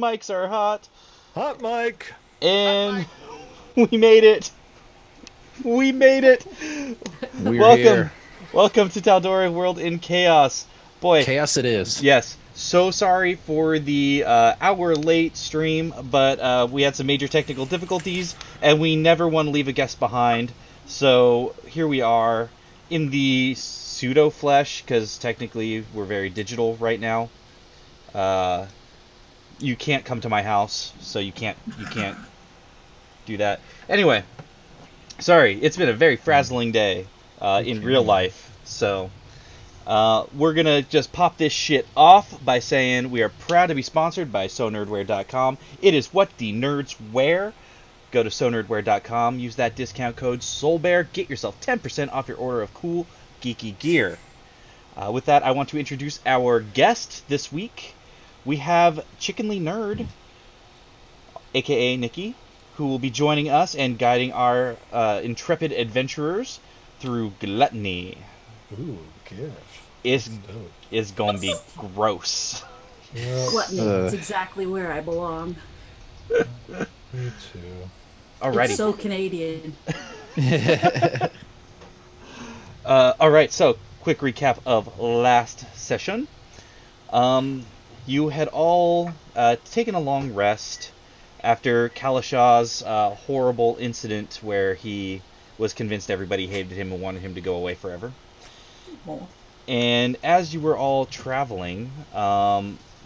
mics are hot. Hot mic. And we made it. We made it. We're here. Welcome to Tal'Dorei World in Chaos. Boy. Chaos it is. Yes. So sorry for the hour late stream, but we had some major technical difficulties, and we never want to leave a guest behind. So here we are in the pseudo-flesh, because technically we're very digital right now. You can't come to my house, so you can't do that. Anyway, sorry, it's been a very frazzling day in real life, so we're gonna just pop this shit off by saying we are proud to be sponsored by SoNerdwear.com. It is what the nerds wear. Go to SoNerdwear.com, use that discount code SoulBear, get yourself 10% off your order of cool, geeky gear. With that, I want to introduce our guest this week. We have Chickenly Nerd, aka Nikki, who will be joining us and guiding our intrepid adventurers through Gluttony. Ooh, gosh. It's gonna be gross. Yeah. Gluttony, that's exactly where I belong. Me too. Alrighty. It's so Canadian. Alright, so quick recap of last session. You had all taken a long rest after Kalashaw's horrible incident where he was convinced everybody hated him and wanted him to go away forever. Oh. And as you were all traveling,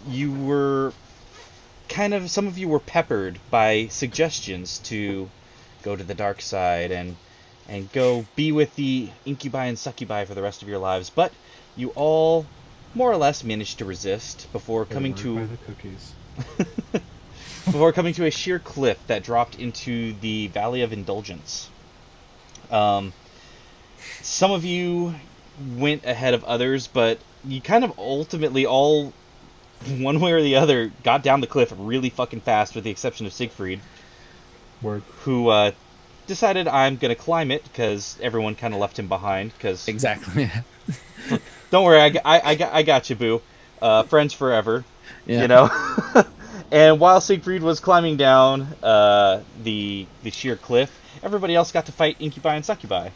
you were some of you were peppered by suggestions to go to the dark side and go be with the incubi and succubi for the rest of your lives, but you all more or less managed to resist before coming to the cookies. before coming to a sheer cliff that dropped into the Valley of Indulgence. Some of you went ahead of others, but you kind of ultimately all, one way or the other, got down the cliff really fucking fast, with the exception of Siegfried, who decided I'm gonna climb it because everyone kind of left him behind. Because Exactly. don't worry, I got you, boo. Friends forever, Yeah. you know. And while Siegfried was climbing down the sheer cliff, everybody else got to fight incubi and succubi.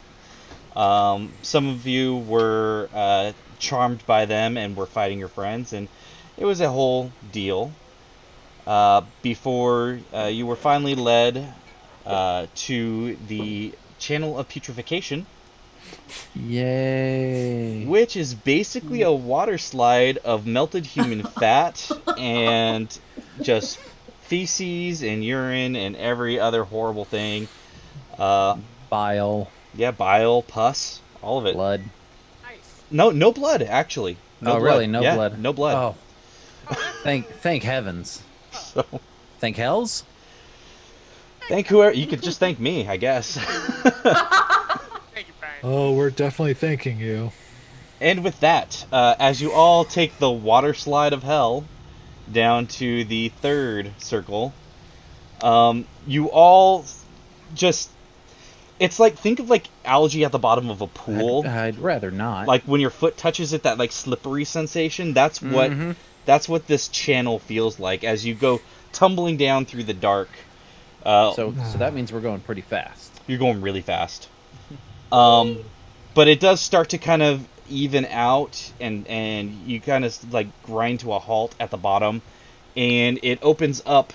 Some of you were charmed by them and were fighting your friends, and it was a whole deal. Before you were finally led to the Channel of Putrefaction. Yay. Which is basically a water slide of melted human fat and just feces and urine and every other horrible thing. Bile. Yeah, bile, pus, all of it. Blood. No blood, actually. No blood. Really? No Yeah, blood? No blood. Oh. Thank heavens. So, Thank hells? thank whoever. You could just thank me, I guess. Thank you, Brian. Oh, we're definitely thanking you. And with that, as you all take the water slide of hell down to the third circle, you all just... It's like, think of like algae at the bottom of a pool. I'd rather not. Like when your foot touches it, that like slippery sensation. That's what this channel feels like as you go tumbling down through the dark. So that means we're going pretty fast. You're going really fast. But it does start to kind of even out, and you kind of like grind to a halt at the bottom, and it opens up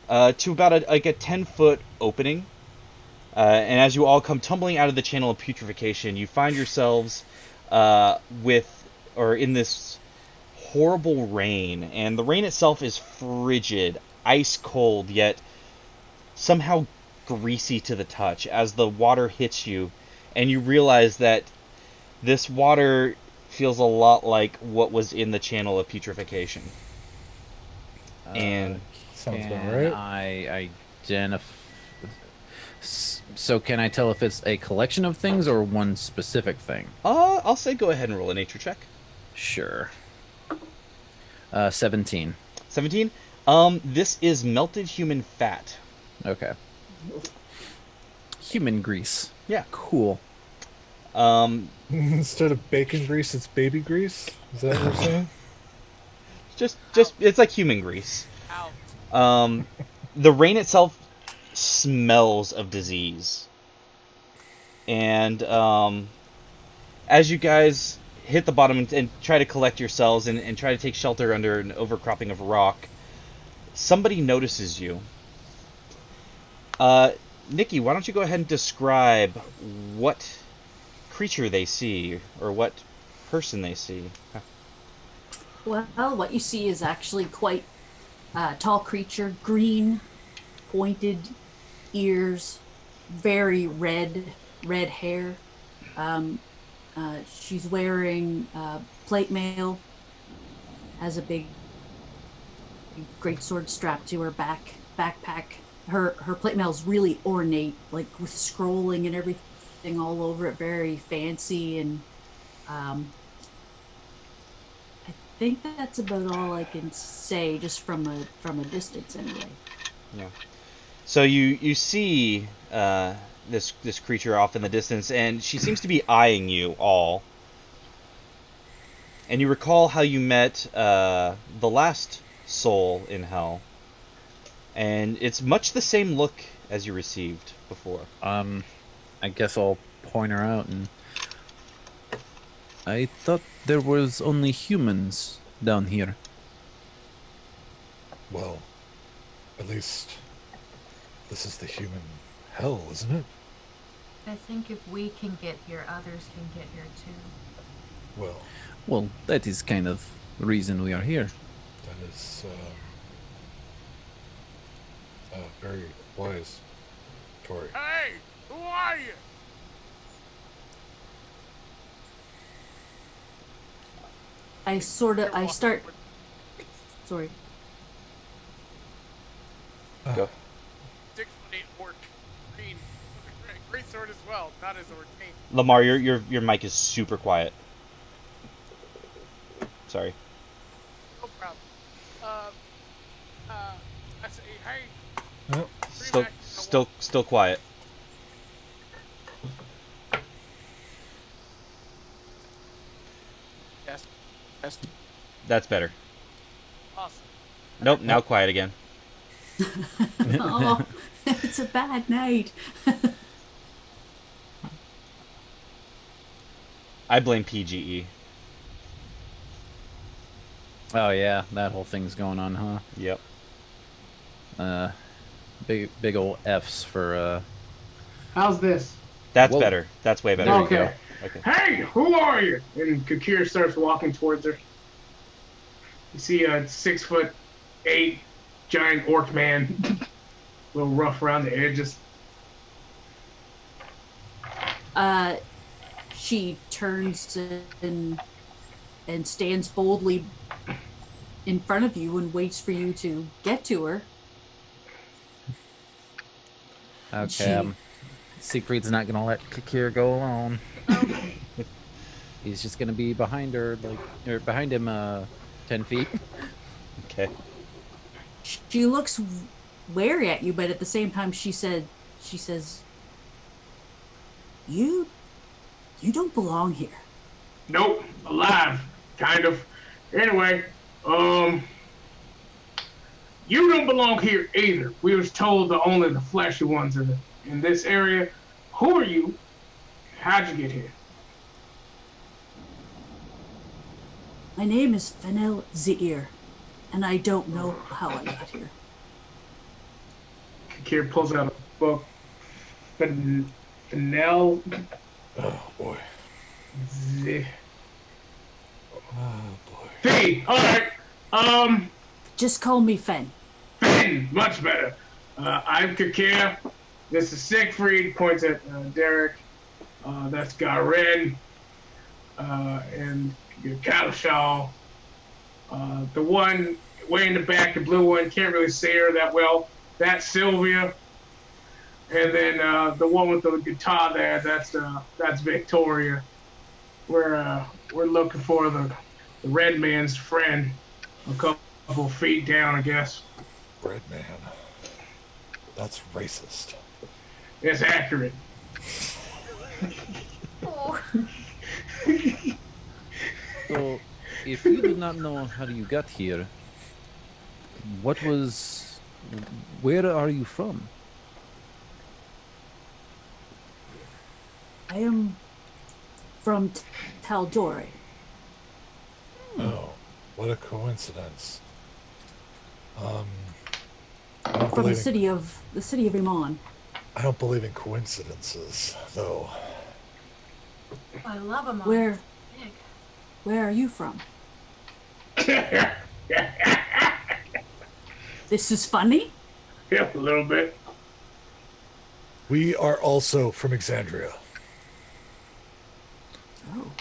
to about a 10-foot opening. And as you all come tumbling out of the Channel of Putrefaction, you find yourselves in this horrible rain. And the rain itself is frigid, ice cold, yet somehow greasy to the touch as the water hits you. And you realize that this water feels a lot like what was in the Channel of Putrefaction. And Sounds about Can right. I identify... So can I tell if it's a collection of things or one specific thing? I'll say go ahead and roll a nature check. Sure. 17. 17? This is melted human fat. Okay. Human grease. Yeah. Cool. Instead of bacon grease, it's baby grease? Is that what you're saying? Just it's like human grease. The rain itself smells of disease. And as you guys hit the bottom and try to collect yourselves and try to take shelter under an overcropping of rock, somebody notices you. Nikki, why don't you go ahead and describe what creature they see, or what person they see? Well, what you see is actually quite a tall creature, green, pointed ears, very red hair. She's wearing plate mail, has a big greatsword strapped to her backpack. Her plate mail is really ornate, like with scrolling and everything all over it, very fancy. And I think that's about all I can say, just from a distance, anyway. Yeah. So you see this creature off in the distance, and she seems to be eyeing you all. And you recall how you met the last soul in hell, and it's much the same look as you received before. I guess I'll point her out, and I thought there was only humans down here. Well, at least this is the human hell, isn't it? I think if we can get here, others can get here too. Well, that is kind of the reason we are here. that is very wise, Tori. Hey, who are you? I start. Sorry. Go. 6'8" orc, green, great sword as well. Not as ordained. Lamar, your mic is super quiet. Sorry. No problem. I say, hey. Oh, Still quiet. Yes. Yes. That's better. Awesome. Nope, now quiet again. Oh, it's a bad night. I blame PGE. Oh yeah, that whole thing's going on, huh? Yep. Big old F's for How's this? That's Whoa. better. That's way better. There you Okay. Okay. Hey, who are you? And Kakir starts walking towards her. You see a 6'8" giant orc man, a little rough around the edges. She turns and stands boldly in front of you and waits for you to get to her. Okay. Siegfried's not gonna let Kakir go alone. He's just gonna be behind her, or behind him, 10 feet. Okay. She looks wary at you, but at the same time, she says, "You don't belong here." Nope, alive, kind of. Anyway, you don't belong here either. We was told that only the fleshy ones are in this area. Who are you? How'd you get here? My name is Fennel Zair, and I don't know how I got here. Kakir pulls out a book. Fennel oh boy. Z. Oh boy. Fee! Alright. Just call me Fen. Finn! Much better. I'm Kakir. This is Siegfried, points at Derek. That's Garen. And your Kalashal. The one way in the back, the blue one, can't really see her that well. That's Sylvia. And then the one with the guitar there, that's Victoria. We're looking for the red man's friend, a couple feet down, I guess. Red man. That's racist. It's accurate. Oh. So, if you do not know how you got here, what was Where are you from? I am from Tal'Dorei. Oh, what a coincidence. I don't From the believe in, city of Iman. I don't believe in coincidences, though. I love them. Where Big. where are you from? This is funny? Yeah, a little bit. We are also from Exandria. Oh.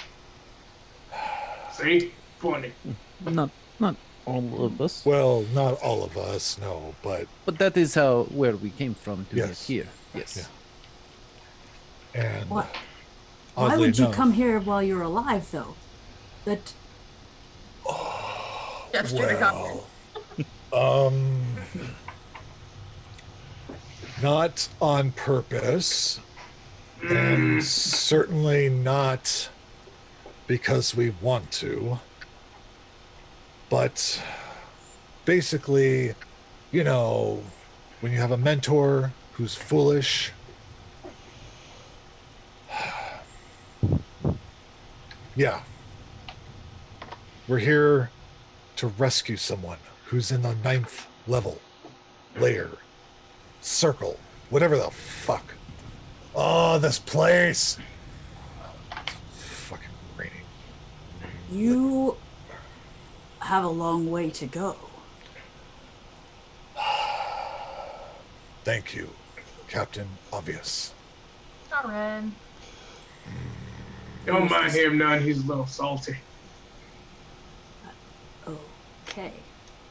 See? Funny. Not all of us. Well, not all of us, no, but But that is where we came from to get Yes. here. Yes. Yeah. And What? Why oddly would you enough, come here while you're alive, though? That Gesture to come. well, not on purpose, and certainly not because we want to, but basically, you know, when you have a mentor who's foolish, yeah, we're here to rescue someone who's in the 9th level, layer, circle, whatever the fuck. Oh, this place. It's fucking raining. you have a long way to go. Thank you, Captain Obvious. Darren. Don't mind him none. He's a little salty. Okay.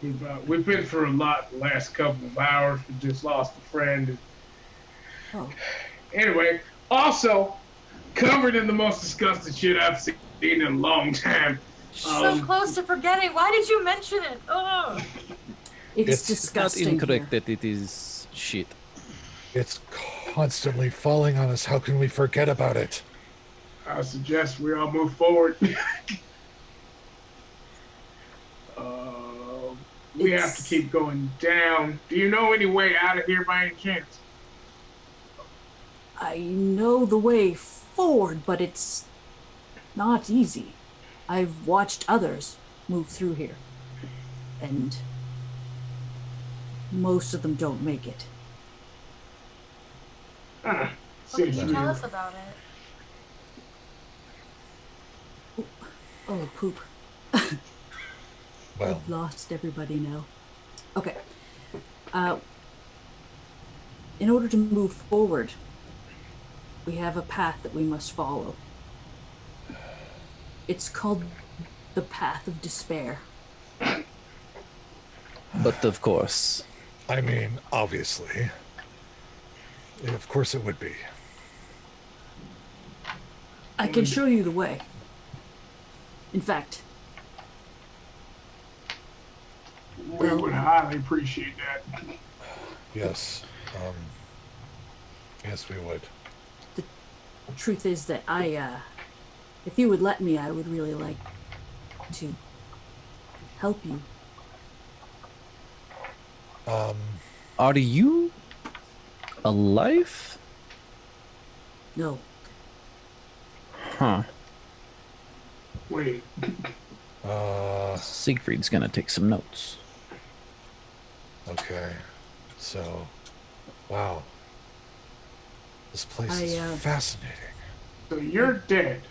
We've been through a lot the last couple of hours. We just lost a friend. Oh. Anyway, also covered in the most disgusting shit I've seen in a long time. So close to forgetting. Why did you mention it? Oh. It's It's Not disgusting. incorrect Here. that it is shit. It's constantly falling on us. How can we forget about it? I suggest we all move forward. We have to keep going down. Do you know any way out of here by any chance? I know the way forward, but it's not easy. I've watched others move through here, and most of them don't make it. What Seems can you tell weird. us about it? Oh, poop. Well, I've lost everybody now. Okay. In order to move forward, we have a path that we must follow. It's called the Path of Despair. But of course, I mean, obviously. Of course it would be. I can show you the way. In fact, We would highly appreciate that. Yes. Yes, we would. the truth is that if you would let me, I would really like to help you. are you alive? No, Huh. Wait, Siegfried's gonna take some notes. Okay. So, wow. This place I, is fascinating. so you're dead.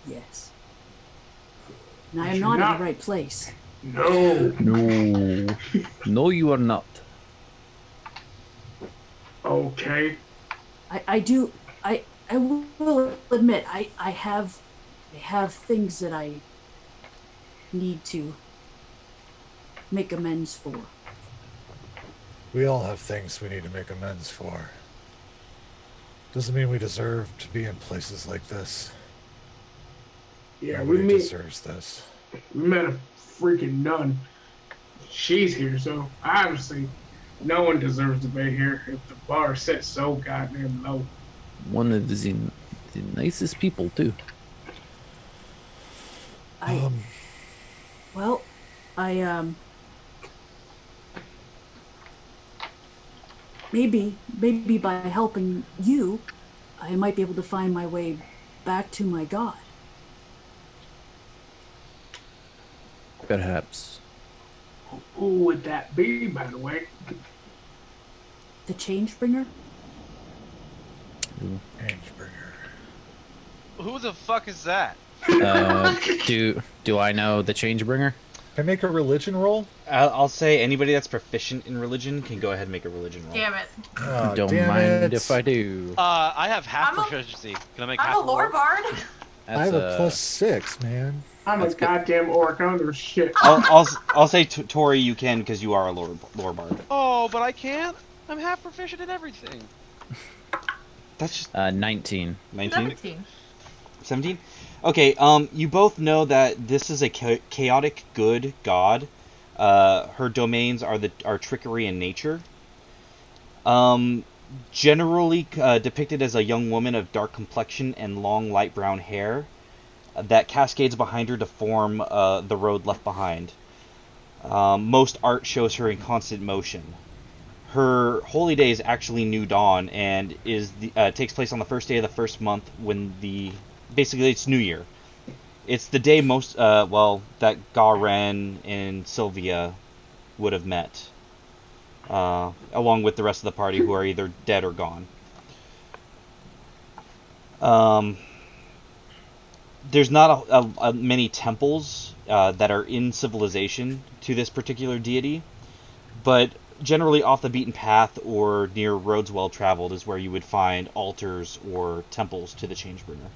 yes. And I But am you're not in not. the right place. No. No. No, you are not. Okay. I will admit, I have things that I need to make amends for. We all have things we need to make amends for. Doesn't mean we deserve to be in places like this. Yeah, we Nobody meet. deserves this. We met a freaking nun. She's here, so obviously no one deserves to be here if the bar is set so goddamn low. One of the nicest people too. maybe by helping you, I might be able to find my way back to my god. Perhaps. Who would that be, by the way? The Changebringer? Changebringer. Who the fuck is that? Do I know the Changebringer? Can I make a religion roll? I'll say anybody that's proficient in religion can go ahead and make a religion roll. Damn it. Oh, Don't damn mind it. if I do. I have half I'm a- proficiency. Can I make half I'm a lore bard. I have a +6, man. I'm a That's good. goddamn orc. I don't give a shit. I'll say Tori, you can because you are a lore bard. Oh, but I can't. I'm half proficient in everything. That's just 19. 19? 17. 17? Okay, you both know that this is a chaotic good god. Her domains are trickery and nature. Generally depicted as a young woman of dark complexion and long light brown hair that cascades behind her to form the road left behind. Most art shows her in constant motion. Her holy day is actually New Dawn and takes place on the first day of the first month when basically it's New Year. It's the day that Garen and Sylvia would have met, along with the rest of the party who are either dead or gone. There's not many temples that are in civilization to this particular deity, but generally off the beaten path or near roads well traveled is where you would find altars or temples to the Changebringer.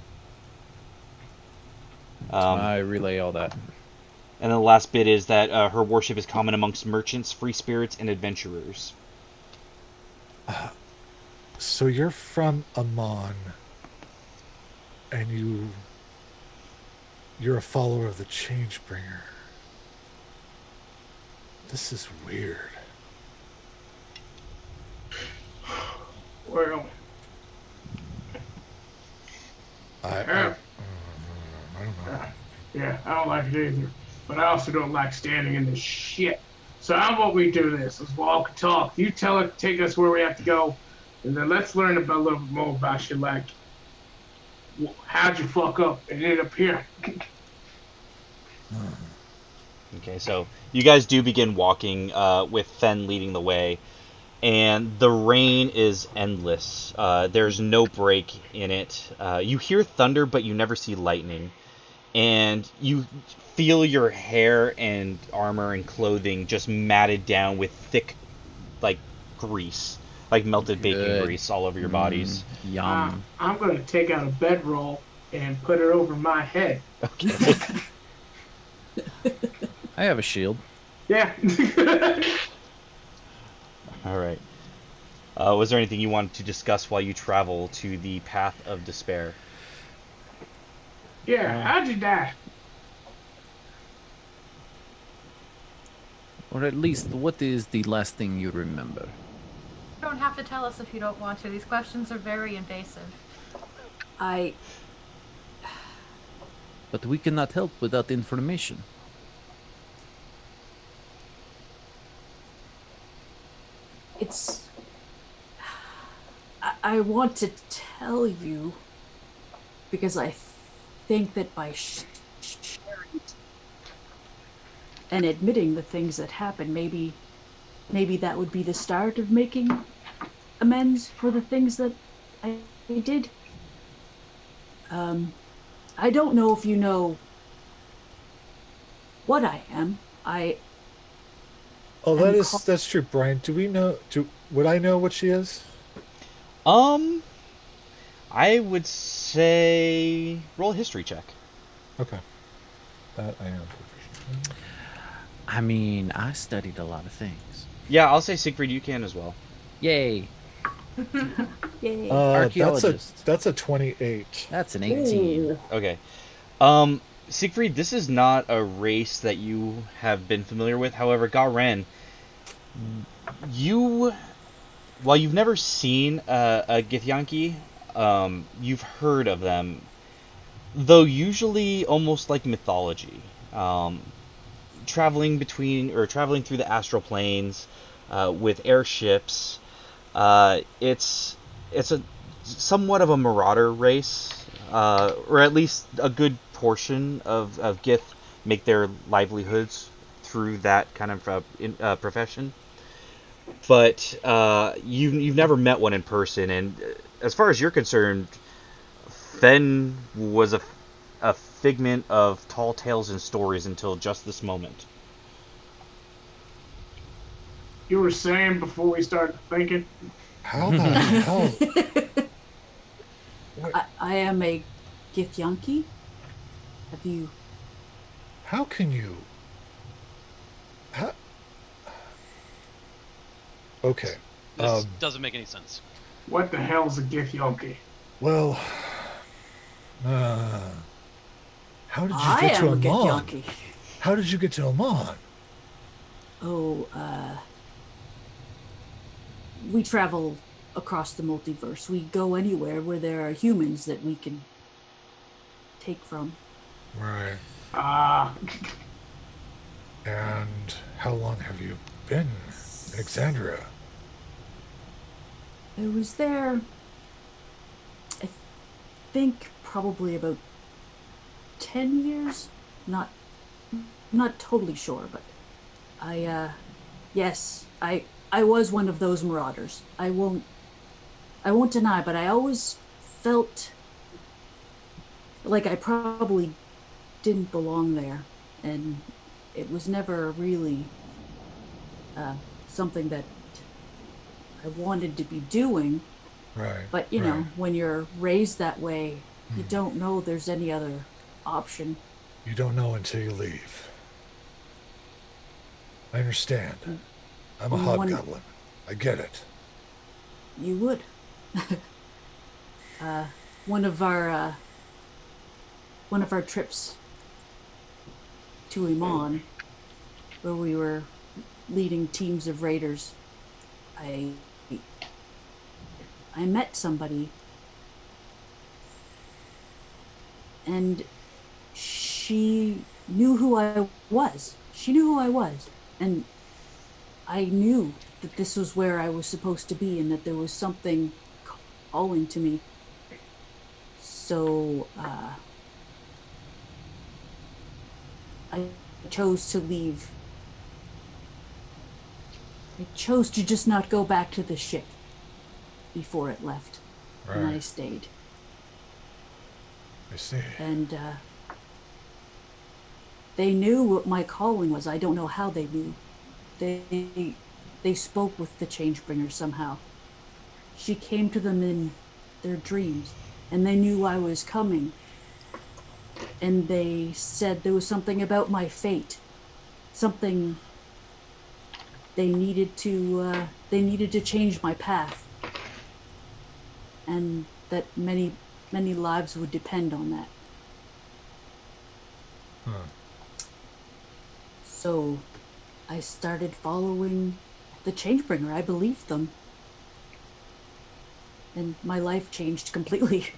I relay all that. And the last bit is that her worship is common amongst merchants, free spirits, and adventurers. So you're from Amon, and you're a follower of the Changebringer. This is weird. Well, I don't know. yeah, I don't like it either. But I also don't like standing in this shit. So how about we do this? Let's walk and talk. You take us where we have to go, and then let's learn a little bit more about you. Like, how'd you fuck up and end up here? Okay, so you guys do begin walking with Fen leading the way, and the rain is endless. There's no break in it. You hear thunder, but you never see lightning. And you feel your hair and armor and clothing just matted down with thick, like, grease. Like melted bacon grease all over your bodies. Yum. I'm going to take out a bedroll and put it over my head. Okay. I have a shield. Yeah. All right. Was there anything you wanted to discuss while you travel to the Path of Despair? Yeah, how'd you die? Or at least, what is the last thing you remember? You don't have to tell us if you don't want to. These questions are very invasive. But we cannot help without information. I want to tell you because I think that by sharing and admitting the things that happened, maybe that would be the start of making amends for the things that I did. I don't know if you know what I am. That's true, Brian. Would I know what she is? I would say roll a history check. Okay. That I am proficient. I mean, I studied a lot of things. Yeah, I'll say Siegfried, you can as well. Yay. Yay. Archaeologist. That's a 28. That's an 18. Ooh. Okay. Siegfried, this is not a race that you have been familiar with. However, Garen, while you've never seen a Githyanki, you've heard of them, though usually almost like mythology. Traveling through the astral planes with airships, It's a somewhat of a marauder race, or at least a good portion of Gith make their livelihoods through that kind of profession. But you've never met one in person, and as far as you're concerned, Fen was a figment of tall tales and stories until just this moment. You were saying before we started thinking. How the hell? I am a Githyanki. Have you? How can you? How? Okay. This doesn't make any sense. What the hell's a Githyanki? Well, how did you I get to am a Amon? Githyanki. How did you get to Amon? Oh, we travel across the multiverse. We go anywhere where there are humans that we can take from. Right. And how long have you been in Alexandria? I was there, I think, probably about 10 years. Not totally sure, but yes, I was one of those marauders. I won't deny, but I always felt like I probably didn't belong there, and it was never really something that I wanted to be doing. Right. But you know, when you're raised that way, you don't know there's any other option. You don't know until you leave. I understand. I'm a hobgoblin. I get it. You would. One of our trips to Iman, where we were leading teams of raiders, I met somebody, and she knew who I was. She knew who I was, and I knew that this was where I was supposed to be, and that there was something calling to me. So I chose to leave. I chose to just not go back to the ship before it left, and I stayed. I see. And they knew what my calling was. I don't know how they knew. They spoke with the Changebringer somehow. She came to them in their dreams, and they knew I was coming. And they said there was something about my fate, something they needed to change my path, and that many lives would depend on that. So I started following the Changebringer. I believed them, and my life changed completely.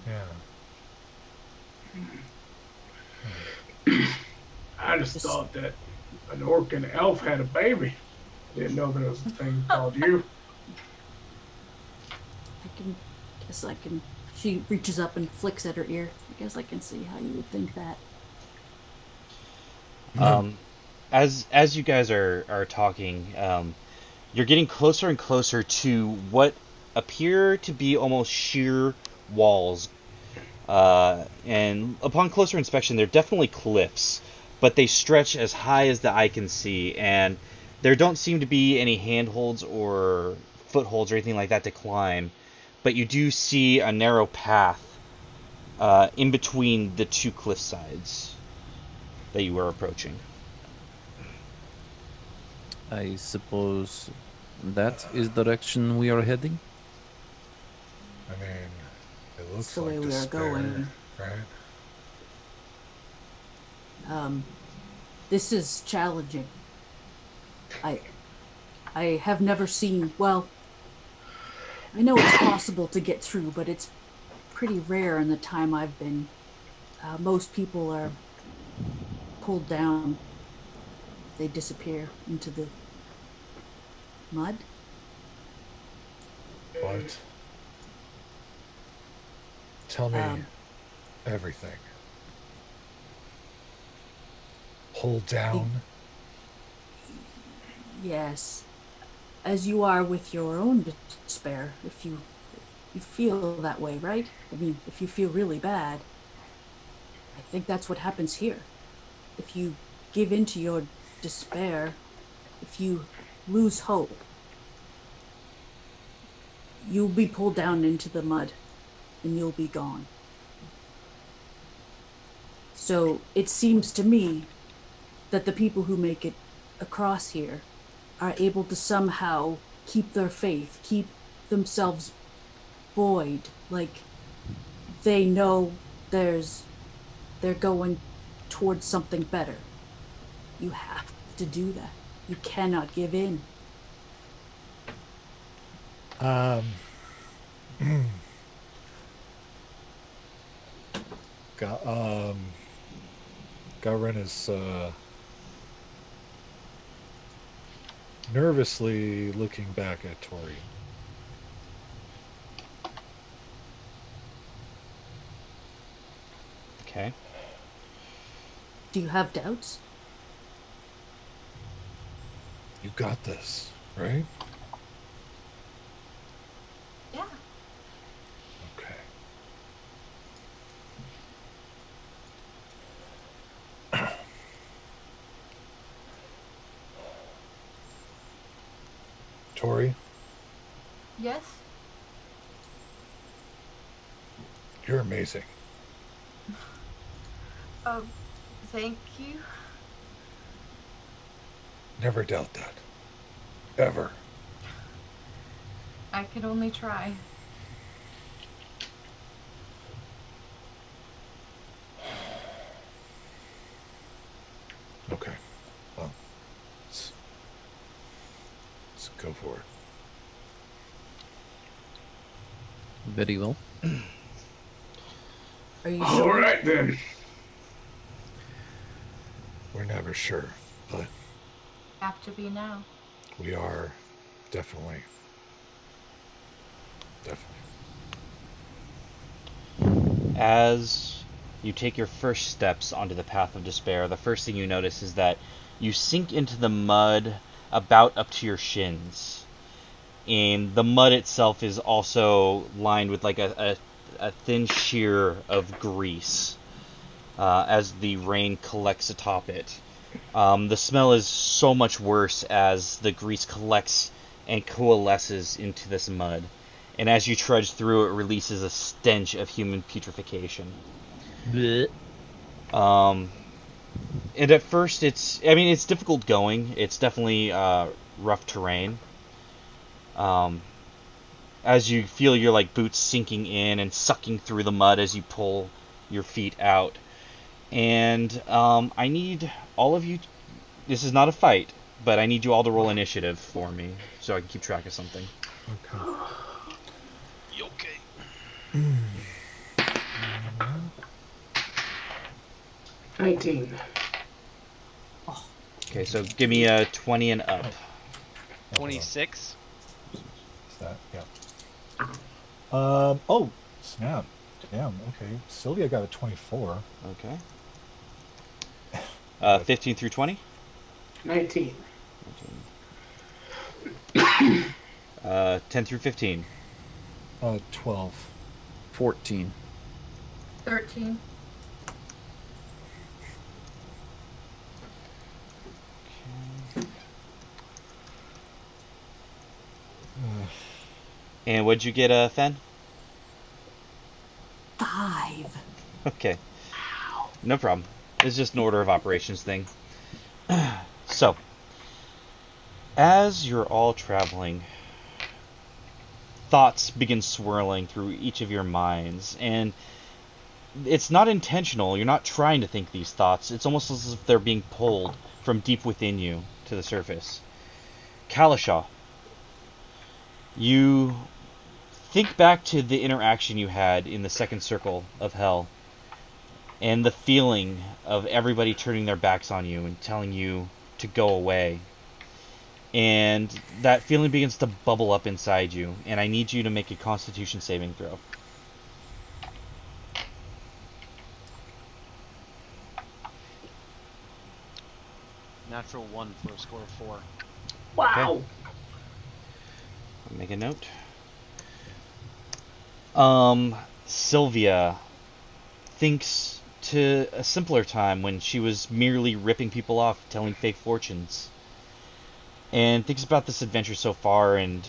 Yeah. I just thought that an orc and an elf had a baby. I didn't know there was a thing called you. I can. She reaches up and flicks at her ear. I guess I can see how you would think that. As you guys are talking, you're getting closer and closer to what appear to be almost sheer walls. And upon closer inspection, they're definitely cliffs, but they stretch as high as the eye can see, and there don't seem to be any handholds or footholds or anything like that to climb. But you do see a narrow path in between the two cliff sides that you were approaching. I suppose that is the direction we are heading. I mean, it looks It's the like way we are despair, going. right? This is challenging. I have never seen, well, I know it's possible to get through, but it's pretty rare in the time I've been. Most people are pulled down. They disappear into the mud. What? Tell me everything. Hold down. Yes. As you are with your own despair, if you feel that way, right? I mean, if you feel really bad, I think that's what happens here. If you give in to your despair, if you lose hope, you'll be pulled down into the mud and you'll be gone. So it seems to me that the people who make it across here are able to somehow keep their faith, keep themselves buoyed, like they know they're going towards something better. You have to do that. You cannot give in. Garen is nervously looking back at Tori. Okay. Do you have doubts? You got this, right? Yeah. Okay. Tori, Yes. you're amazing. Thank you. Never doubt that. Ever. I could only try. Okay. Well, let's go for it. Very well. Are you All sure? right then. We're never sure, but Have to be now. we are definitely. As you take your first steps onto the path of despair, the first thing you notice is that you sink into the mud about up to your shins. And the mud itself is also lined with like a thin sheer of grease as the rain collects atop it. The smell is so much worse as the grease collects and coalesces into this mud. And as you trudge through, it releases a stench of human putrefaction. Blech. And at first, it's difficult going. It's definitely rough terrain. As you feel your like boots sinking in and sucking through the mud as you pull your feet out. And I need all of you. This is not a fight, but I need you all to roll initiative for me so I can keep track of something. Okay. You okay? 19. Okay, so give me a 20 and up. 26. Is that? Yeah. Oh, snap. Damn. Okay. Sylvia got a 24. Okay. 15 through 20? 19. 10 through 15. 12. 14. 13. And what'd you get, Fen? 5. Okay. No problem. It's just an order of operations thing. So, as you're all traveling, thoughts begin swirling through each of your minds, and it's not intentional. You're not trying to think these thoughts. It's almost as if they're being pulled from deep within you to the surface. Kalasha, you think back to the interaction you had in the second circle of hell, and the feeling of everybody turning their backs on you and telling you to go away. and that feeling begins to bubble up inside you, and I need you to make a Constitution saving throw. Natural 1 for a score of 4. Wow. Okay. I'll make a note. Sylvia thinks to a simpler time when she was merely ripping people off, telling fake fortunes, and thinks about this adventure so far, and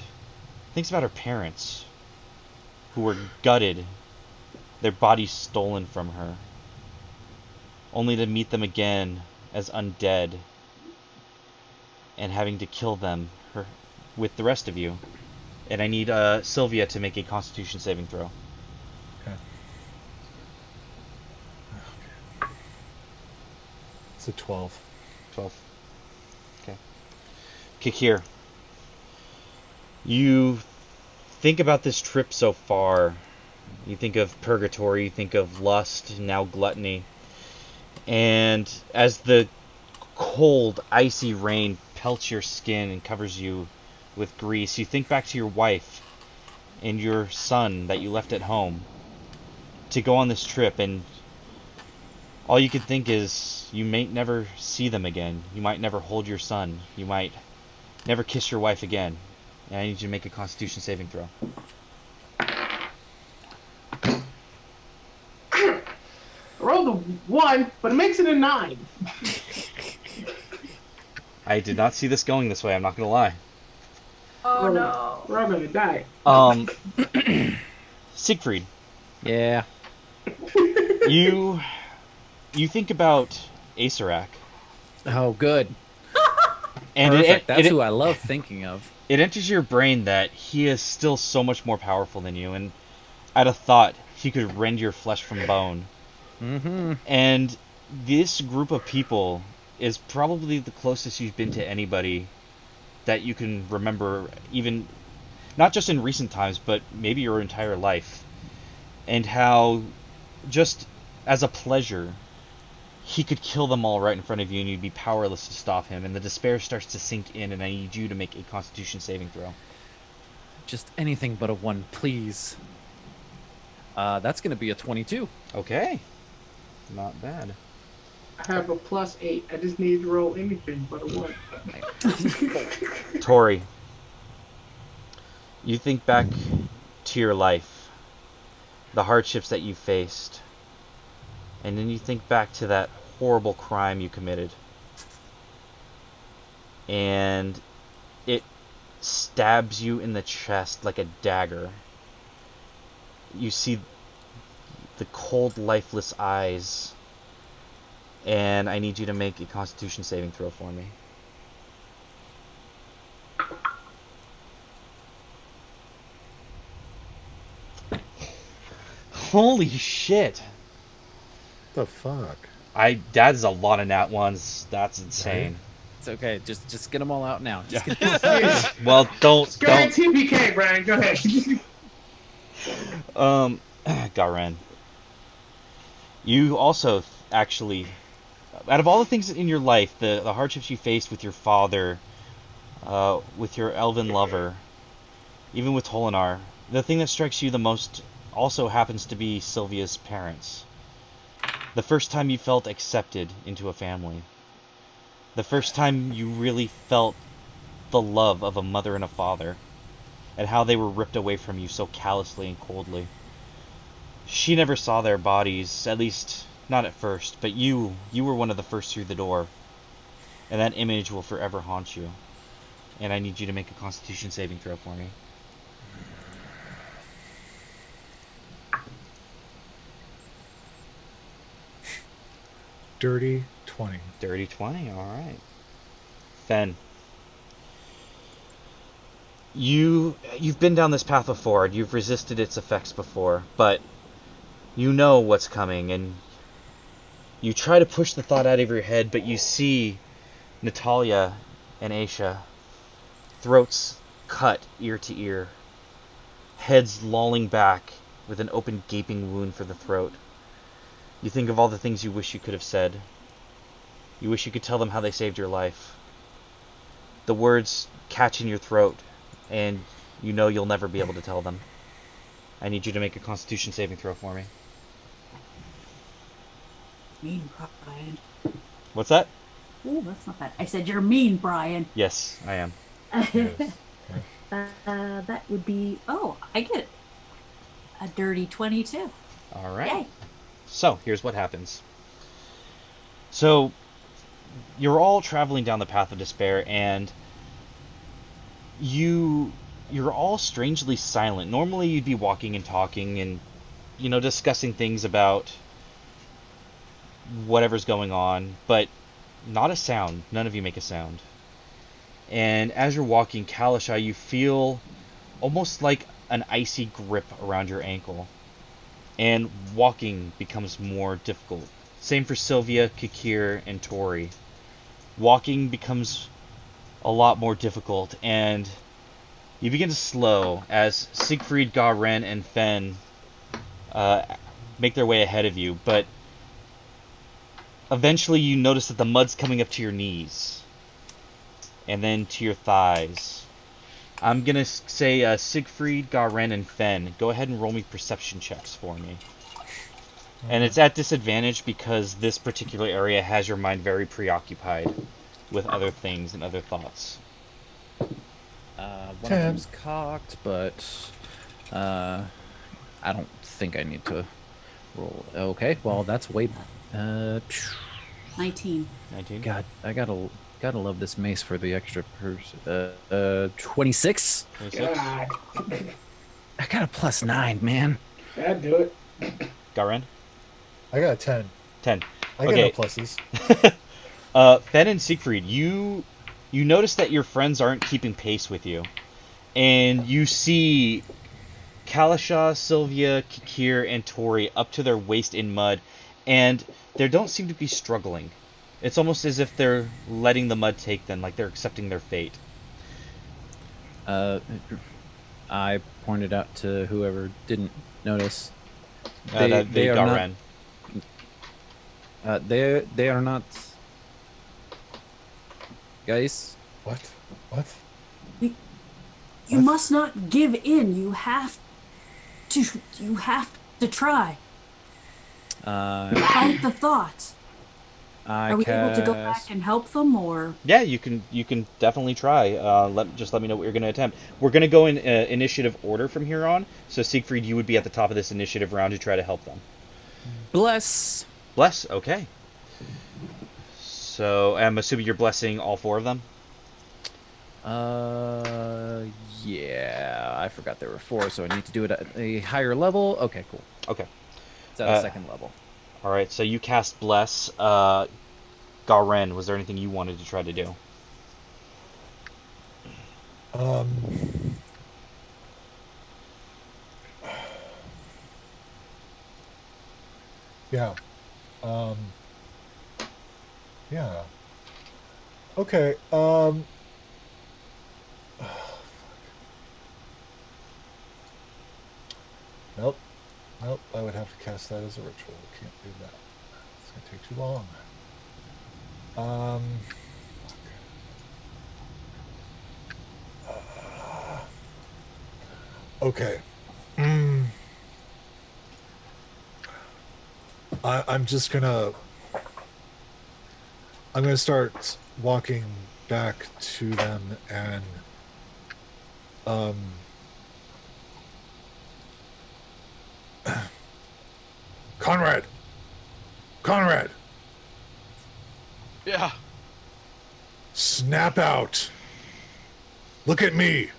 thinks about her parents, who were gutted, their bodies stolen from her, only to meet them again as undead, and having to kill them with the rest of you. And I need Sylvia to make a Constitution saving throw. Okay. It's a 12. 12. Okay. Kikir, you think about this trip so far. You think of purgatory, you think of lust, now gluttony. And as the cold, icy rain pelts your skin and covers you with grease, you think back to your wife and your son that you left at home to go on this trip, and all you could think is you may never see them again. You might never hold your son. You might never kiss your wife again. And I need you to make a Constitution saving throw. I rolled a 1, but it makes it a 9. I did not see this going this way, I'm not going to lie. Oh no. We're all gonna die. Siegfried, Yeah. you think about Asarak. Oh, good. And Perfect. That's who I love thinking of. It enters your brain that he is still so much more powerful than you, and at a thought, he could rend your flesh from bone. Mm-hmm. And this group of people is probably the closest you've been to anybody that you can remember, even not just in recent times, but maybe your entire life. And how, just as a pleasure, he could kill them all right in front of you and you'd be powerless to stop him. And the despair starts to sink in, and I need you to make a Constitution saving throw. Just anything but a 1, please. That's going to be a 22. Okay. Not bad. I have a +8. I just need to roll anything but a 1. Tori, you think back to your life, the hardships that you faced, and then you think back to that horrible crime you committed. And it stabs you in the chest like a dagger. You see the cold, lifeless eyes, and I need you to make a Constitution saving throw for me. Holy shit. The fuck? That is a lot of nat ones. That's insane. It's okay. Just get them all out now. Just get Well, don't. Go ahead, TPK, Brian. Go ahead. Garen. You also actually, out of all the things in your life, the hardships you faced with your father, with your elven lover, even with Tolinar, the thing that strikes you the most also happens to be Sylvia's parents. The first time you felt accepted into a family. The first time you really felt the love of a mother and a father, and how they were ripped away from you so callously and coldly. She never saw their bodies, at least not at first, but you were one of the first through the door, and that image will forever haunt you. And I need you to make a Constitution saving throw for me. Dirty 20. Dirty 20, alright. Fen. You've been down this path before, and you've resisted its effects before, but you know what's coming, and you try to push the thought out of your head, but you see Natalia and Aisha, throats cut ear to ear, heads lolling back with an open gaping wound for the throat. You think of all the things you wish you could have said. You wish you could tell them how they saved your life. the words catch in your throat, and you know you'll never be able to tell them. I need you to make a Constitution saving throw for me. Mean, Brian. What's that? Oh, that's not bad. I said you're mean, Brian. Yes, I am. Yes. That would be. Oh, I get a dirty 22. All right. Yay. So here's what happens. So you're all traveling down the path of despair, and you're all strangely silent. Normally you'd be walking and talking and discussing things about whatever's going on, but not a sound. None of you make a sound. And as you're walking, Kalashai, you feel almost like an icy grip around your ankle, and walking becomes more difficult. Same for Sylvia, Kikir, and Tori. Walking becomes a lot more difficult, and you begin to slow as Siegfried, Garen, and Fen make their way ahead of you, but eventually you notice that the mud's coming up to your knees, and then to your thighs. I'm going to say Siegfried, Garen, and Fen, go ahead and roll me perception checks for me. And it's at disadvantage because this particular area has your mind very preoccupied with other things and other thoughts. One of them's cocked, but I don't think I need to roll. Okay, well that's way. 19. 19. God, I gotta love this mace for the extra 26. 26. God. I got a +9, man. That'd do it. Garen? I got a 10. 10. I got Okay. no pluses. Fen and Siegfried, you notice that your friends aren't keeping pace with you. And you see Kalasha, Sylvia, Kikir, and Tori up to their waist in mud, and they don't seem to be struggling. It's almost as if they're letting the mud take them, like they're accepting their fate. I pointed out to whoever didn't notice. They are Garen. not. They are not. Guys, What? What? You must not give in. You have to try. Fight the thoughts. Are we able to go back and help them, or? Yeah, you can definitely try. Just let me know what you're going to attempt. We're going to go in initiative order from here on. So Siegfried, you would be at the top of this initiative round to try to help them. bless. Bless. Okay. So I'm assuming you're blessing all 4 of them. Yeah, I forgot there were 4, so I need to do it at a higher level. Okay, cool. Okay. It's at a second level. All right. So you cast bless. Garen, was there anything you wanted to try to do? Yeah. Yeah. Okay. Nope. Nope. I would have to cast that as a ritual. Can't do that. It's gonna take too long. Okay. I'm just gonna. I'm gonna start walking back to them and Conrad. Yeah. Snap out. Look at me.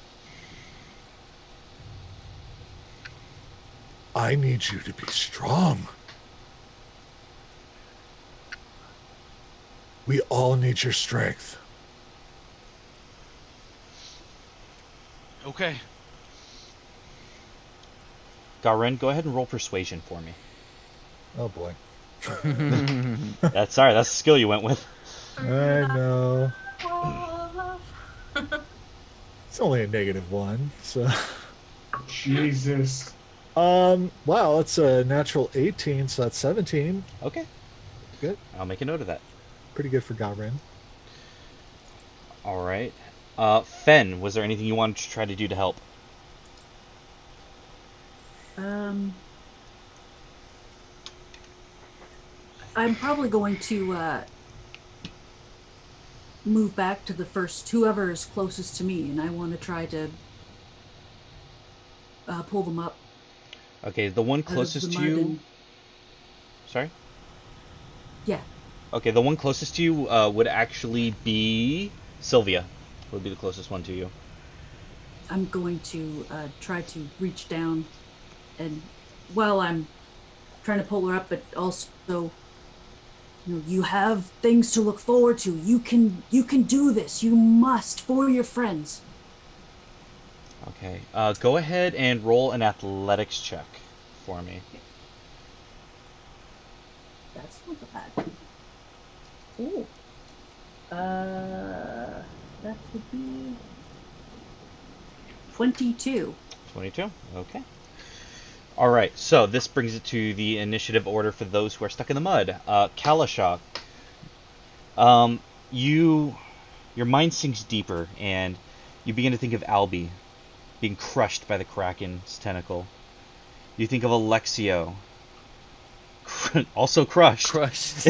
I need you to be strong. We all need your strength. Okay. Garen, go ahead and roll persuasion for me. Oh boy. That's the skill you went with. I know. It's only a -1, so. Jesus. Wow, it's a natural 18, so that's 17. Okay. Good. I'll make a note of that. Pretty good for Gobrin. All right. Fen, was there anything you wanted to try to do to help? I'm probably going to move back to the first whoever is closest to me, and I want to try to pull them up. Okay, the one out of the closest to mud you. and- Sorry. Yeah. Okay, the one closest to you would actually be Sylvia. Would be the closest one to you. I'm going to try to reach down, and while I'm trying to pull her up, but also, you have things to look forward to. You can do this. You must, for your friends. Okay. Go ahead and roll an athletics check for me. That's not bad. Ooh. That would be 22. 22. Okay. All right. So this brings it to the initiative order for those who are stuck in the mud. Kalasha. Your mind sinks deeper, and you begin to think of Albie being crushed by the Kraken's tentacle. You think of Alexio, also crushed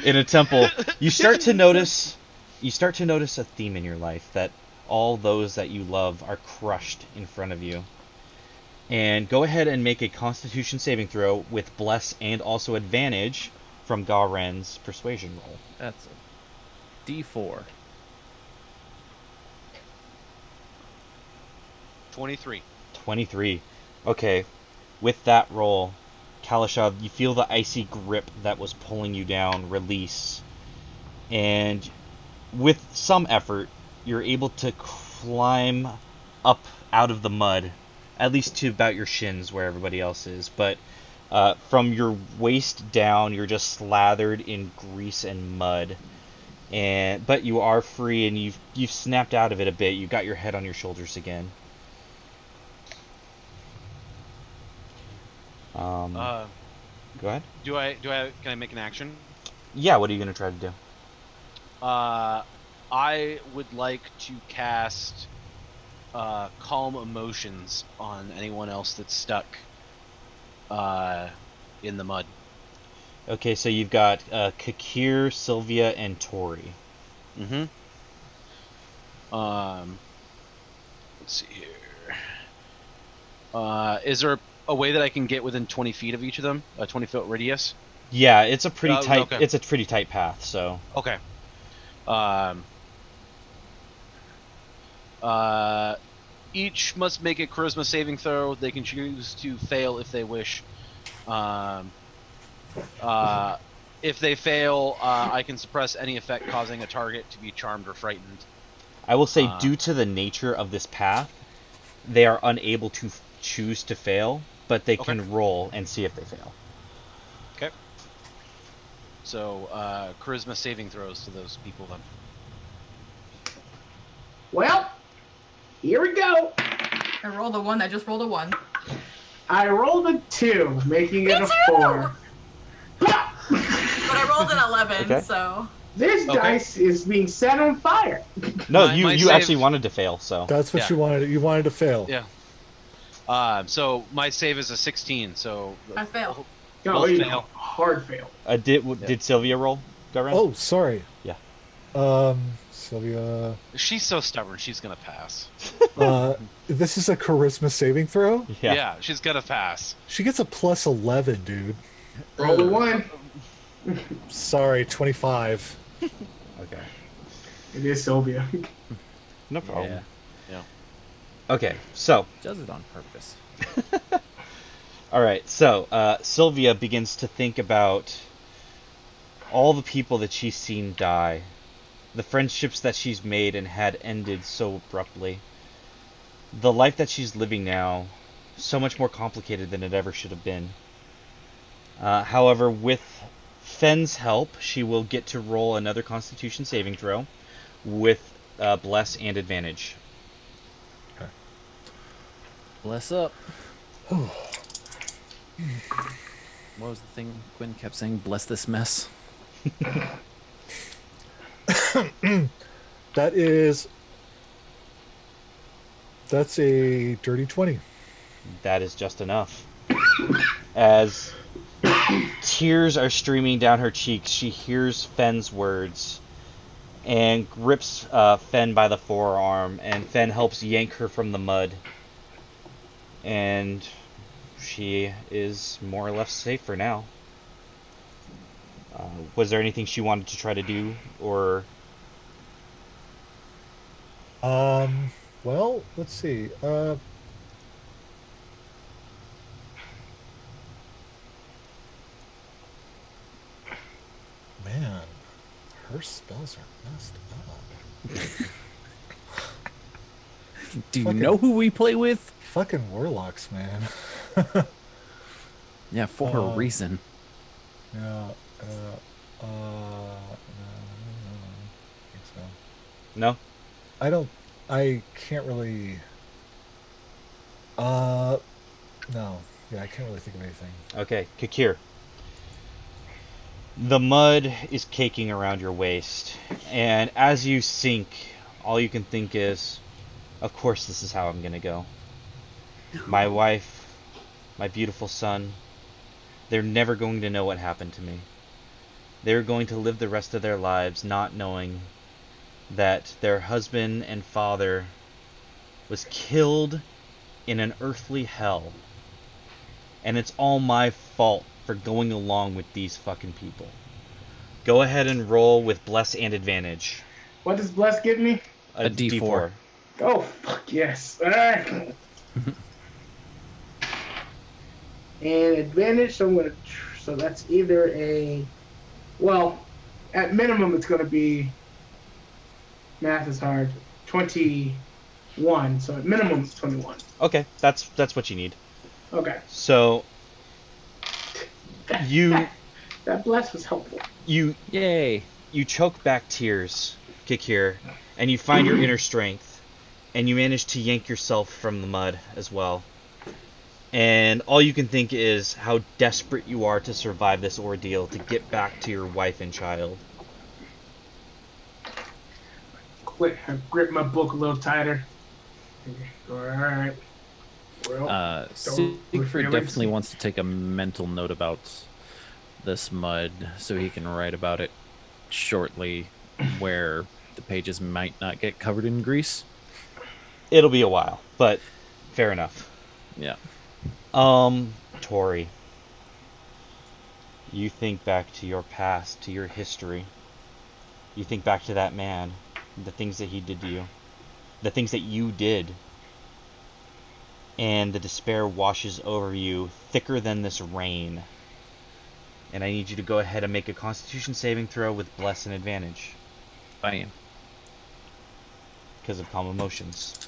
in a temple. You start to notice a theme in your life, that all those that you love are crushed in front of you. And go ahead and make a Constitution saving throw with bless and also advantage from Garen's persuasion roll. That's a D4. 23. 23. Okay. With that roll, Kalasha, you feel the icy grip that was pulling you down release. And with some effort, you're able to climb up out of the mud, at least to about your shins where everybody else is. But from your waist down, you're just slathered in grease and mud. But you are free, and you've snapped out of it a bit. You've got your head on your shoulders again. Go ahead. Can I make an action? Yeah, what are you going to try to do? I would like to cast Calm Emotions on anyone else that's stuck in the mud. Okay, so you've got Kakir, Sylvia, and Tori. Mm-hmm. Let's see here. Is there a way that I can get within 20 feet of each of them? A 20-foot radius? Yeah, it's a pretty tight. Okay. It's a pretty tight path. So. Okay. Each must make a charisma saving throw. They can choose to fail if they wish. If they fail, I can suppress any effect causing a target to be charmed or frightened. I will say, due to the nature of this path, they are unable to choose to fail, but they can roll and see if they fail. Okay. So, charisma saving throws to those people then. Well, here we go. I rolled a 1. I just rolled a 1. I rolled a 2, making it a 4. But I rolled an 11, Okay. so. This dice is being set on fire. No, My you save- actually wanted to fail, so. That's what Yeah. you wanted. You wanted to fail. Yeah. So my save is a 16. So I failed. No, Both you fail. hard fail. Did Sylvia roll? Garen? Oh, sorry. Yeah. Sylvia. She's so stubborn. She's gonna pass. This is a charisma saving throw. Yeah. She's gonna pass. She gets a plus 11, dude. Roll a 1. Sorry, 25. Okay. It is Sylvia. No problem. Yeah. Yeah. Okay, so. Does it on purpose. All right, so Sylvia begins to think about all the people that she's seen die, the friendships that she's made and had ended so abruptly, the life that she's living now, so much more complicated than it ever should have been. However, with Fen's help, she will get to roll another Constitution saving throw with bless and advantage. Bless up. What was the thing Quinn kept saying? Bless this mess. That That's a dirty 20. That is just enough. As tears are streaming down her cheeks, she hears Fenn's words and grips Fen by the forearm, and Fen helps yank her from the mud. And she is more or less safe for now. Was there anything she wanted to try to do, or? Well, let's see. Man, her spells are messed up. Do you know who we play with? Fucking warlocks, man. Yeah, for a reason. Yeah. No, I think so. No? I can't really. No. Yeah, I can't really think of anything. Okay, Kakir. The mud is caking around your waist, and as you sink, all you can think is, of course this is how I'm gonna go. My wife, my beautiful son, they're never going to know what happened to me. They're going to live the rest of their lives not knowing that their husband and father was killed in an earthly hell. And it's all my fault for going along with these fucking people. Go ahead and roll with Bless and Advantage. What does Bless give me? A D4. Oh, fuck yes. Alright. And advantage, so I'm gonna. So that's either a. Well, at minimum, it's gonna be. Math is hard. 21. So at minimum, it's 21. Okay, that's what you need. Okay. So That bless was helpful. Yay. You choke back tears, Kikir, and you find your inner strength, and you manage to yank yourself from the mud as well. And all you can think is how desperate you are to survive this ordeal, to get back to your wife and child. I grip my book a little tighter. Alright. Well, Siegfried definitely wants to take a mental note about this mud so he can write about it shortly where the pages might not get covered in grease. It'll be a while, but fair enough. Yeah. Tori, you think back to your past, to your history. You think back to that man, the things that he did to you, the things that you did, and the despair washes over you thicker than this rain. And I need you to go ahead and make a Constitution saving throw with Bless and Advantage. I am. Because of calm emotions.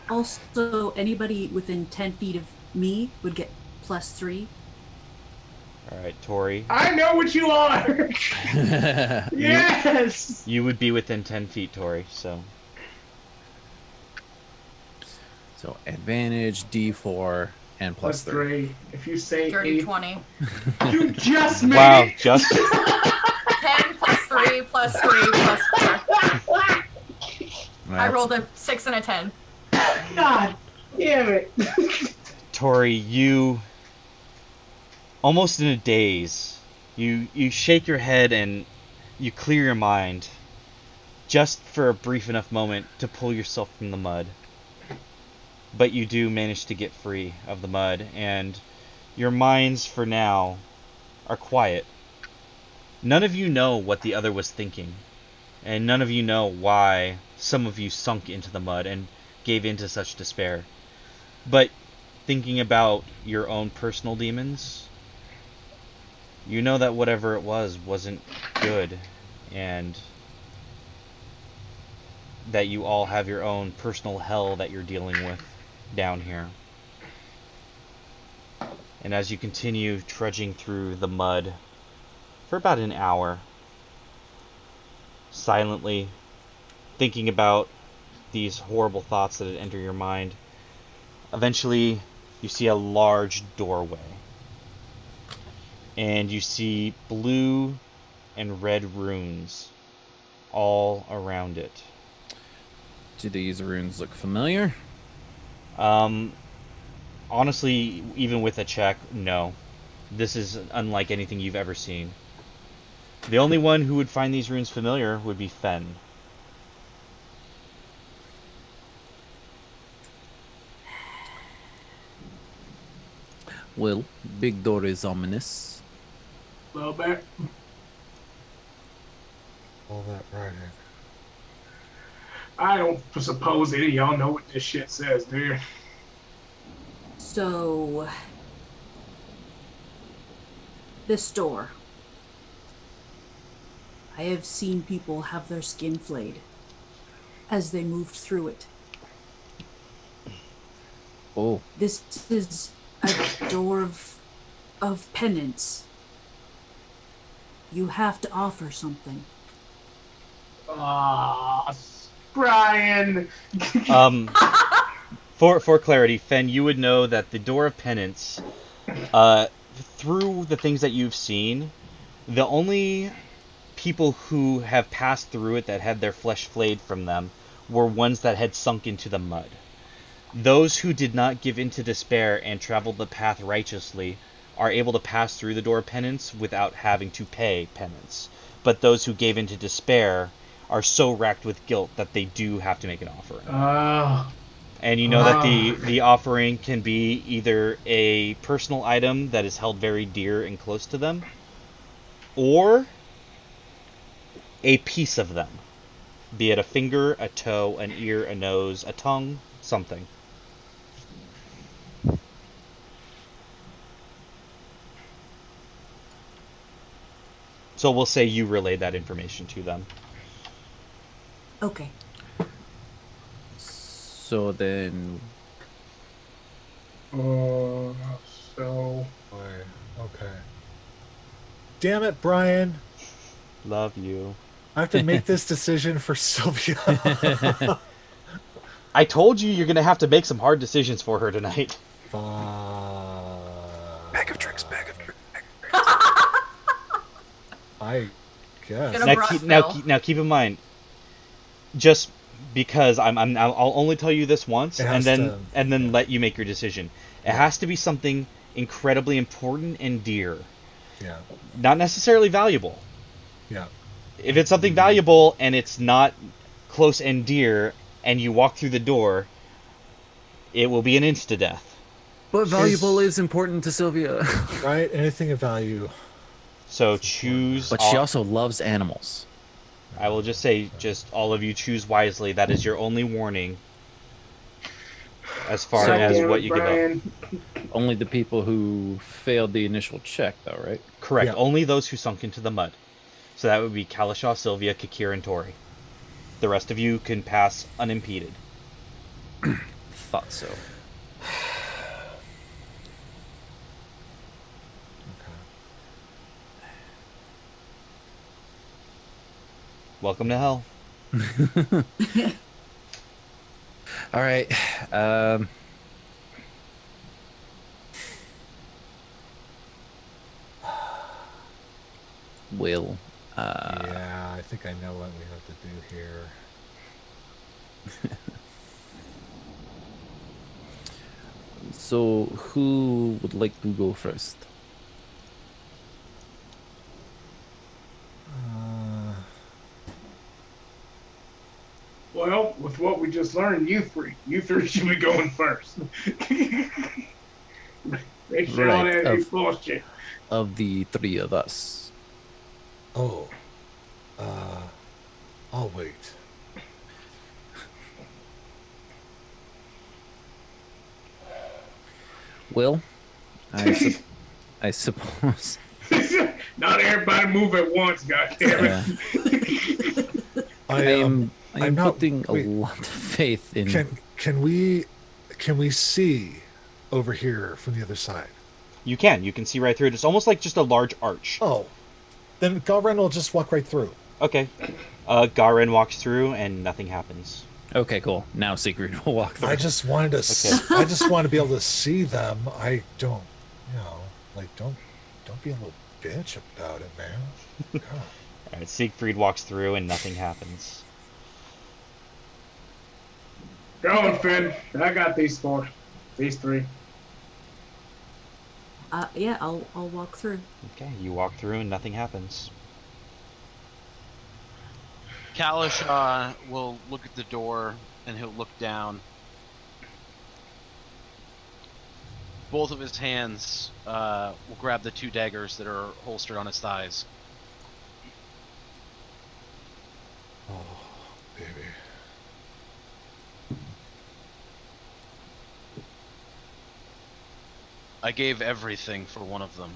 Also, anybody within 10 feet of me would get +3. Alright, Tori. I know what you are! Yes! You would be within 10 feet, Tori, so. So, advantage, D4, and plus 3. If you say Dirty 8, 20. you just made Wow, it! just. 10 plus 3 plus 3 plus 4. I rolled a 6 and a 10. God damn it. Tori, you, almost in a daze, you shake your head and you clear your mind, just for a brief enough moment to pull yourself from the mud. But you do manage to get free of the mud, and your minds, for now, are quiet. None of you know what the other was thinking, and none of you know why some of you sunk into the mud and gave in to such despair. But thinking about your own personal demons, you know that whatever it was wasn't good, and that you all have your own personal hell that you're dealing with down here. And as you continue trudging through the mud for about an hour, silently thinking about these horrible thoughts that had entered your mind, eventually you see a large doorway. And you see blue and red runes all around it. Do these runes look familiar? Honestly, even with a check, no. This is unlike anything you've ever seen. The only one who would find these runes familiar would be Fen. Well, big door is ominous. A little bit. All that writing. I don't suppose any of y'all know what this shit says, do you? So, this door. I have seen people have their skin flayed as they moved through it. Oh. This is a door of penance. You have to offer something. Brian. For clarity, Fen, you would know that the door of penance, through the things that you've seen, the only people who have passed through it that had their flesh flayed from them were ones that had sunk into the mud. Those who did not give in to despair and traveled the path righteously are able to pass through the door of penance without having to pay penance. But those who gave in to despair are so racked with guilt that they do have to make an offering. And you know that the offering can be either a personal item that is held very dear and close to them, or a piece of them. Be it a finger, a toe, an ear, a nose, a tongue, something. So we'll say you relayed that information to them. Okay. So then... Okay. Damn it, Brian. Love you. I have to make this decision for Sylvia. I told you you're going to have to make some hard decisions for her tonight. Bag of tricks, bag of tricks. I guess. Now keep in mind, just because I'll only tell you this once, and then let you make your decision. It has to be something incredibly important and dear. Yeah. Not necessarily valuable. Yeah. If it's something valuable and it's not close and dear, and you walk through the door, it will be an insta-death. But valuable is important to Sylvia. Right? Anything of value. So choose... But she also loves animals. I will just say, all of you choose wisely. That is your only warning as far as what you give up. Only the people who failed the initial check, though, right? Correct. Yeah. Only those who sunk into the mud. So that would be Kalashaw, Sylvia, Kakir, and Tori. The rest of you can pass unimpeded. Thought so. Welcome to hell. All right. Will. Yeah, I think I know what we have to do here. So, who would like to go first? Well, with what we just learned, you three should be going first. Make sure all that is bullshit. Of the three of us. Oh. I'll wait. Will, I suppose. Not everybody move at once, goddammit. I'm putting a lot of faith in. Can we see over here from the other side? You can see right through it. It's almost like just a large arch. Oh, then Galren will just walk right through. Okay. Garen walks through and nothing happens. Okay, cool. Now Sigrid will walk through. I just wanted to. I just want to be able to see them. I don't, don't be a little bitch about it, man. God. All right, Siegfried walks through and nothing happens. Go on, Finn. I got these four. These three. Yeah, I'll walk through. Okay, you walk through and nothing happens. Kalish will look at the door and he'll look down. Both of his hands will grab the two daggers that are holstered on his thighs. Oh, baby. I gave everything for one of them.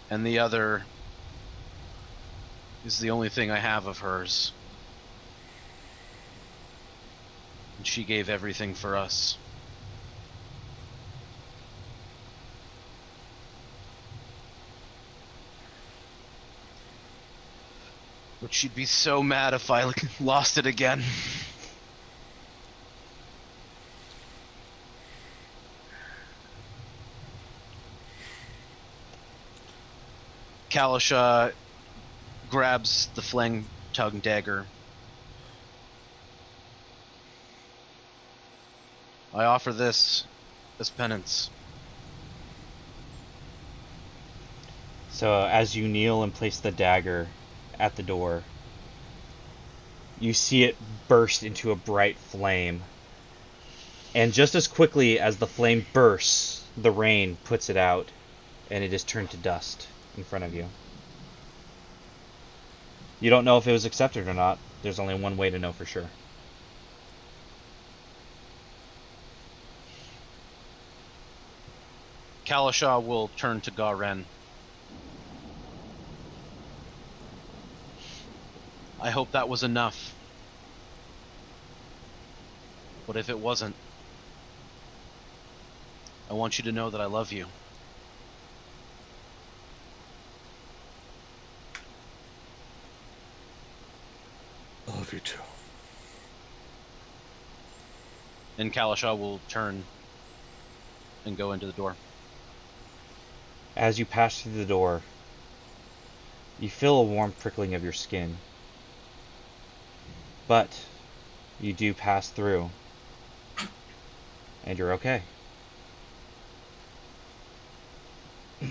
And the other is the only thing I have of hers. And she gave everything for us. But she'd be so mad if I lost it again. Kalisha grabs the flang-tongue dagger. I offer this as penance. So as you kneel and place the dagger at the door, you see it burst into a bright flame. And just as quickly as the flame bursts, the rain puts it out, and it is turned to dust in front of you. You don't know if it was accepted or not. There's only one way to know for sure. Kalisha will turn to Garen. I hope that was enough. But if it wasn't, I want you to know that I love you. I love you too. And Kalisha will turn and go into the door. As you pass through the door, you feel a warm prickling of your skin. But you do pass through, and you're okay. I'm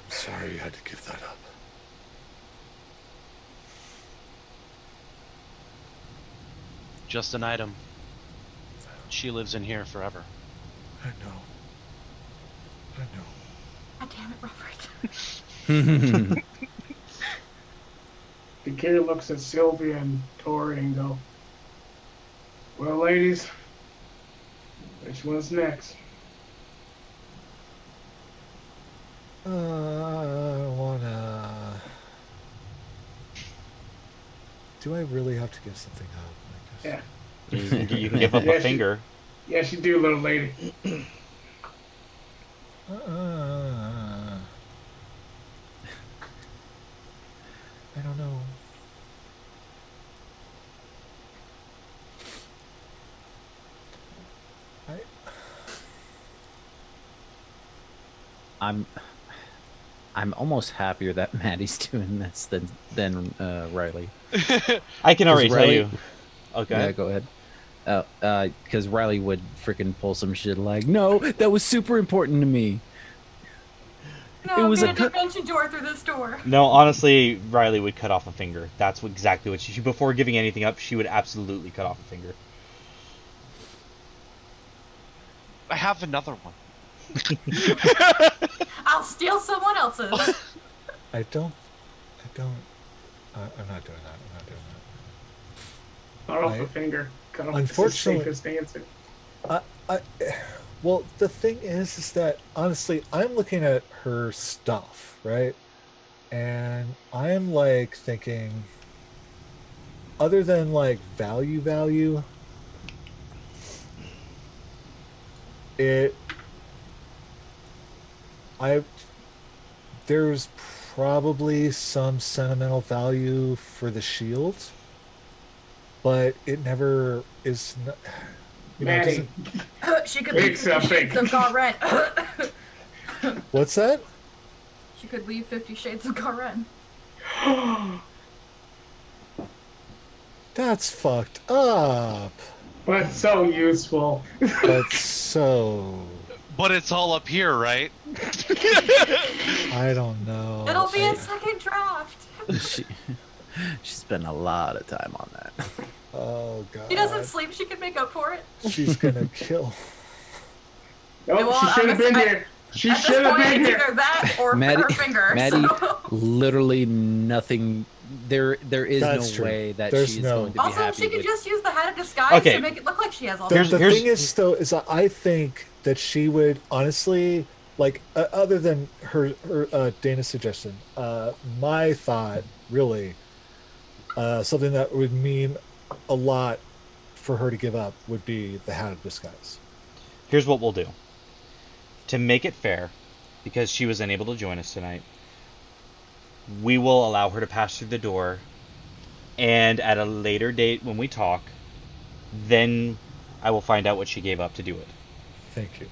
sorry you had to give that up. Just an item. She lives in here forever. I know. God damn it, Robert. The kid looks at Sylvia and Tori and go, well, ladies, which one's next? I wanna... Do I really have to give something up? I guess. Yeah. You can give up a finger. Yes, you do, little lady. I don't know. I'm almost happier that Maddie's doing this than Riley. I can already tell Riley, you. Okay. Yeah, go ahead. Because Riley would freaking pull some shit like, no, that was super important to me. No, It was pay a cut- attention to her through this door. No, honestly, Riley would cut off a finger. That's exactly what she... Before giving anything up, she would absolutely cut off a finger. I have another one. I'll steal someone else's. I'm not doing that. Cut off a finger. Cut off Unfortunately, the safest answer. Well, the thing is that honestly, I'm looking at her stuff, right? And I'm like thinking, other than like value, there's probably some sentimental value for the shield. but it never is. You know, it Maddie, doesn't. She could Pick leave 50 something. Shades of Garen. What's that? She could leave 50 Shades of Garen. That's fucked up. But so useful. But so. But it's all up here, right? I don't know. It'll be a second draft. She spent a lot of time on that. Oh god. She doesn't sleep. She can make up for it. She's gonna kill. Nope, Well, she should have been here. She At this should have point, been it's here. either that or Maddie, her finger. Maddie, So. literally nothing. There is That's no true. way that There's she is no- going to be Also, happy she could with. just use the hat of disguise Okay. to make it look like she has all The, Here's- the the here's- thing is, though, is that I think that she would honestly, like, other than her Dana's suggestion, my thought, really, something that would mean a lot for her to give up would be the hat of disguise. Here's what we'll do. To make it fair, because she was unable to join us tonight, we will allow her to pass through the door, and at a later date when we talk, then I will find out what she gave up to do it. Thank you.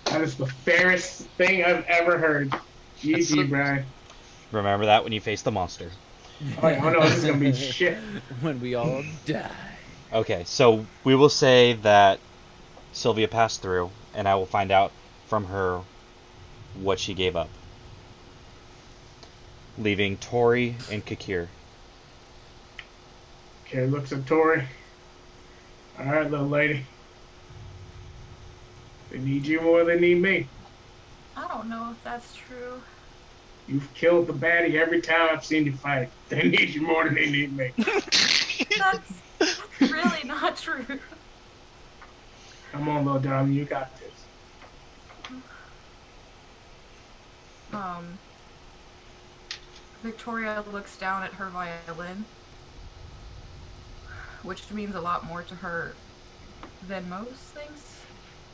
That is the fairest thing I've ever heard. GG, Brian. Remember that when you face the monster. Oh, yeah, I know this is gonna be shit. When we all die. Okay, so we will say that Sylvia passed through, and I will find out from her what she gave up. Leaving Tori and Kakir. Okay, looks at Tori. Alright, little lady. They need you more than they need me. I don't know if that's true. You've killed the baddie every time I've seen you fight. They need you more than they need me. That's really not true. Come on, little darling, you got this. Victoria looks down at her violin, which means a lot more to her than most things.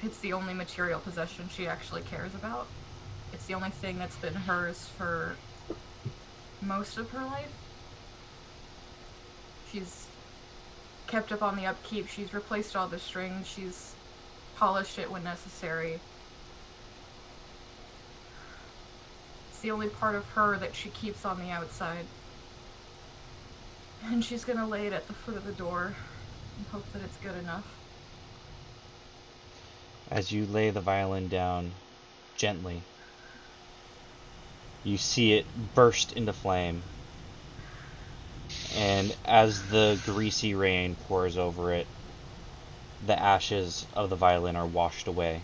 It's the only material possession she actually cares about. It's the only thing that's been hers for most of her life. She's kept up on the upkeep, she's replaced all the strings, she's polished it when necessary. It's the only part of her that she keeps on the outside. And she's gonna lay it at the foot of the door and hope that it's good enough. As you lay the violin down gently, you see it burst into flame. And as the greasy rain pours over it, the ashes of the violin are washed away.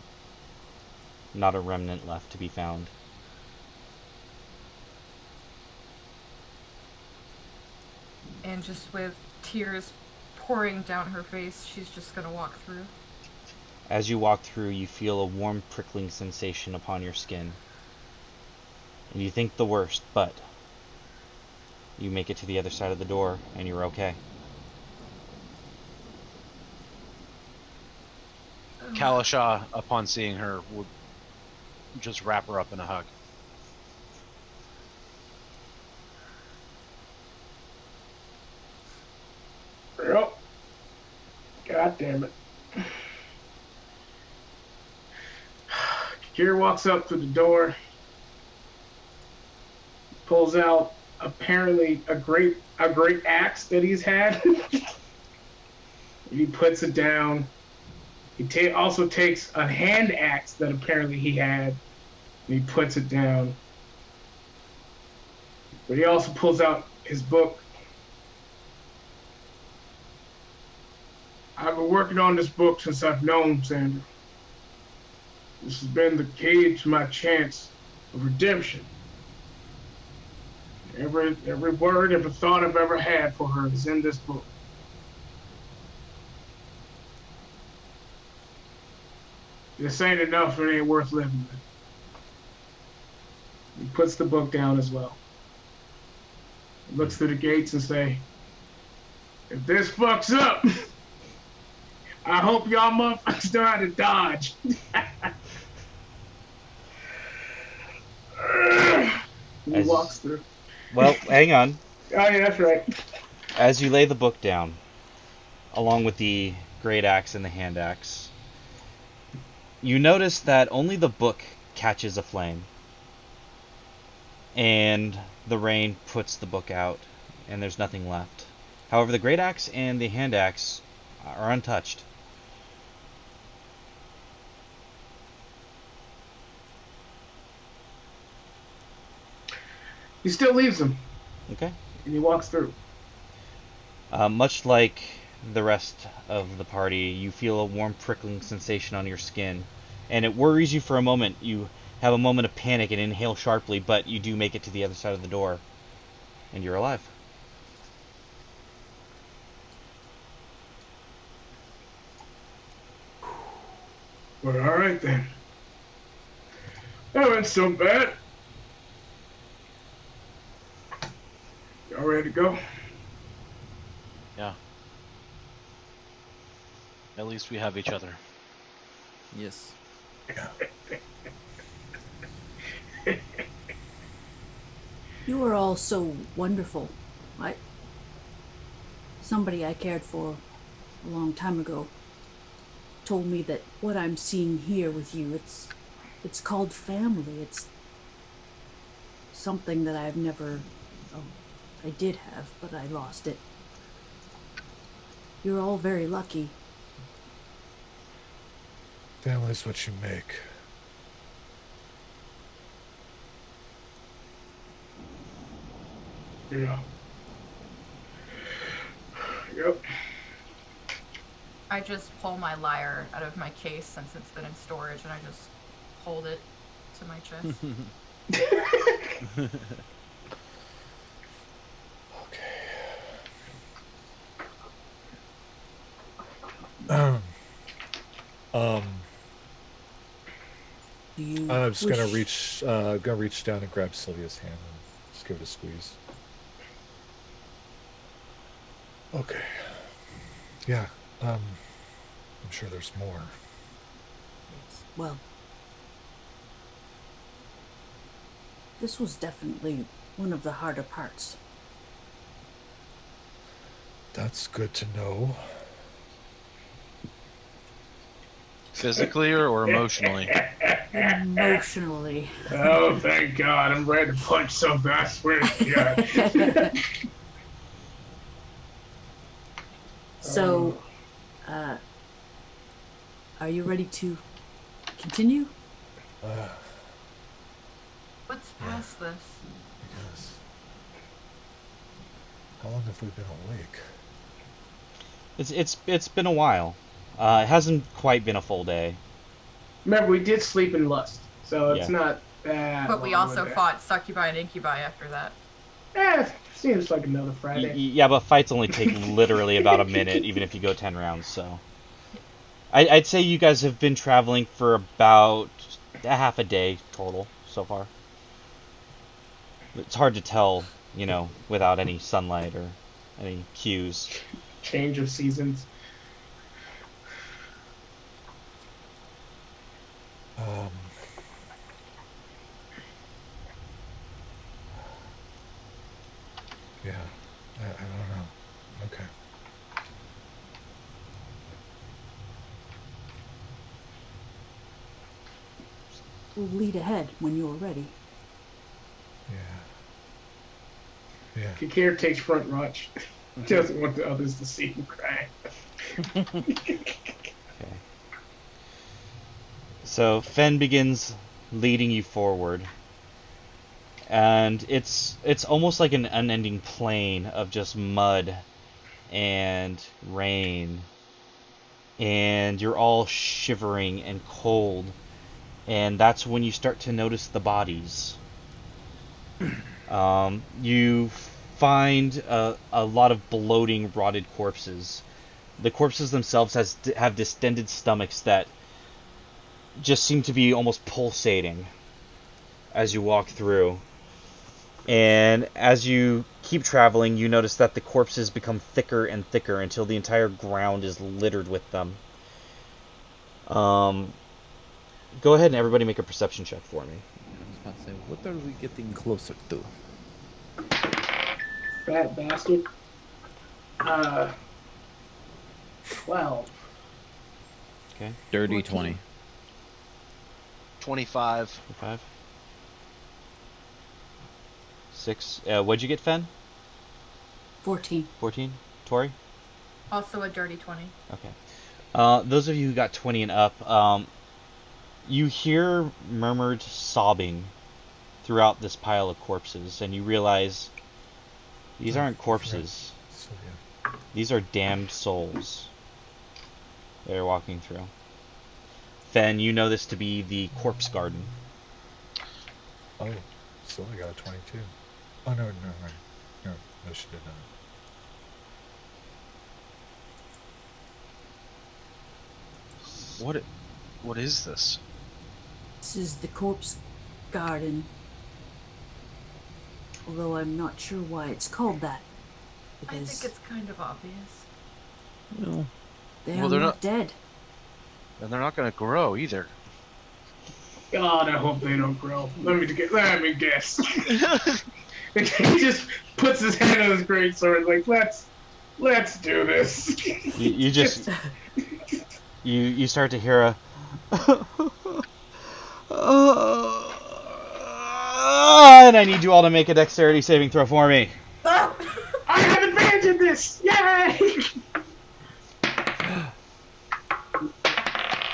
Not a remnant left to be found. And just with tears pouring down her face, she's just gonna walk through. As you walk through, you feel a warm prickling sensation upon your skin. And you think the worst, but you make it to the other side of the door, and you're okay. Kalasha, upon seeing her, would just wrap her up in a hug. Yep. God damn it. Kira walks up to the door, pulls out apparently a great axe that he's had. He puts it down. He also takes a hand axe that apparently he had, and he puts it down. But he also pulls out his book. I've been working on this book since I've known Sandra. This has been the key to my chance of redemption. Every word, every thought I've ever had for her is in this book. This ain't enough, it ain't worth living with. He puts the book down as well. He looks through the gates and say, if this fucks up, I hope y'all motherfuckers know how to dodge. He walks through. Well, hang on. Oh yeah, that's right. As you lay the book down, along with the great axe and the hand axe, you notice that only the book catches a flame. And the rain puts the book out, and there's nothing left. However, the great axe and the hand axe are untouched. He still leaves them, Okay. and he walks through. Much like the rest of the party, you feel a warm prickling sensation on your skin, and it worries you for a moment. You have a moment of panic and inhale sharply, but you do make it to the other side of the door, and you're alive. Well, all right then. That wasn't so bad. Y'all ready to go? Yeah. At least we have each other. Yes. You are all so wonderful. Somebody I cared for a long time ago told me that what I'm seeing here with you, it's called family. It's something that I've never, I did have, but I lost it. You're all very lucky. Family's what you make. Yeah. Yep. I just pull my lyre out of my case since it's been in storage, and I just hold it to my chest. I'm just gonna reach down and grab Sylvia's hand and just give it a squeeze. Okay. Yeah. I'm sure there's more. Well, this was definitely one of the harder parts. That's good to know. Physically or emotionally? Emotionally. Oh, thank God. I'm ready to punch something. I swear to God. So, are you ready to continue? What's past this? Yes. How long have we been awake? It's been a while. It hasn't quite been a full day. Remember, we did sleep in lust, so it's Yeah. not bad. But we also fought succubi and incubi after that. Seems like another Friday. Yeah, but fights only take literally about a minute, even if you go 10 rounds, so... I'd say you guys have been traveling for about a half a day total so far. It's hard to tell, without any sunlight or any cues. Change of seasons. Yeah, I don't know. Okay. We'll lead ahead when you're ready. Yeah. Kikir takes front watch. Doesn't want the others to see him cry. Okay. So Fen begins leading you forward, and it's almost like an unending plain of just mud and rain, and you're all shivering and cold, and that's when you start to notice the bodies. You find a lot of bloating, rotted corpses. The corpses themselves have distended stomachs that just seem to be almost pulsating as you walk through. And as you keep traveling, you notice that the corpses become thicker and thicker until the entire ground is littered with them. Go ahead and everybody make a perception check for me. I was about to say, what are we getting closer to? Fat bastard. 12. Okay. Dirty 14. 20. 25. 5. 6. What'd you get, Fen? 14. 14. Tori? Also a dirty 20. Okay. Those of you who got 20 and up, you hear murmured sobbing throughout this pile of corpses, and you realize these aren't corpses. These are damned souls they're walking through. Fen, you know this to be the corpse garden. Oh, so I got a 22. Oh, no, she did not. What is this? This is the corpse garden. Although I'm not sure why it's called that. I Because think it's kind of obvious. Well, they Well, are they're not not- dead. And they're not going to grow either. God, I hope they don't grow. Let me guess. He just puts his hand on his greatsword, like, let's do this. You just you start to hear a and I need you all to make a dexterity saving throw for me. I have advantage in this! Yay!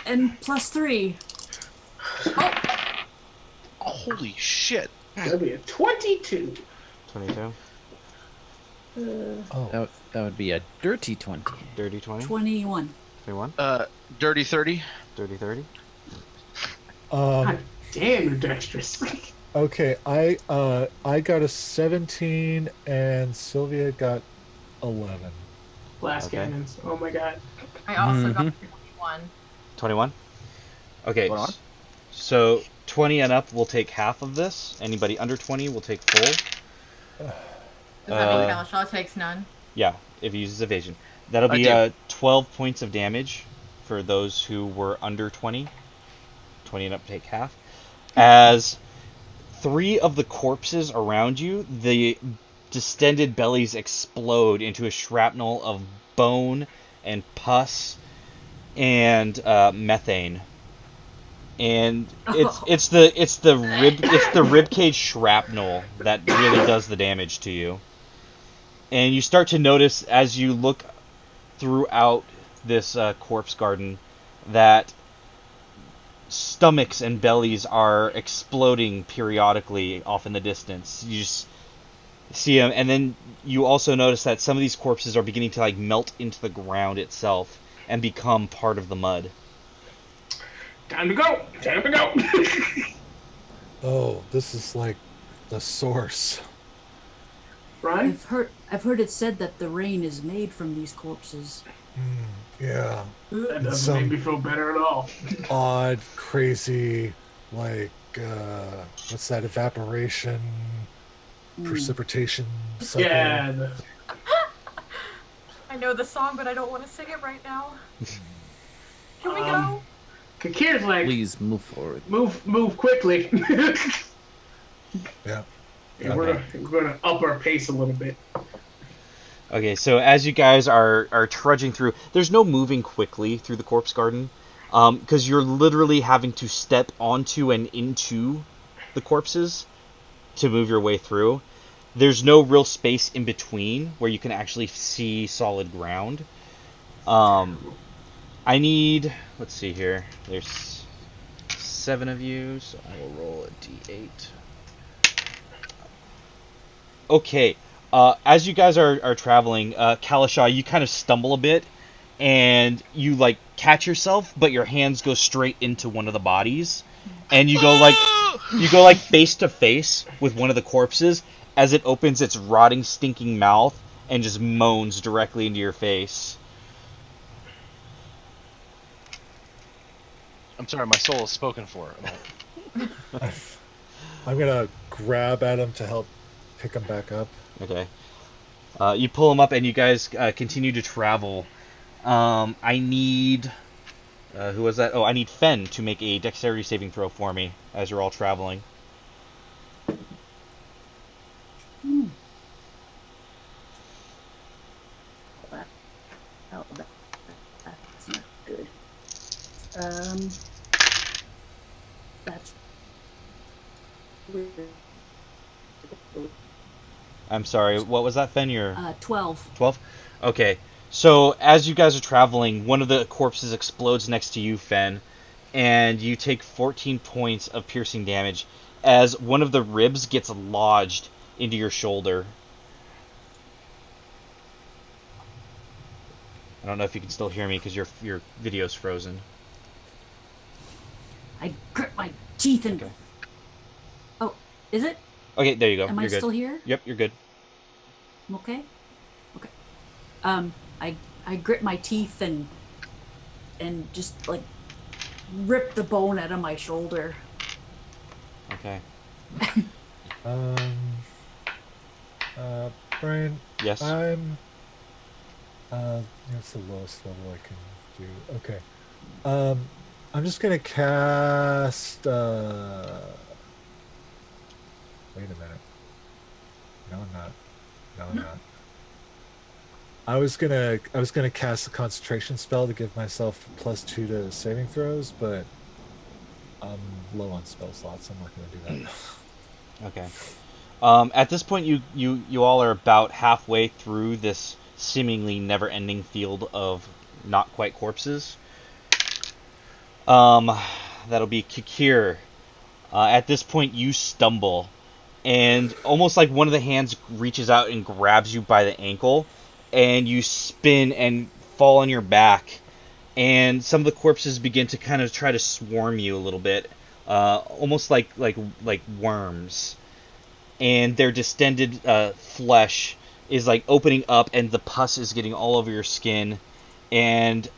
And +3. Oh, holy shit. That'll be a 22. 22. Oh, that would be a dirty 20. Dirty 20. 21. 21. Dirty 30. Dirty 30. God damn, you're dexterous. Okay, I got a 17 and Sylvia got 11. Blast Okay. cannons. Oh my god. I also got Mhm. 21. 21. Okay. Hold on. So 20 and up will take half of this. Anybody under 20 will take full. Does that mean Uh, Kalashaw takes none? Yeah, if he uses evasion. That'll I be do. 12 points of damage for those who were under 20. 20 and up take half. As 3 of the corpses around you, the distended bellies explode into a shrapnel of bone and pus and methane. And it's the rib cage shrapnel that really does the damage to you. And you start to notice as you look throughout this corpse garden that stomachs and bellies are exploding periodically off in the distance. You just see them, and then you also notice that some of these corpses are beginning to like melt into the ground itself and become part of the mud. Time to go! Time to go! Oh, this is like the source. Right? I've heard it said that the rain is made from these corpses. Yeah. That doesn't Some make me feel better at all. odd, crazy, like, what's that, evaporation, precipitation cycle. Yeah. I know the song, but I don't want to sing it right now. Can we go? Kakir's like, Please move forward. move quickly. Yeah. Yeah, we're gonna up our pace a little bit. Okay, so as you guys are trudging through, there's no moving quickly through the corpse garden, because you're literally having to step onto and into the corpses to move your way through. There's no real space in between where you can actually see solid ground. I need, let's see here, there's 7 of you, so I will roll a d8. Okay, as you guys are traveling, Kalashaw, you kind of stumble a bit, and you like catch yourself, but your hands go straight into one of the bodies, and you go like face to face with one of the corpses as it opens its rotting, stinking mouth and just moans directly into your face. I'm sorry, my soul is spoken for. I'm gonna grab at him to help pick him back up. Okay. You pull him up, and you guys continue to travel. I need... who was that? Oh, I need Fen to make a dexterity saving throw for me as you're all traveling. That's. I'm sorry, what was that, Fen? 12. 12? Okay. So, as you guys are traveling, one of the corpses explodes next to you, Fen, and you take 14 points of piercing damage as one of the ribs gets lodged into your shoulder. I don't know if you can still hear me because your video's frozen. I grit my teeth and. Okay. Oh, is it? Okay, there you go. Am You're I good. still here? Yep, you're good. Okay. Okay. I grit my teeth and just like rip the bone out of my shoulder. Okay. Brian. Yes. That's the lowest level I can do. Okay. I'm just gonna cast. Wait a minute. No, I'm not. No, I'm not. I was gonna cast a concentration spell to give myself +2 to saving throws, but I'm low on spell slots. I'm not gonna do that. Okay. At this point, you all are about halfway through this seemingly never-ending field of not quite corpses. That'll be Kikir. At this point, you stumble, and almost like one of the hands reaches out and grabs you by the ankle, and you spin and fall on your back, and some of the corpses begin to kind of try to swarm you a little bit, almost like worms, and their distended flesh is like opening up, and the pus is getting all over your skin, and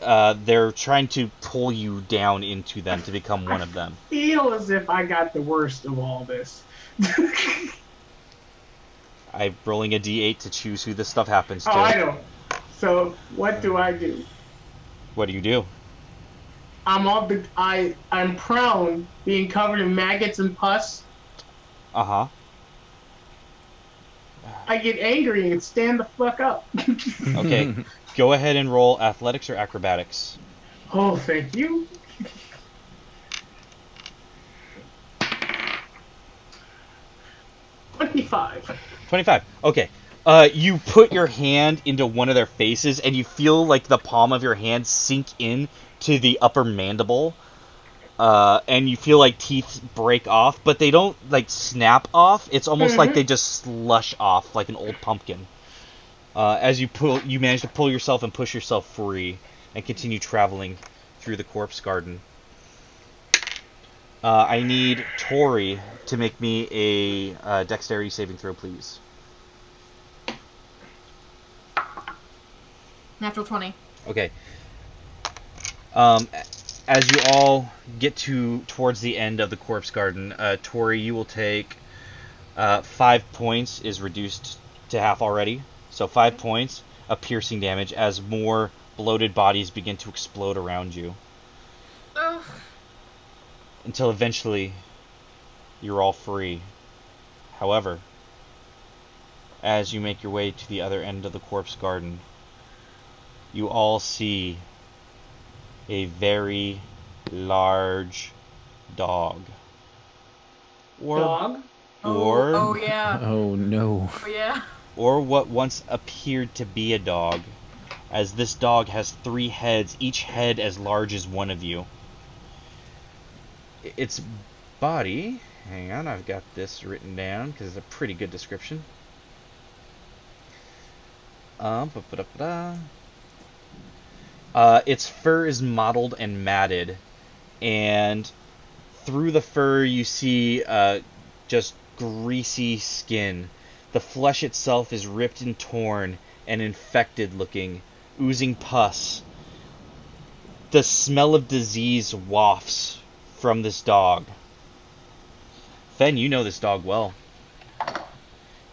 they're trying to pull you down into them to become one of them. I feel as if I got the worst of all this. I'm rolling a d8 to choose who this stuff happens to. Oh, I know. So what do I do? What do you do? I'm prone, being covered in maggots and pus. Uh-huh. I get angry and stand the fuck up. Okay. Go ahead and roll athletics or acrobatics. Oh, thank you. $25. 25. Okay. You put your hand into one of their faces, and you feel like the palm of your hand sink in to the upper mandible. And you feel like teeth break off, but they don't like snap off. It's almost like they just slush off like an old pumpkin. As you manage to pull yourself and push yourself free and continue traveling through the corpse garden. I need Tori to make me a dexterity saving throw, please. Natural 20. Okay. As you all get towards the end of the corpse garden, Tori, you will take 5 points, is reduced to half already. So 5 points of piercing damage as more bloated bodies begin to explode around you. Ugh. Until eventually you're all free. However, as you make your way to the other end of the corpse garden, you all see a very large dog. Dog? Oh yeah. Oh no. Oh yeah. Or what once appeared to be a dog, as this dog has 3 heads, each head as large as one of you. Its body, hang on, I've got this written down because it's a pretty good description. Its fur is mottled and matted, and through the fur you see just greasy skin. The flesh itself is ripped and torn and infected looking, oozing pus. The smell of disease wafts from this dog. Fen, you know this dog well.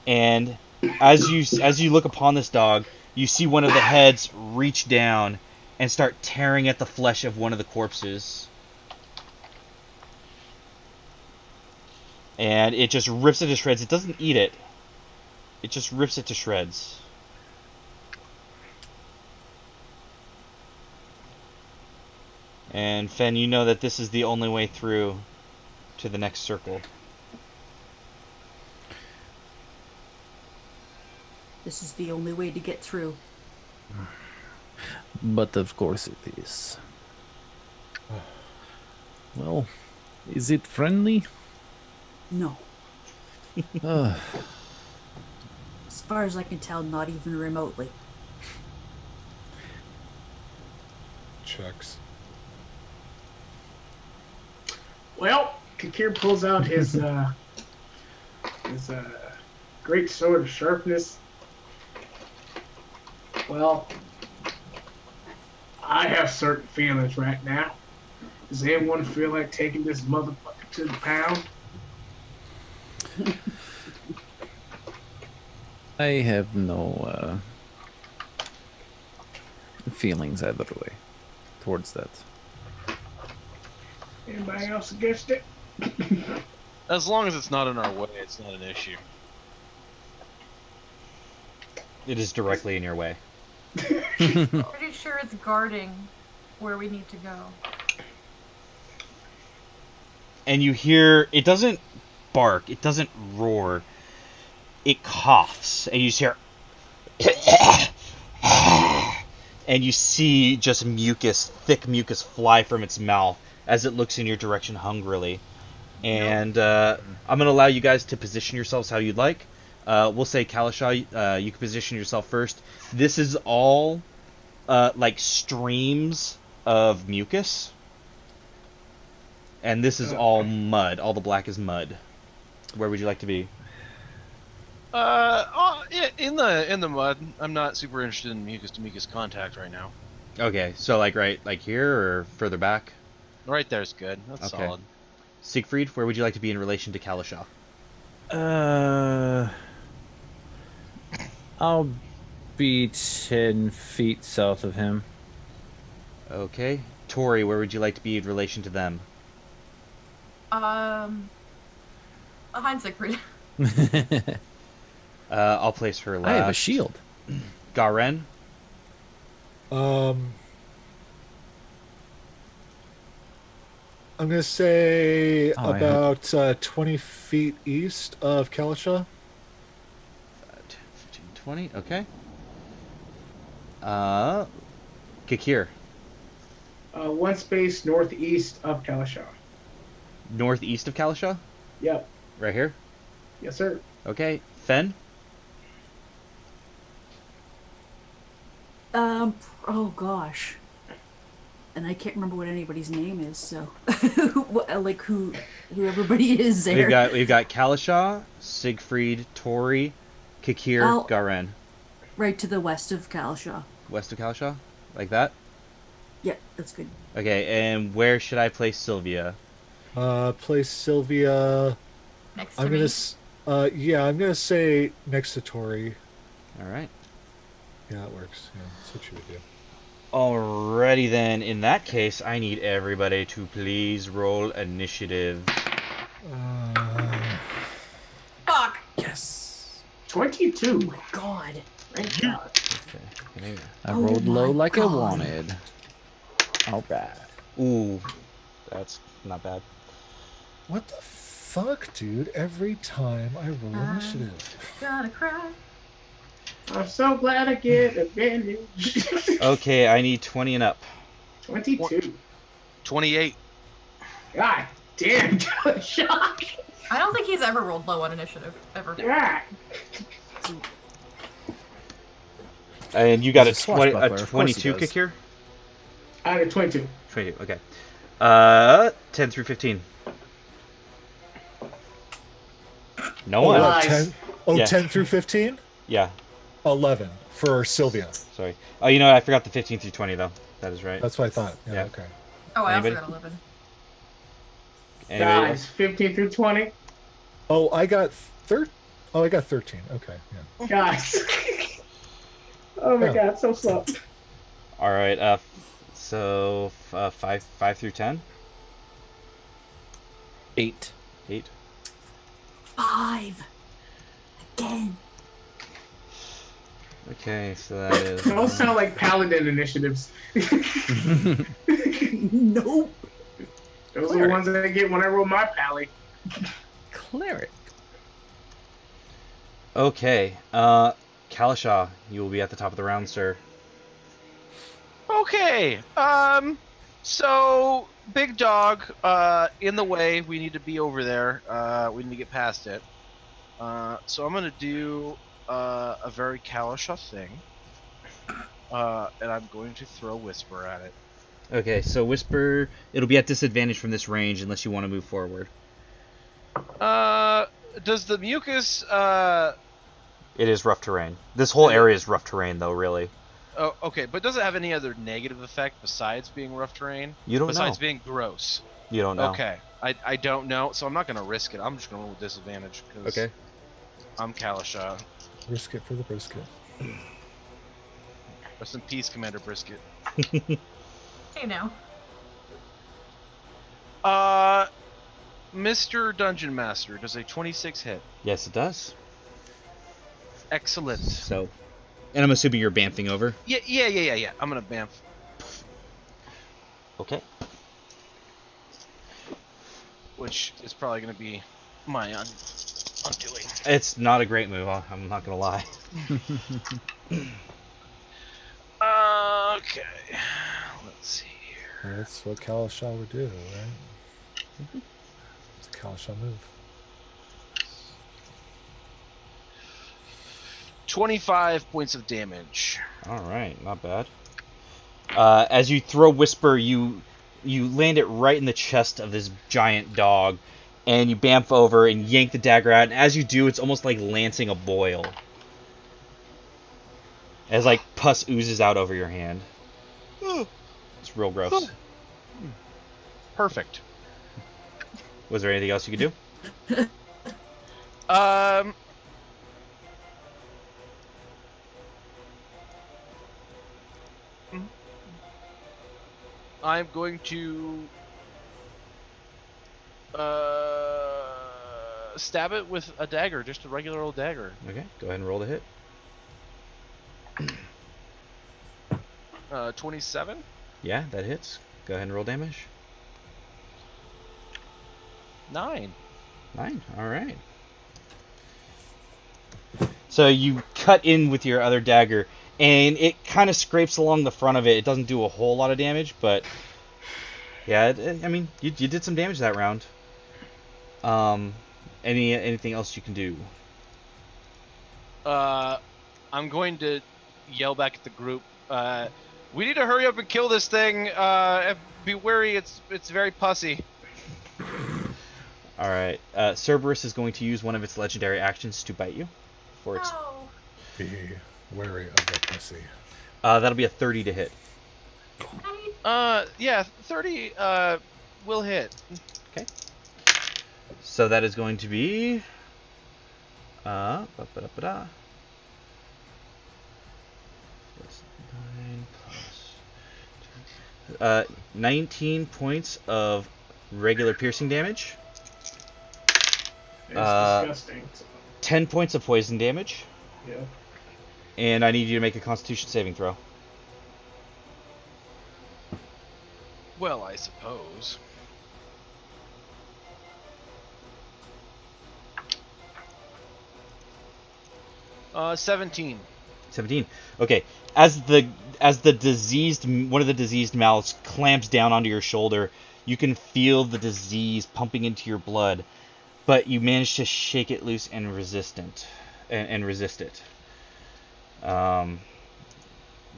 And as you look upon this dog, you see one of the heads reach down and start tearing at the flesh of one of the corpses. And it just rips it to shreds. It doesn't eat it. It just rips it to shreds. And Fen, you know that this is the only way through to the next circle. This is the only way to get through. But of course it is. Well, is it friendly? No. Uh, As far as I can tell, not even remotely. Checks. Well, Kakir pulls out his great sword of sharpness. Well, I have certain feelings right now. Does anyone feel like taking this motherfucker to the pound? I have no feelings either way towards that. Anybody else against it? As long as it's not in our way, it's not an issue. It is directly in your way. Pretty sure it's guarding where we need to go. And you hear, it doesn't bark, it doesn't roar, it coughs, and you just hear, and you see just mucus, thick mucus fly from its mouth as it looks in your direction hungrily. And I'm going to allow you guys to position yourselves how you'd like. We'll say, Kalasha, you can position yourself first. This is all like streams of mucus. And this is all mud. All the black is mud. Where would you like to be? Yeah, in the mud. I'm not super interested in mucus to mucus contact right now. Okay, so like right like here or further back? Right there's good. That's Okay. solid. Siegfried, where would you like to be in relation to Kalasha? I'll be 10 feet south of him. Okay. Tori, where would you like to be in relation to them? Behind Siegfried. I'll place her last. I have a shield. Garen? I'm going to say about 20 feet east of Kalasha. 10, 15, 20. Okay. Kikir. One space northeast of Kalasha. Northeast of Kalasha? Yep. Right here? Yes, sir. Okay. Fen? Oh gosh. And I can't remember what anybody's name is, so like who everybody is there. We've got Kalasha, Siegfried, Tori, Kikir, Garen. Right to the west of Kalasha. West of Kalasha? Like that? Yeah, that's good. Okay, and where should I place Sylvia? Place Sylvia. Next to me. I'm gonna say next to Tori. All right. Yeah, that works. Yeah, that's what you would do. Alrighty then. In that case, I need everybody to please roll initiative. Fuck. Yes. 22. Oh God. Thank God. Okay. I rolled low my like I God. wanted. All right. Ooh, that's not bad. What the fuck, dude? Every time I roll initiative. Gonna cry. I'm so glad I get advantage. Okay, I need 20 and up. 22. 28. God damn, shock. I don't think he's ever rolled low on initiative, ever. God. And you got He's a swashbuckler, of course he 22 does. kick here? I got 22. 22, okay. 10 through 15. No one. Nice. 10, Yeah. 10 through 15? Yeah, 11 for Sylvia. sorry. Oh, you know what? I forgot the 15 through 20, though. That is right. That's what I thought. Yeah, Yeah. okay. Oh, I Anybody? also got 11. Anybody Guys, else? 15 through 20. Oh, I got 13. Okay, yeah. Guys. Oh my Yeah. God, so slow. All right. So 5 through 10. 8. 8. 5. Again. Okay, so that is. Those sound like paladin initiatives. Nope. Those are the ones that I get when I roll my pally. Cleric. Okay. Kalasha, you will be at the top of the round, sir. Okay. So big dog, in the way. We need to be over there. We need to get past it. So I'm gonna do a very Kalasha thing, and I'm going to throw Whisper at it. Okay, so Whisper, it'll be at disadvantage from this range unless you want to move forward. Does the mucus? It is rough terrain. This whole area is rough terrain, though, really. Oh, okay, but does it have any other negative effect besides being rough terrain? You don't know. Besides being gross. You don't know. Okay, I don't know, so I'm not gonna risk it. I'm just gonna roll with disadvantage because Okay. I'm Kalasha. Risk it for the brisket. Rest in peace, Commander Brisket. Hey now. Mr. Dungeon Master, does a 26 hit? Yes, it does. Excellent. So, and I'm assuming you're bamfing over. Yeah. I'm gonna bamf. Okay. Which is probably gonna be my undoing. It's not a great move, I'm not gonna lie. Okay. Let's see here. That's what Kalasha would do, right? It's a Kalasha move. 25 points of damage. Alright, not bad. As you throw Whisper, you land it right in the chest of this giant dog, and you bamf over and yank the dagger out, and as you do, it's almost like lancing a boil. As, like, pus oozes out over your hand. It's real gross. Perfect. Was there anything else you could do? I'm going to stab it with a dagger, just a regular old dagger. Okay, go ahead and roll the hit. 27? Yeah, that hits. Go ahead and roll damage. 9. 9, alright. So you cut in with your other dagger, and it kind of scrapes along the front of it. It doesn't do a whole lot of damage, but yeah, I mean, you did some damage that round. Anything else you can do? I'm going to yell back at the group. We need to hurry up and kill this thing. Be wary, it's very pussy. Alright, Cerberus is going to use one of its legendary actions to bite you. For its... Be wary of the pussy. That'll be a 30 to hit. Yeah, 30 will hit. Okay. So that is going to be... 19 points of regular piercing damage. It's disgusting. 10 points of poison damage. Yeah. And I need you to make a Constitution saving throw. Well, I suppose. Uh, 17. 17. Okay. As the diseased, one of the diseased mouths clamps down onto your shoulder, you can feel the disease pumping into your blood, but you manage to shake it loose and resist it.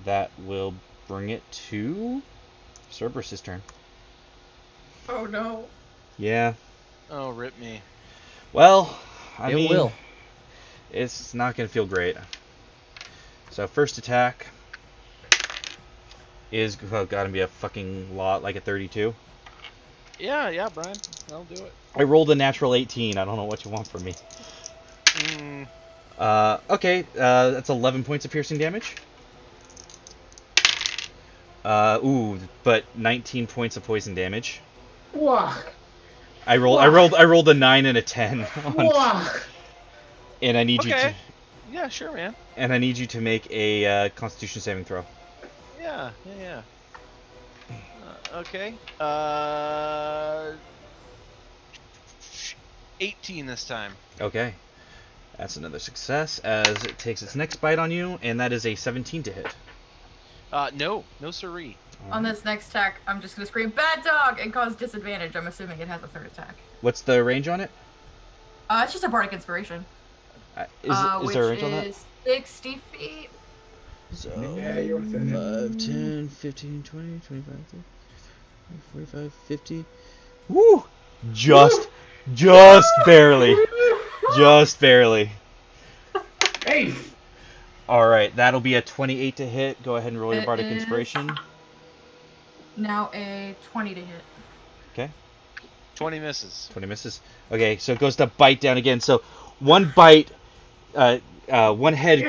That will bring it to Cerberus' turn. Oh no. Yeah. Oh, rip me. Well, I mean, will. It's not going to feel great. So first attack is gotta be a fucking lot, like a 32. Yeah, Brian. I'll do it. I rolled a natural 18. I don't know what you want from me. Okay, that's 11 points of piercing damage. But 19 points of poison damage. Wow. I rolled a 9 and a 10. Wow. And I need you to. Yeah, sure, man. And I need you to make a Constitution saving throw. Yeah. Okay. 18 this time. Okay. That's another success as it takes its next bite on you, and that is a 17 to hit. No siree. On this next attack, I'm just gonna scream "Bad dog" and cause disadvantage. I'm assuming it has a third attack. What's the range on it? It's just a bardic inspiration. Is there a range on that? Which is 60 feet. So, Yeah, you're within it. 5, 10, 15, 20, 25, 30, 45, 50. Woo! Just barely. Just barely. Hey! Alright, that'll be a 28 to hit. Go ahead and roll your It Bardic is- Inspiration. Now a 20 to hit. Okay, 20 misses. 20 misses. Okay, so it goes to bite down again. So one bite, one head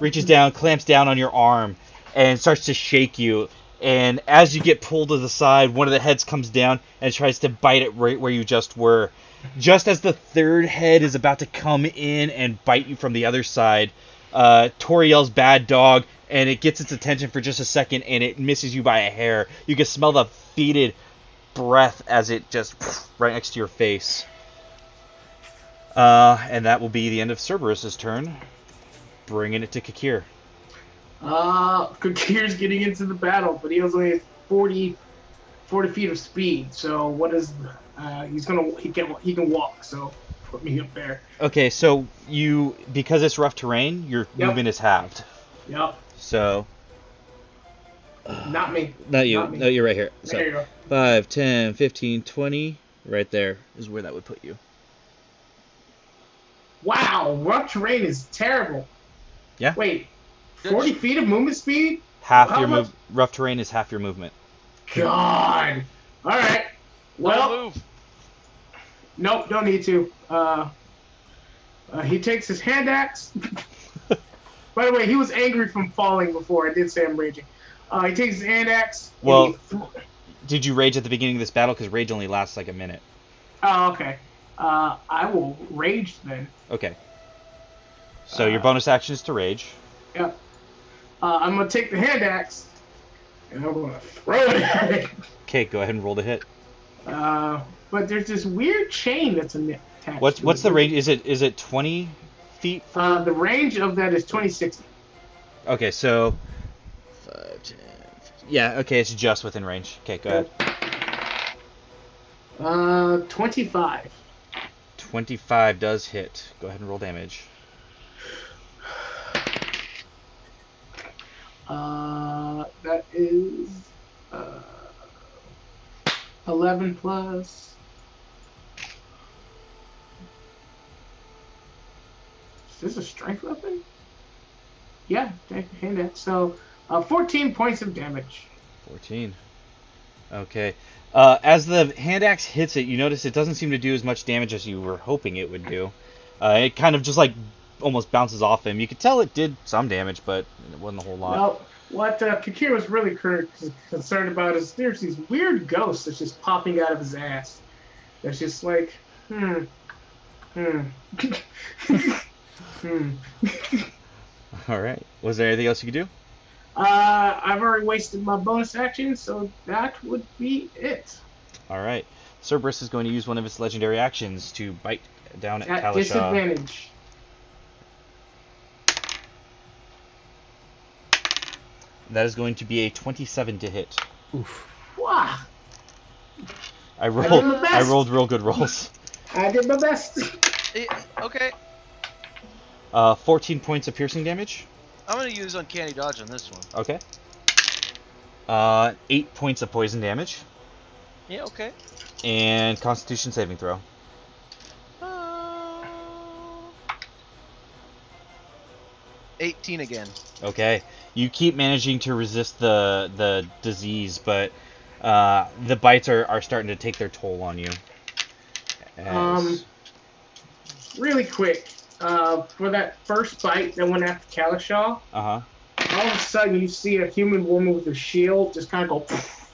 reaches down, clamps down on your arm, and starts to shake you. And as you get pulled to the side, one of the heads comes down and tries to bite it right where you just were. Just as the third head is about to come in and bite you from the other side, Tori yells "Bad dog," and it gets its attention for just a second, and it misses you by a hair. You can smell the fetid breath as it just right next to your face. And that will be the end of Cerberus's turn, bringing it to Kakir. Kakir's getting into the battle, but he has only 40 feet of speed. So what is? He can walk. So put me up there. Okay, so because it's rough terrain, your movement is halved. Yep. So. Not me. Not you. Not me. No, you're right here. There So you go. 5, 10, 15, 20. Right there is where that would put you. Wow, rough terrain is terrible. Yeah. Wait, 40 feet of movement speed? Half How your much? rough terrain is half your movement. God. All right. Well, Move. nope, don't need to. He takes his hand axe. By the way, he was angry from falling before. I did say I'm raging. He takes his hand axe. and Well, he did you rage at the beginning of this battle? Because rage only lasts like a minute. Oh, okay. I will rage then. Okay. So your bonus action is to rage. Yep. I'm gonna take the hand axe and I'm gonna throw it at it. Okay, go ahead and roll the hit. But there's this weird chain that's attached. What's to the it. range? Is it 20 feet? The range of that is 2060. Okay, so 5, 10, 15. Yeah. Okay, it's just within range. Okay, go ahead. 25. 25 does hit. Go ahead and roll damage. That is 11 plus. Is this a strength weapon? Yeah, hand axe. So 14 points of damage. 14. Okay. As the hand axe hits it, you notice it doesn't seem to do as much damage as you were hoping it would do. It kind of just like almost bounces off him. You could tell it did some damage, but it wasn't a whole lot. Well, what Kakir was really concerned about is there's these weird ghosts that's just popping out of his ass. That's just like, All right. Was there anything else you could do? I've already wasted my bonus action, so that would be it. All right. Cerberus is going to use one of its legendary actions to bite down at At Kalasha. disadvantage. That is going to be a 27 to hit. Oof. Wow. I did my rolled. best. I rolled real good rolls. I did my best. Okay. 14 points of piercing damage. I'm gonna use Uncanny Dodge on this one. Okay. 8 points of poison damage. Yeah, okay. And Constitution saving throw. 18 again. Okay. You keep managing to resist the disease, but the bites are starting to take their toll on you. Really quick, for that first bite that went after Kalashaw, Uh-huh. all of a sudden you see a human woman with a shield just kind of go poof,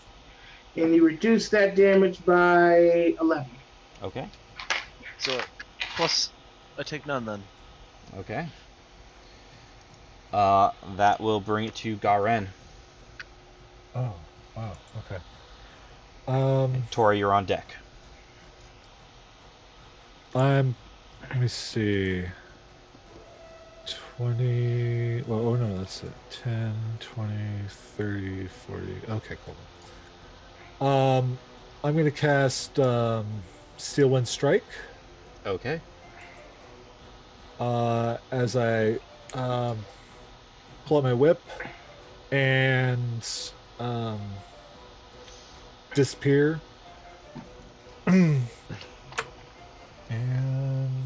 and you reduce that damage by 11. Okay. So, plus, I take none then. Okay. That will bring it to Garen. Oh, wow. Okay. Tori, you're on deck. Let me see. 20. Well, oh no, that's it. 10, 20, 30, 40. Okay, cool. I'm going to cast Steel Wind Strike. Okay. As I pull out my whip and disappear. And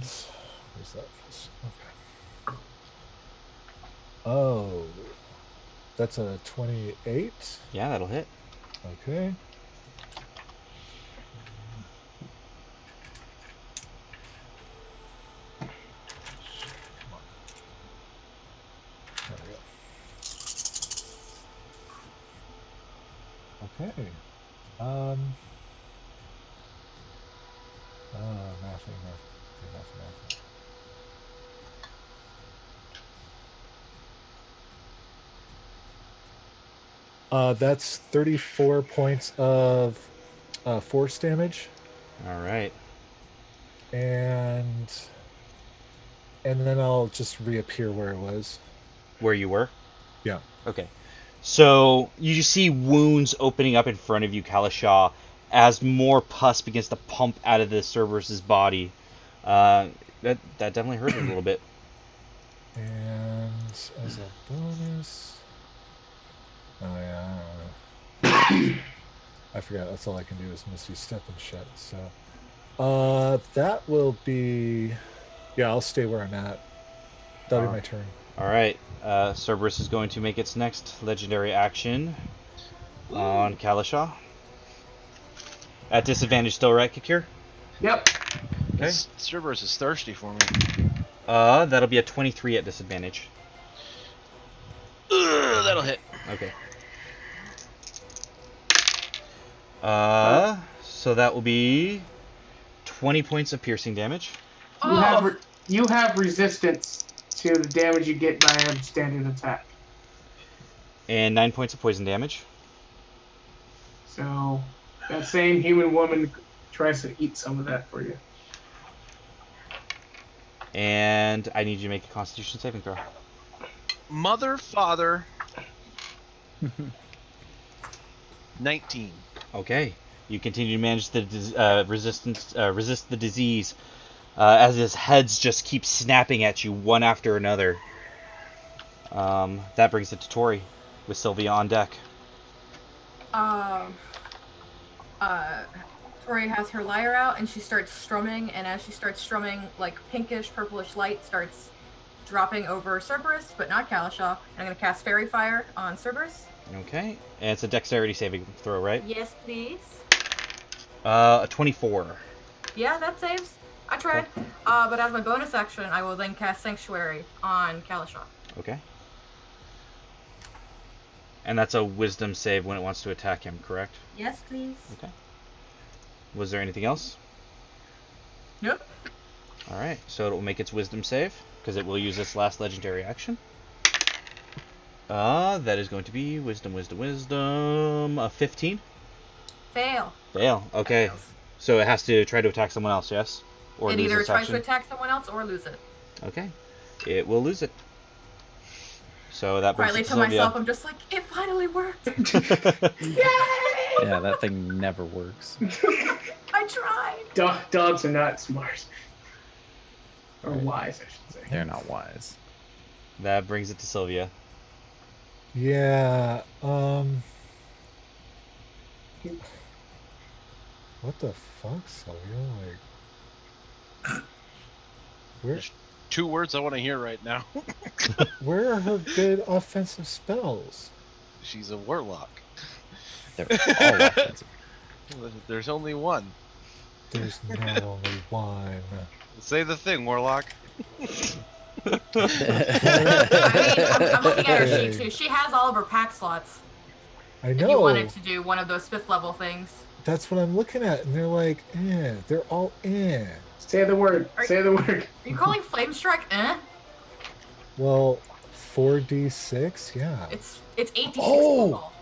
where's that? Okay. Oh, that's a 28. Yeah, that'll hit. Okay. Come on. There we go. Okay. Nothing. That's 34 points of force damage. All right. And then I'll just reappear where it was. Where you were? Yeah. Okay. So you just see wounds opening up in front of you, Kalashaw, as more pus begins to pump out of the Cerberus's body. That definitely hurt a little bit. And as a bonus... Oh yeah, I don't know. I forgot, that's all I can do is Misty Step and shit, so... that will be... Yeah, I'll stay where I'm at. That'll be my turn. Alright, Cerberus is going to make its next legendary action on Kalashaw. At disadvantage still, right, Kikir? Yep. Okay. Cerberus is thirsty for me. That'll be a 23 at disadvantage. That'll hit. Okay. So that will be 20 points of piercing damage. You have resistance to the damage you get by a standard attack. And 9 points of poison damage. So that same human woman tries to eat some of that for you. And I need you to make a Constitution saving throw. Mother, father. 19. Okay. You continue to manage the resist the disease, as his heads just keep snapping at you one after another. That brings it to Tori, with Sylvia on deck. Tori has her lyre out and she starts strumming, and as she starts strumming, like pinkish, purplish light starts dropping over Cerberus, but not Kalashaw. And I'm going to cast Fairy Fire on Cerberus. Okay. And it's a dexterity saving throw, right? Yes, please. A 24. Yeah, that saves. I tried. But as my bonus action, I will then cast Sanctuary on Kalashaw. Okay. And that's a wisdom save when it wants to attack him, correct? Yes, please. Okay. Was there anything else? Nope. Alright, so it will make its wisdom save, because it will use its last legendary action. That is going to be wisdom, a 15. Fail. Fail, okay. So it has to try to attack someone else, yes? Or It lose either its tries action? to attack someone else or lose it. Okay. It will lose it. So that brings Quietly it to to Sylvia. myself, I'm just like, it finally worked. Yeah, that thing never works. I tried. Dogs are not smart. Or wise, I should say. They're not wise. That brings it to Sylvia. Yeah, what the fuck, Sylvia? Like, where, There's 2 words I want to hear right now. where are her good offensive spells? She's a warlock. They're all offensive. There's only one. There's not only one. Say the thing, warlock. I mean, I'm looking at her sheet too. She has all of her pack slots. I If you know. wanted to do one of those 5th level things. That's what I'm looking at, and they're like, eh. They're all eh. Say the word. Say the word. Are you calling Flame Strike Well, 4d6, yeah. It's 8d6 Oh! total.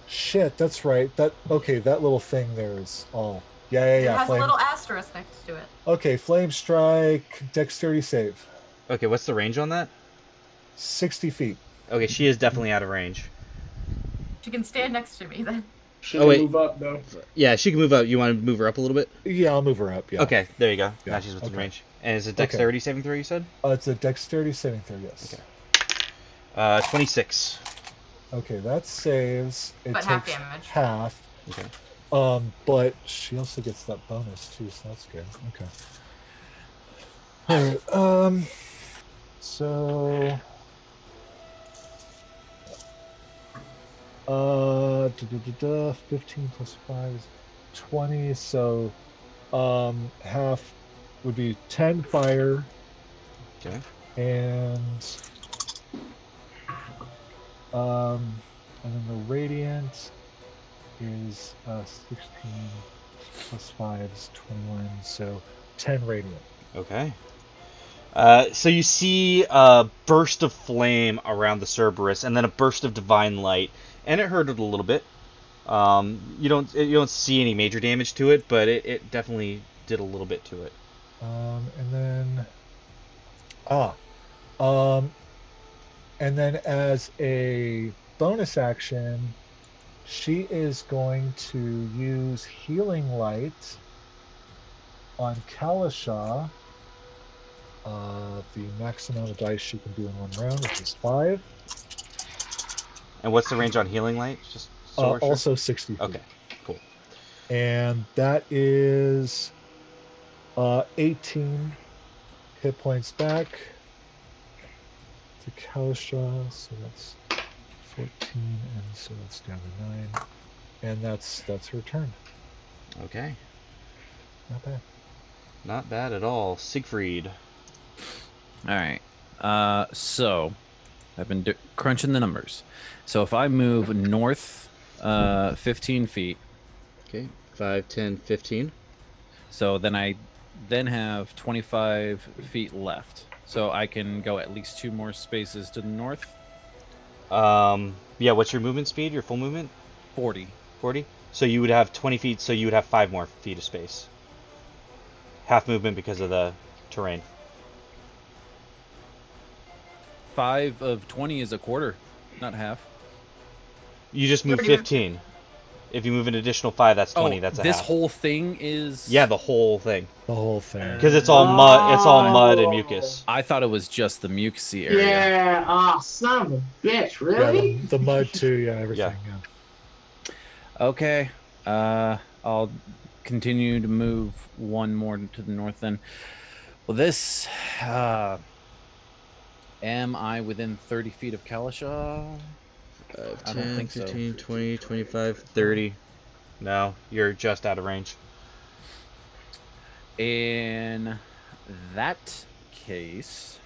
Shit, that's right. That little thing there is all. Yeah. It has a Flame. little asterisk next to it. Okay, flame strike, dexterity save. Okay, what's the range on that? 60 feet. Okay, she is definitely out of range. She can stand next to me then. She can move up though. Yeah, she can move up. You want to move her up a little bit? Yeah, I'll move her up. Yeah. Okay, there you go. Yeah, Now she's within okay. range. And is it dexterity saving throw, you said? It's a dexterity saving throw, yes. Okay. 26. Okay, that saves. It But takes half damage. half. Okay. But she also gets that bonus too, so that's good. Okay. All right. So. 15 plus 5 is 20. So, half would be 10 fire. Okay. And then the radiant is 16 plus 5 is 21, so 10 radiant. Okay. So you see a burst of flame around the Cerberus, and then a burst of divine light, and it hurt it a little bit. You don't see any major damage to it, but it definitely did a little bit to it. And then as a bonus action, she is going to use Healing Light on Kalasha. The max amount of dice she can do in one round, which is 5. And what's the range on Healing Light? Just so we're sure? Also 60 feet. Okay, cool. And that is 18 hit points back to Kalasha, so that's 14, and so that's down to 9. And that's her turn. Okay. Not bad. Not bad at all. Siegfried. All right. So I've been crunching the numbers. So if I move north 15 feet. Okay. 5, 10, 15. So then I have 25 feet left. So I can go at least 2 more spaces to the north. Yeah, what's your movement speed? Your full movement? 40. 40? So you would have 20 feet, so you would have 5 more feet of space. Half movement because of the terrain. 5 of 20 is a quarter, not half. You just move 15. If you move an additional 5, that's 20. That's a this half. whole thing is... Yeah, the whole thing. The whole thing. Because it's all mud. It's all mud and mucus. I thought it was just the mucusy area. Yeah. Son of a bitch. Really? Yeah, the mud too. Yeah, everything. Yeah. Okay. I'll continue to move 1 more to the north then. Well, this... am I within 30 feet of Kalasha? 10, 15, 20, 25, 30. No, you're just out of range. In that case...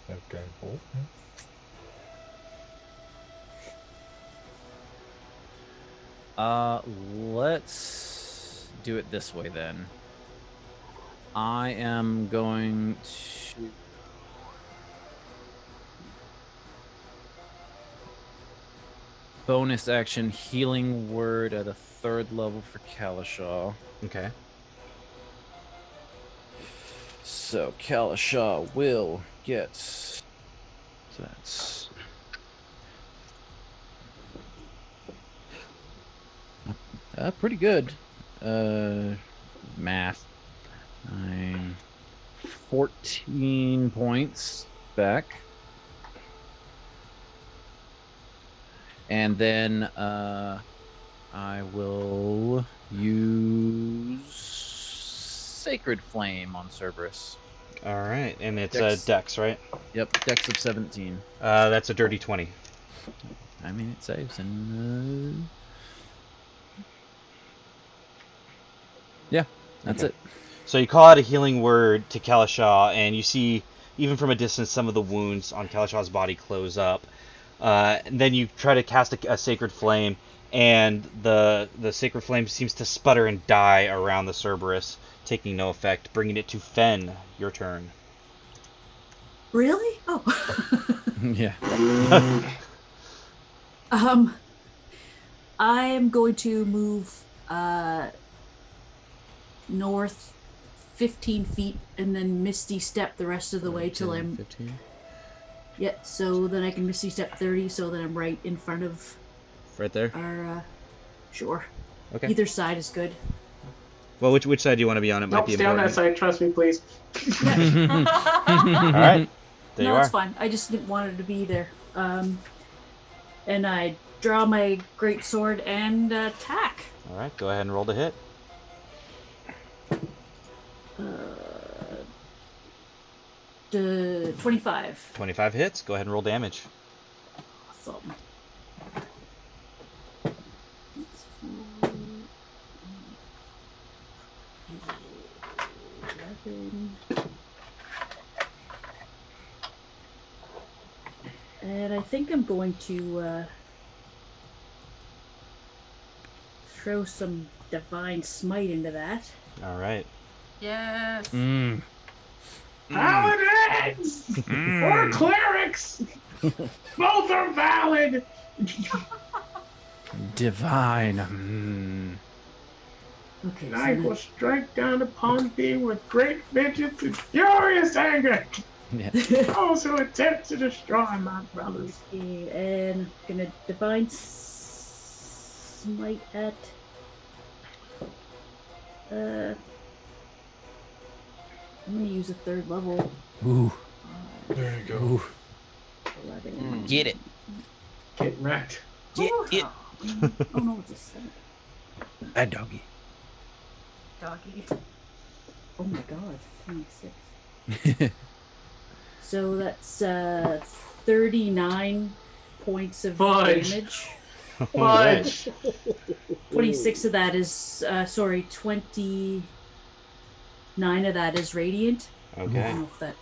Okay. Let's do it this way then. I am going to... bonus action healing word at a 3rd level for Kalasha. Okay. So Kalasha will get... So that's... pretty good. Math. 9... 14 points back. And then I will use Sacred Flame on Cerberus. All right, and it's a dex, right? Yep, dex of 17. That's a dirty 20. I mean, it saves, and yeah, that's it. So you call out a healing word to Kalasha, and you see, even from a distance, some of the wounds on Kalasha's body close up. And then you try to cast a sacred flame, and the sacred flame seems to sputter and die around the Cerberus, taking no effect, bringing it to Fen. Your turn. Really? Oh. Yeah. I am going to move north 15 feet and then Misty Step the rest of the way till 10, I'm... 15. Yeah, so then I can Misty Step 30 so that I'm right in front of Right there? our... Sure. Okay. Either side is good. Well, which side do you want to be on? It might Nope, be stay on important. that side. Trust me, please. All right. There you No, are. it's fine. I just didn't want it to be there. And I draw my great sword and attack. All right. Go ahead and roll the hit. The 25. 25 hits. Go ahead and roll damage. Awesome. And I think I'm going to throw some divine smite into that. All right. Yes. Paladins or clerics, both are valid. Divine. Okay, And so I will strike down upon thee with great vengeance and furious anger. Yeah. Those who attempt to destroy my brothers. and I'm gonna divine smite at I'm gonna use a 3rd level. Ooh. There you go. Ooh. 11. Get it. Get wrecked. Get it. Oh no, it's a 7. Bad doggy. Doggy. Oh my god, 26. So that's 39 points of Fudge. damage. Fudge. 26 of that is 29 of that is radiant. I Okay. don't know if that...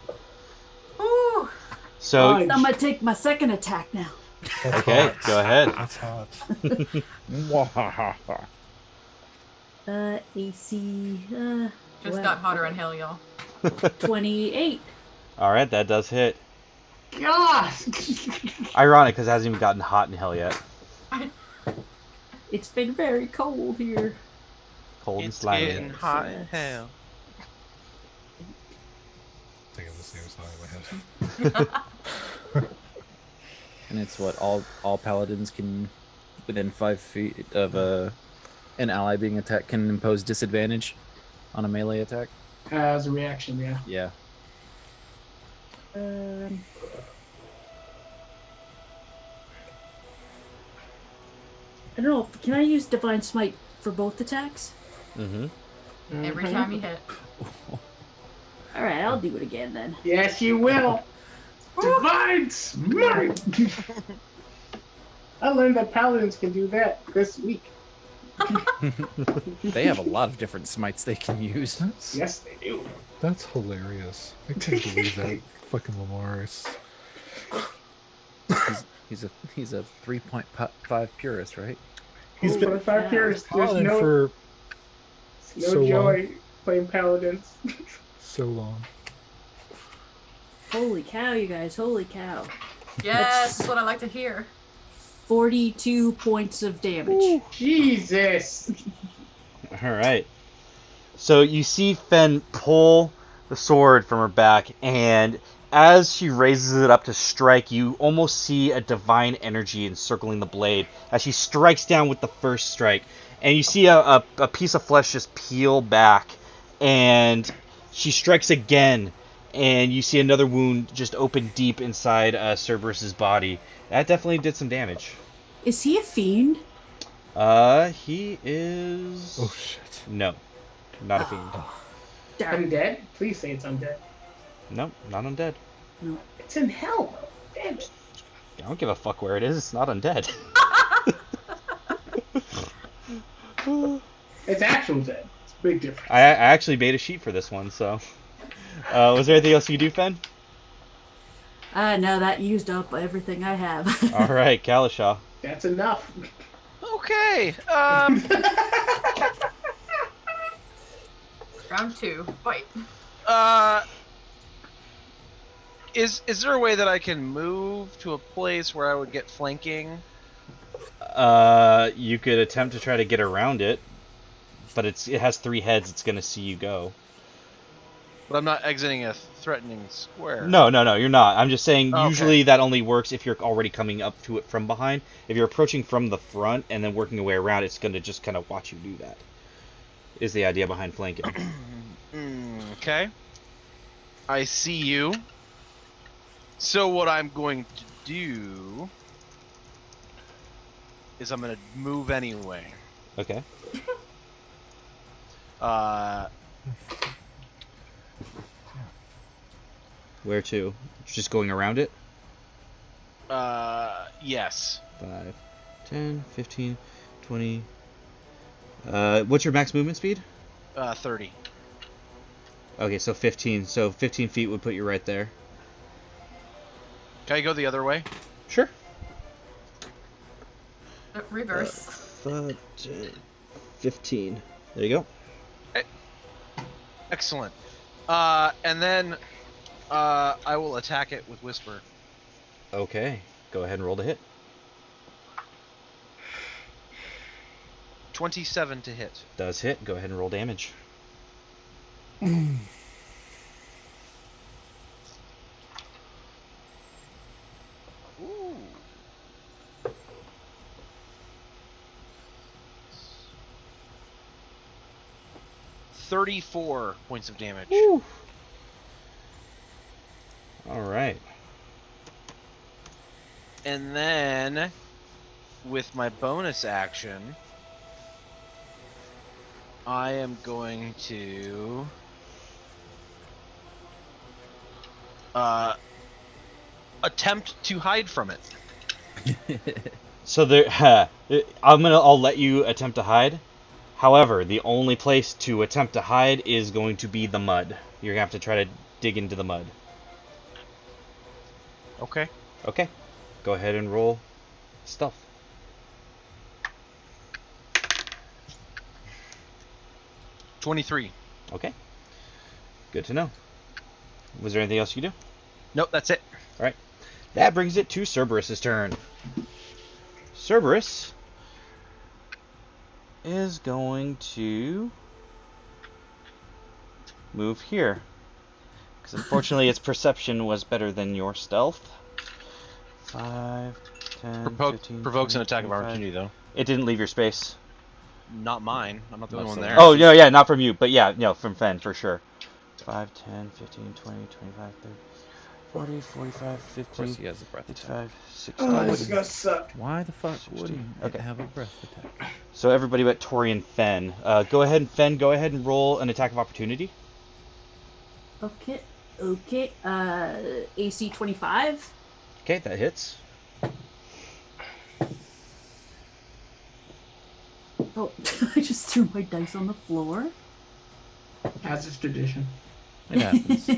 Ooh. So, Fudge. I'm gonna take my second attack now. That's okay, hot. go ahead. That's hot. AC Just wow, got hotter in hell, y'all. 28. All right, that does hit. Gosh. Ironic, because it hasn't even gotten hot in hell yet. It's been very cold here. Cold and It's slimy. getting hot in hell. Thinking the same song in my head. And it's what all paladins can, within 5 feet of an ally being attacked, can impose disadvantage on a melee attack. As a reaction, yeah. Yeah. I don't know. Can I use Divine Smite for both attacks? Mm-hmm. Every time you hit. All right, I'll do it again then. Yes, you will. Divine Smite. I learned that paladins can do that this week. They have a lot of different smites they can use. That's, Yes, they do. that's hilarious. I can't believe that fucking Lamar is. He's a 3.5 purist, right? He's been a 5 years. There's Paladin no, for no so joy playing paladins. so long. Holy cow, you guys! Holy cow! Yes, that's what I like to hear. 42 points of damage. Jesus. All right. So you see Fen pull the sword from her back, and as she raises it up to strike, you almost see a divine energy encircling the blade as she strikes down with the first strike. And you see a piece of flesh just peel back, and she strikes again, and you see another wound just open deep inside Cerberus's body. That definitely did some damage. Is he a fiend? He is... Oh shit. No, not a fiend. Darn. Undead? Please say it's undead. Nope, not undead. It's in hell. Damn it. I don't give a fuck where it is. It's not undead. It's actual dead. It's a big difference. I actually made a sheet for this one, so... was there anything else you do, Fen? No, that used up everything I have. Alright, Kalishaw. That's enough. Okay. Round 2. Fight. Is there a way that I can move to a place where I would get flanking? You could attempt to try to get around it, but it has 3 heads. It's going to see you go. But I'm not exiting a threatening square. No, you're not. I'm just saying Okay. usually that only works if you're already coming up to it from behind. If you're approaching from the front and then working your way around, it's going to just kind of watch you do that. Is the idea behind flanking. Okay. I see you. So what I'm going to do is I'm going to move anyway. Okay. Where to? Just going around it? Yes. 5, 10, 15, 20. What's your max movement speed? 30. Okay, so 15. So 15 feet would put you right there. Can I go the other way? Sure. Reverse. 15. There you go. Excellent. And then I will attack it with Whisper. Okay. Go ahead and roll to hit. 27 to hit. Does hit. Go ahead and roll damage. Ooh. 34 points of damage. Woo. All right. And then, with my bonus action, I am going to attempt to hide from it. So there, I'll let you attempt to hide. However, the only place to attempt to hide is going to be the mud. You're gonna have to try to dig into the mud. Okay. Okay. Go ahead and roll stealth. $23. Okay. Good to know. Was there anything else you could do? Nope, that's it. All right. That brings it to Cerberus's turn. Cerberus is going to move here. Because unfortunately its perception was better than your stealth. 5, 10, 15, Provokes 20, an attack of 25. opportunity, though. It didn't leave your space. Not mine. I'm not the only one there. Oh, no, yeah, not from you. But yeah, no, from Fen, for sure. 5, 10, 15, 20, 25, 30, 40, 45, 50, Of course he has a breath attack. 55, 60. Oh, this is gonna suck. Why the fuck 60. wouldn't Okay. it have a breath attack? So everybody but Tori and Fen. Go ahead and Fen, go ahead and roll an attack of opportunity. Okay. AC 25. Okay, that hits. Oh, I just threw my dice on the floor. As is tradition. It happens.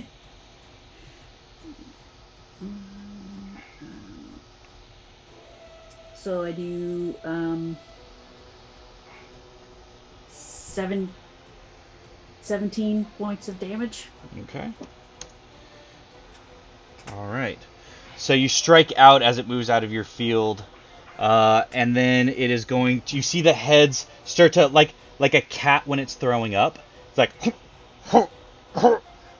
So I do 17 points of damage. Okay. All right. So you strike out as it moves out of your field, and then it is going to. You see the heads start to like a cat when it's throwing up. It's like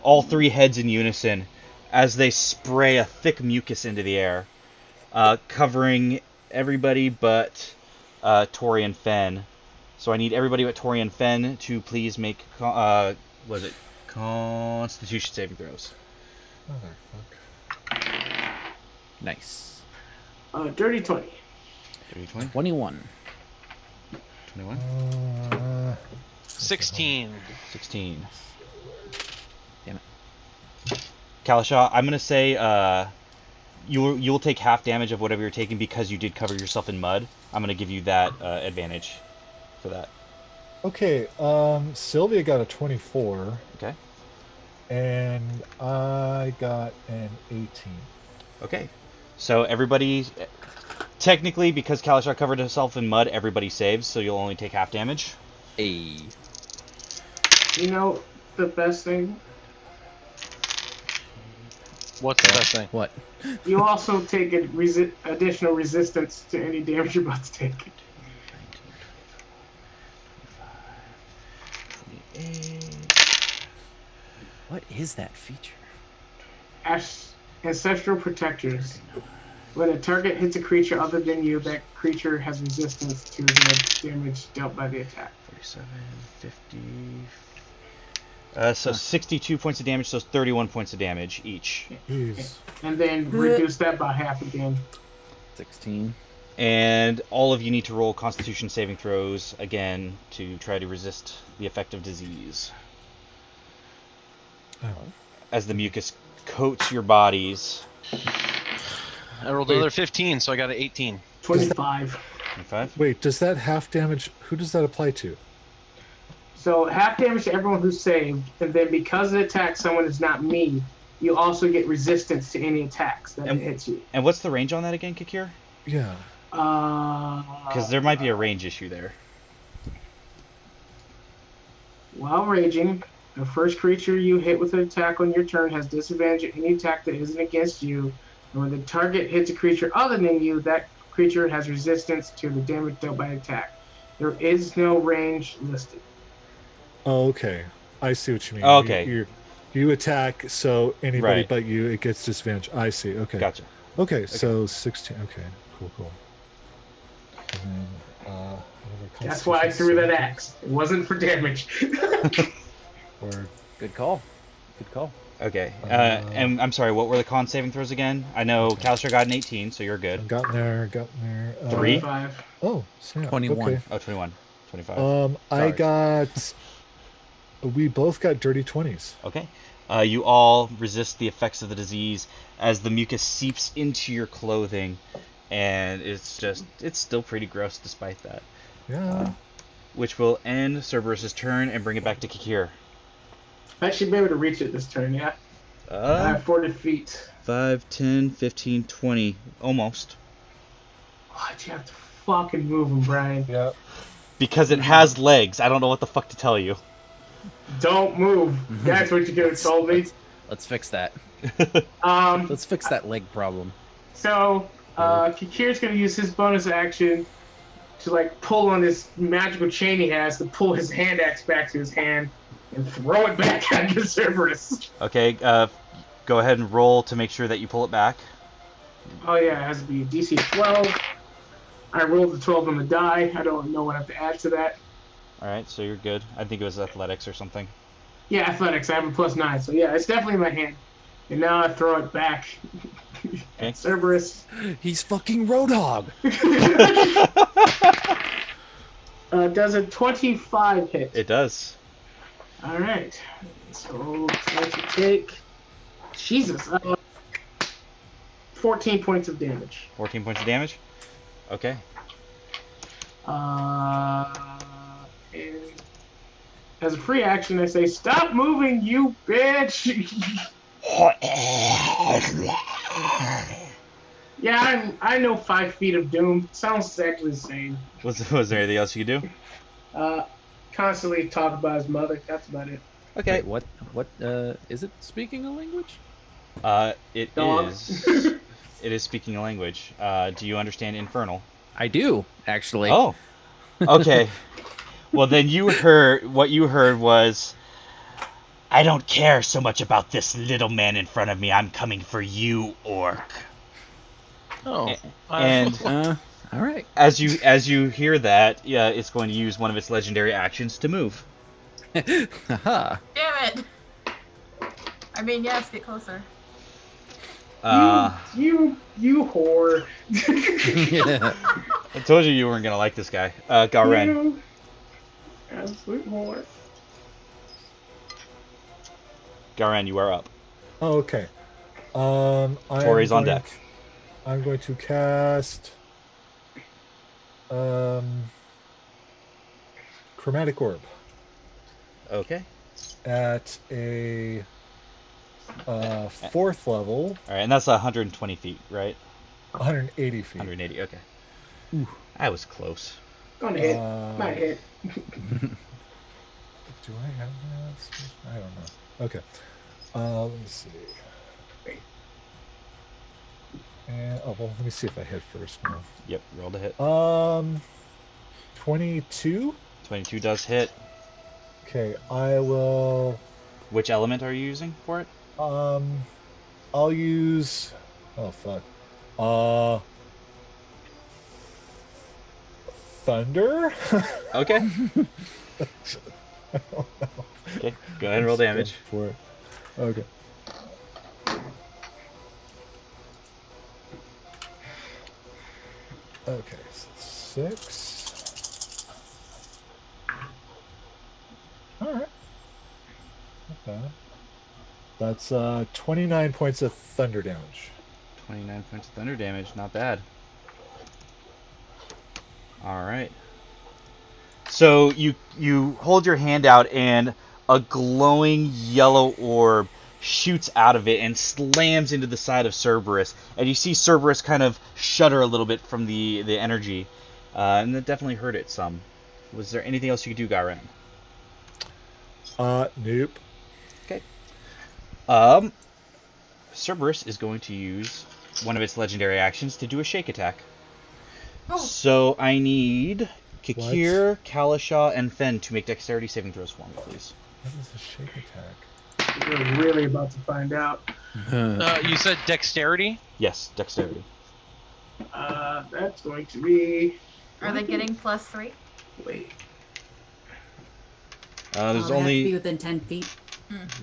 all 3 heads in unison as they spray a thick mucus into the air, covering everybody but Tori and Fen. So I need everybody but Tori and Fen to please make Constitution saving throws. Motherfucker. Nice. Dirty 20. Dirty 20? 21. 21? 16. 16. Damn it. Kalashaw, I'm gonna say you'll take half damage of whatever you're taking because you did cover yourself in mud. I'm gonna give you that advantage for that. Okay, Sylvia got a 24, Okay. and I got an 18. Okay. So everybody, technically, because Kalashaw covered himself in mud, everybody saves, so you'll only take half damage. A. You know, the best thing? What's the best thing? What? You also take additional resistance to any damage you're about to take. 28. What is that feature? Ancestral Protectors. When a target hits a creature other than you, that creature has resistance to the damage dealt by the attack. 47, 50. So 62 points of damage, so 31 points of damage each. Jeez. And then reduce that by half again. 16. And all of you need to roll Constitution saving throws again to try to resist the effect of disease. Oh. As the mucus coats your bodies. I rolled another 15, so I got an 18. 25. 25? Wait, does that half damage? Who does that apply to? So half damage to everyone who's saved, and then because it attacks someone who's not me, you also get resistance to any attacks that it hits you. And what's the range on that again, Kakir? Yeah. Because there might be a range issue there. While raging, the first creature you hit with an attack on your turn has disadvantage at any attack that isn't against you. And when the target hits a creature other than you, that creature has resistance to the damage dealt by attack. There is no range listed. Oh, okay. I see what you mean. Okay. You attack, so anybody Right. but you, it gets disadvantage. I see. Okay. Gotcha. Okay, so 16. Okay, cool. And then, That's why I threw that axe. It wasn't for damage. Or Good call. Okay. And I'm sorry, what were the con saving throws again? I know Callister got an 18, so you're good. gotten there. 3? 5. Oh, snap. 21. Okay. Oh, 21. 25. I got. We both got dirty 20s. Okay. You all resist the effects of the disease as the mucus seeps into your clothing, and it's still pretty gross despite that. Yeah. Which will end Cerberus's turn and bring it back to Kakir. I should be able to reach it this turn, yeah? I have 40 feet. 5, 10, 15, 20. Almost. Why'd you have to fucking move him, Brian? Yeah. Because it has legs. I don't know what the fuck to tell you. Don't move. That's what you could have told me. Let's fix that. Um, Let's fix that leg problem. So, Kikir's gonna use his bonus action to pull on this magical chain he has to pull his hand axe back to his hand and throw it back at the Cerberus. Okay, go ahead and roll to make sure that you pull it back. Oh yeah, it has to be a DC 12. I rolled a 12 on the die. I don't know what I have to add to that. Alright, so you're good. I think it was athletics or something. Yeah, athletics. I have a +9, so yeah, it's definitely in my hand. And now I throw it back. Okay. Cerberus. He's fucking Roadhog. Does a 25 hit? It does. All right. So let's take. Jesus. 14 points of damage. 14 points of damage? Okay. And as a free action, I say, "Stop moving, you bitch!" Yeah, I know 5 feet of doom. Sounds exactly the same. Was there anything else you could do? Constantly talk about his mother. That's about it. Okay. Wait, what, is it speaking a language? It Dog. is. It is speaking a language. Do you understand Infernal? I do, actually. Oh. Okay. Well, then what you heard was, "I don't care so much about this little man in front of me. I'm coming for you, orc." Oh. And All right. as you hear that, yeah, it's going to use one of its legendary actions to move. Haha. Damn it! I mean, yes, get closer. You whore. Yeah. I told you weren't gonna like this guy. Garen. You absolute whore. Garen, you are up. Oh, okay. Tori's on deck. I'm going to cast Chromatic Orb Okay. at a 4th level, All right, and that's 120 feet, right? 180 feet. 180. Okay. I was close. Gonna hit. Might hit. Do I have that? I don't know. Okay. Let me see. And oh well, let me see if I hit first now. Yep, roll to hit. 22. 22 does hit. Okay, I will. Which element are you using for it? I'll use. Oh fuck. Uh. Thunder. Okay. I don't know. Okay, go ahead and roll damage. For it. Okay. Okay, so 6. All right. Not bad. That's 29 points of thunder damage. 29 points of thunder damage, not bad. All right. So you hold your hand out and a glowing yellow orb shoots out of it and slams into the side of Cerberus, and you see Cerberus kind of shudder a little bit from the energy, and that definitely hurt it some. Was there anything else you could do, Garen? Nope. Okay. Cerberus is going to use one of its legendary actions to do a shake attack. Oh. So I need Kikir, Kalasha, and Fen to make dexterity saving throws for me, please. What is a shake attack? We're really about to find out. You said dexterity? Yes, dexterity. That's going to be. Are they getting +3? Wait. There's they have to be only. within 10 feet.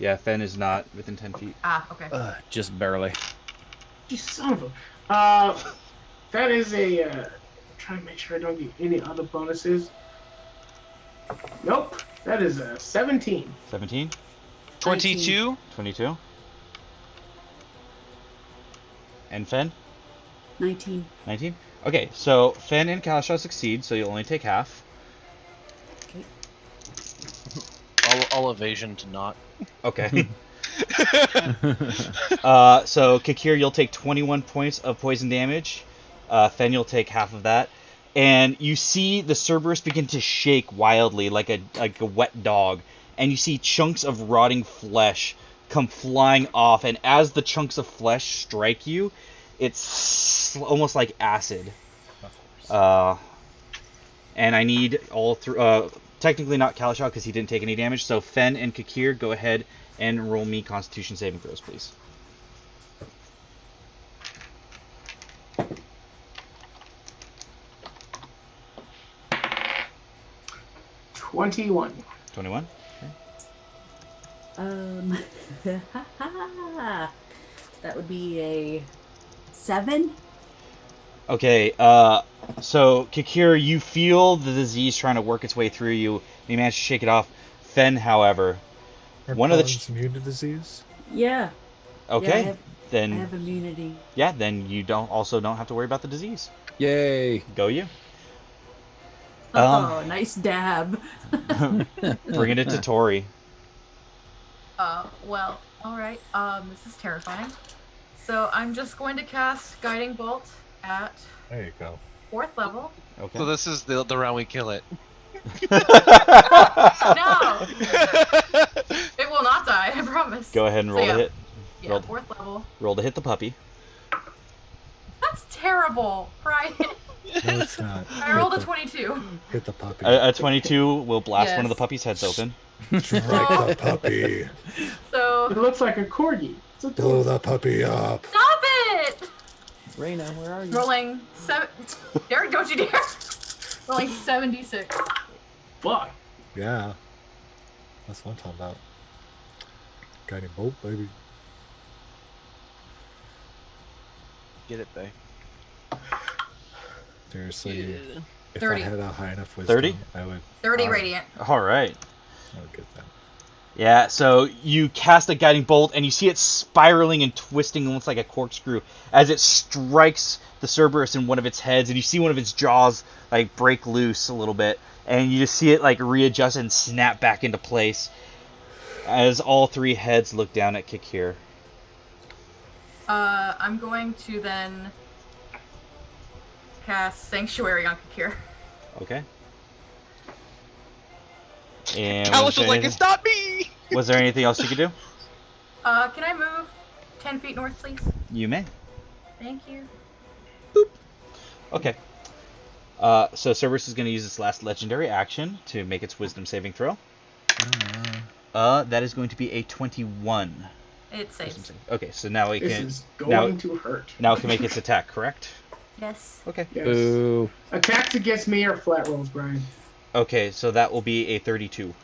Yeah, Fen is not within 10 feet. Ah, okay. Just barely. You son of a. That is a. Trying to make sure I don't get any other bonuses. Nope. That is a 17. 17? 22? 22? And Fen? 19. 19? Okay, so Fen and Kalasha succeed, so you'll only take half. Okay. All evasion to not. Okay. So Kikir, you'll take 21 points of poison damage. Fen, you'll take half of that. And you see the Cerberus begin to shake wildly like a wet dog. And you see chunks of rotting flesh come flying off. And as the chunks of flesh strike you, it's almost like acid. And I need all through... technically not Kalasha because he didn't take any damage. So Fen and Kikir, go ahead and roll me Constitution saving throws, please. 21. 21? That would be a 7. Okay, so Kikir, you feel the disease trying to work its way through you, and you manage to shake it off. Fen, however, one of the immune to disease. Yeah. Okay, Yeah, then I have immunity. yeah, then you don't have to worry about the disease. Yay! Go you. Oh, nice dab. Bringing it to Tori. Well, alright. This is terrifying. So I'm just going to cast Guiding Bolt at There you go. 4th level. Okay. So this is the round we kill it. No! It will not die, I promise. Go ahead and roll So, to hit. Yeah, Roll- 4th level. Roll to hit the puppy. That's terrible, right? No, it's not. I rolled a 22. Hit the puppy. A 22 will blast one of the Yes. puppy's heads open. Strike the puppy. So, It looks like a corgi. It's a Blow the puppy up. stop it! Raina, where are you? Rolling 7. Derek, don't you dare! Rolling 76. fuck. Yeah. That's what I'm talking about. Guiding bolt, baby. Get it, babe. Seriously, if 30. I had a high enough wisdom, 30? I would 30 radiant. All right. get that. Yeah, so you cast a guiding bolt, and you see it spiraling and twisting almost like a corkscrew as it strikes the Cerberus in one of its heads, and you see one of its jaws like break loose a little bit, and you just see it like readjust and snap back into place as all three heads look down at Kikir. I'm going to then cast Sanctuary on Kikir. Okay. And Kalish was was there like, anything- it's not me! Was there anything else you could do? Can I move 10 feet north, please? You may. Thank you. Okay. So Cerberus is going to use its last legendary action to make its wisdom saving throw. That is going to be a 21. It saves. Okay, so now it This can is going to hurt. now it can make its attack, correct? Yes. Okay. Yes. Boo. Attacks against me are flat rolls, Brian. Okay, so that will be a 32.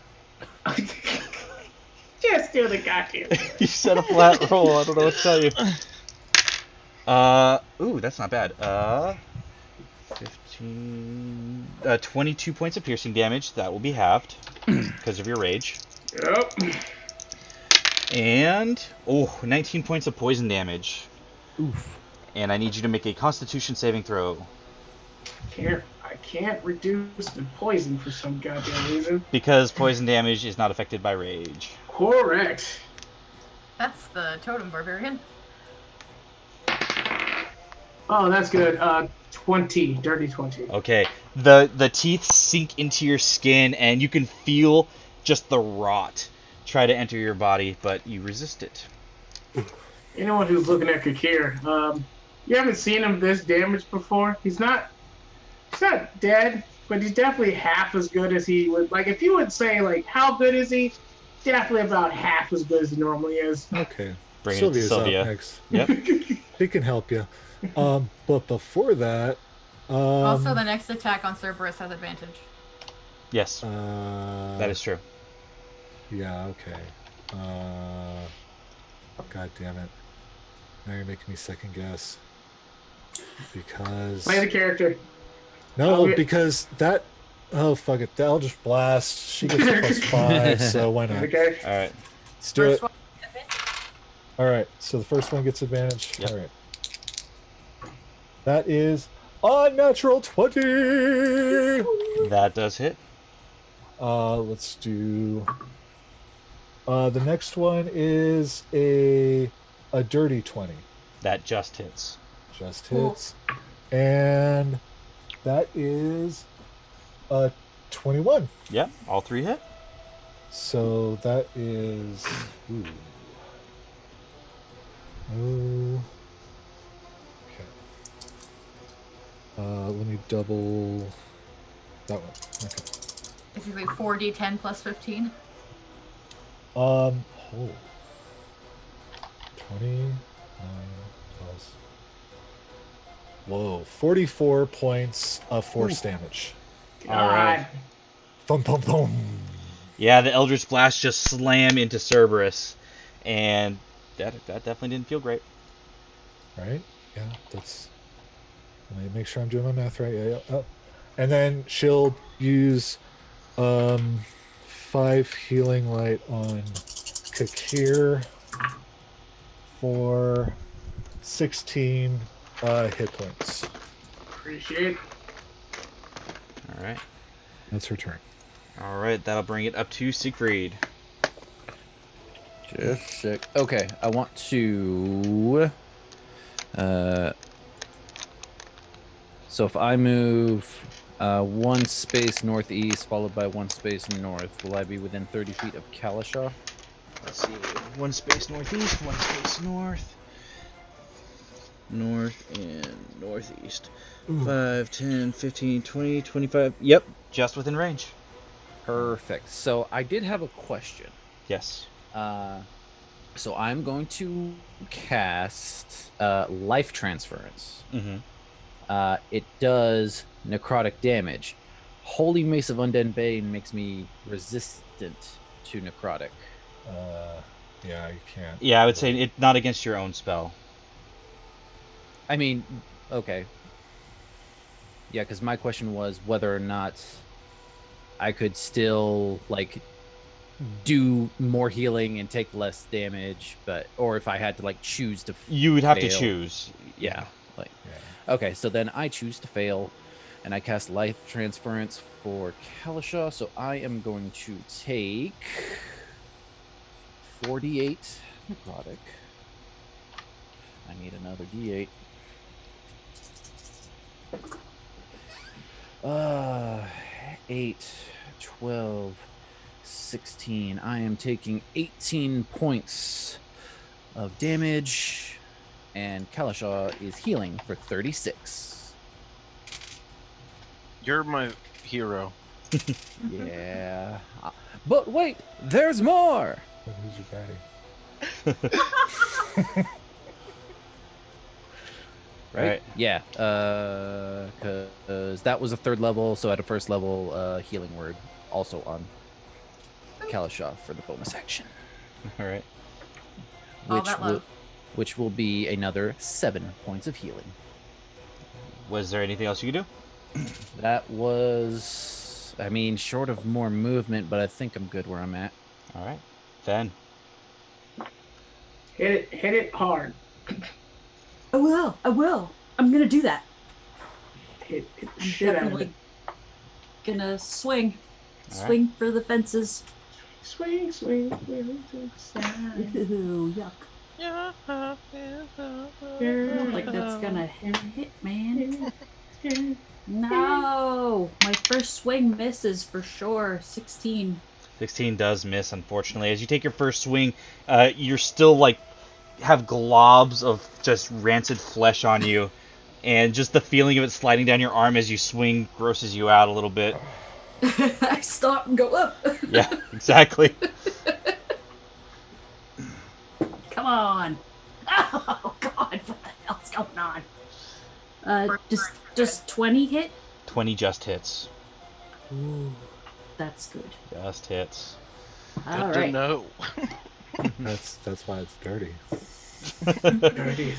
Just do the goddamn. You said a flat roll. I don't know what to tell you. Ooh, that's not bad. 15, 22 points of piercing damage. That will be halved because of your rage. Yep. And 19 points of poison damage. Oof. And I need you to make a Constitution saving throw. I can't reduce the poison for some goddamn reason. Because poison damage is not affected by rage. Correct. That's the totem barbarian. Oh, that's good. 20, dirty 20. Okay. The teeth sink into your skin, and you can feel just the rot try to enter your body, but you resist it. Anyone who's looking at Kakir, you haven't seen him this damaged before. He's not dead, but he's definitely half as good as he would. Like, if you would say, like, how good is he? Definitely about half as good as he normally is. Okay. Bring Sylvia's it to Sylvia. up next. Yep. He can help you. But before that... Also, the next attack on Cerberus has advantage. Yes. That is true. Yeah, okay. God damn it. Now you're making me second guess. Because... Play the character. No, because that... Oh, fuck it. I'll just blast. She gets +5, so why not? Okay. All right. Let's do First it. one. All right, so the first one gets advantage. Yep. All right. That is a natural 20! That does hit. Let's do... the next one is a dirty 20. That just hits. Just hits. And that is a 21. Yeah, all three hit. So that is... Ooh. Oh. Okay. Let me double that one. Okay. It's going to be 4d10 plus 15. Oh. 29 plus... Whoa. 44 points of force damage. All right. Thum, thum, thum. Yeah, the Eldritch Blast just slam into Cerberus, and that definitely didn't feel great. Right? Yeah, that's... Let me make sure I'm doing my math right. Yeah. Oh. And then she'll use 5 healing light on Kakir for 16 hit points. Appreciate it. All right. That's her turn. All right, that'll bring it up to Siegfried. Just sick. Okay, I want to... So if I move 1 space northeast followed by 1 space north, will I be within 30 feet of Kalasha? Let's see. 1 space northeast, 1 space north. North and northeast. 5, 10, 15, 20, 25. Yep, just within range. Perfect. So I did have a question. Yes. So I'm going to cast Life Transference. Mm-hmm. It does necrotic damage. Holy Mace of Undead Bane makes me resistant to necrotic. Yeah, you can't. Yeah, I would say it's not against your own spell. I mean, okay. Yeah, because my question was whether or not I could still, like, do more healing and take less damage, or if I had to, like, choose to You would have fail. to choose. Yeah. Okay, so then I choose to fail, and I cast Life Transference for Kalasha, so I am going to take 48 necrotic. I need another d8. 8, 12, 16. I am taking 18 points of damage. and Kalashaw is healing for 36. You're my hero. Yeah. But wait, there's more! But who's your daddy? Right? Yeah. Because that was a 3rd level, so at a 1st level, healing word also on Kalashaw for the bonus action. All right. All that love. Which will be another 7 points of healing. Was there anything else you could do? That was, I mean, short of more movement, but I think I'm good where I'm at. All right. Then. Hit it hard. I will. I'm gonna do that. Hit the I'm shit out of it. definitely gonna swing. All Swing for the fences. Swing to the side. Ooh, yuck. I don't think that's gonna hit, man. No! My first swing misses for sure. 16. 16 does miss, unfortunately. As you take your first swing, you're still like have globs of just rancid flesh on you, and just the feeling of it sliding down your arm as you swing grosses you out a little bit. I stop and go up. Yeah, exactly. Come on. Oh, God. What the hell's going on? Just 20 hit? 20 just hits. Ooh, that's good. Just hits. All Good right. to know. That's why it's dirty. Dirty.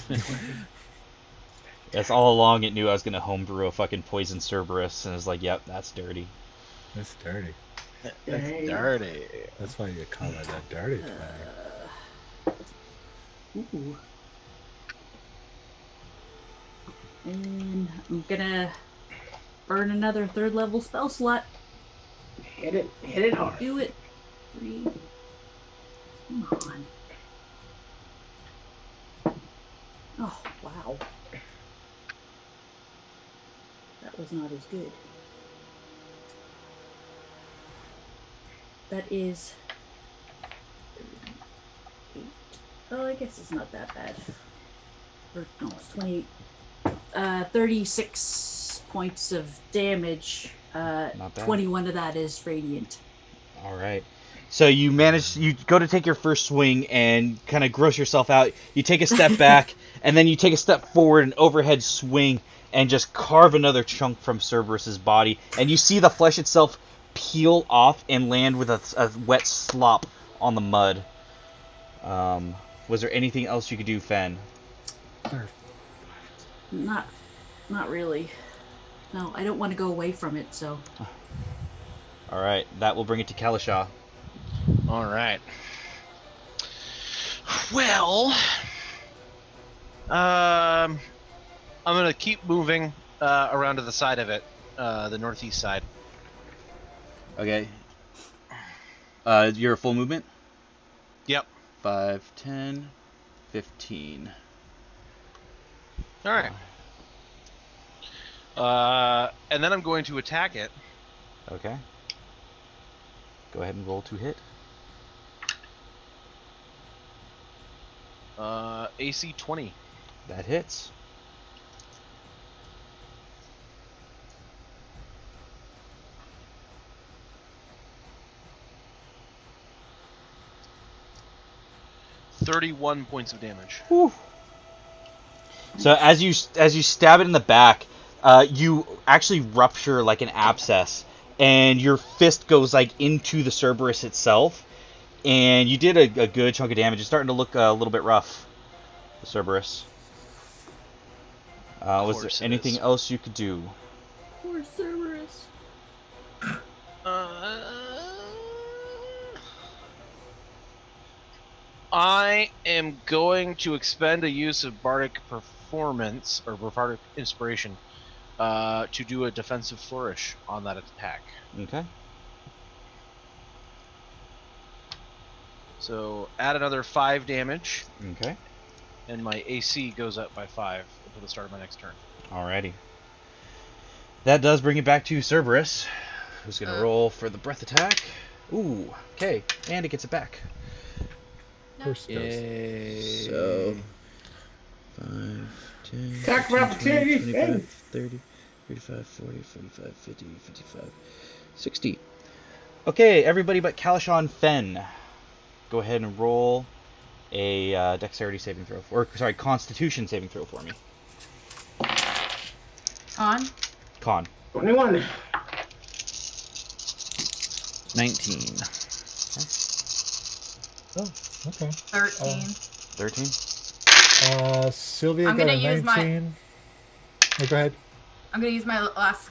Yes, all along it knew I was going to homebrew a fucking poison Cerberus, and it was like, yep, that's dirty. It's dirty. It's dirty. That's why you call it a dirty twang. Ooh. And I'm gonna burn another 3rd level spell slot. Hit it hard. Do it. 3. Come on. Oh, wow. That was not as good. That is 8. Oh, I guess it's not that bad. Or, no, it's 28. 36 points of damage. Not bad. 21 of that is radiant. All right. So you go to take your first swing and kind of gross yourself out. You take a step back, and then you take a step forward, an overhead swing, and just carve another chunk from Cerberus's body. And you see the flesh itself peel off and land with a wet slop on the mud. Was there anything else you could do, Fen? Not really. No, I don't want to go away from it, so. All right, that will bring it to Kalashaw. All right. Well, I'm gonna keep moving around to the side of it, the northeast side. Okay. Your full movement? Yep. 5, 10, 15. All right. And then I'm going to attack it. Okay. Go ahead and roll to hit. AC 20. That hits. $31 points of damage. Whew. So as you stab it in the back, you actually rupture like an abscess, and your fist goes like into the Cerberus itself, and you did a good chunk of damage. It's starting to look a little bit rough, the Cerberus. Was there anything else you could do? Poor Cerberus. I am going to expend a use of Bardic Performance, or Bardic Inspiration, to do a defensive flourish on that attack. Okay. So add another 5 damage. Okay. And my AC goes up by 5 until the start of my next turn. Alrighty. That does bring it back to Cerberus, who's going to roll for the breath attack. Ooh, okay. And it gets it back. Of course it does. So, 5, 10, Attack 15, of opportunity, 20, 25, Finn. 30, 35, 40, 45, 50, 55, 60. Okay, everybody but Kalashon Fen. Go ahead and roll a dexterity saving throw. Or, sorry, constitution saving throw for me. On. Con. 21. 19. Oh, okay. 13. 13? Sylvia I'm got gonna a use my- 19. Oh, go ahead. I'm gonna use my last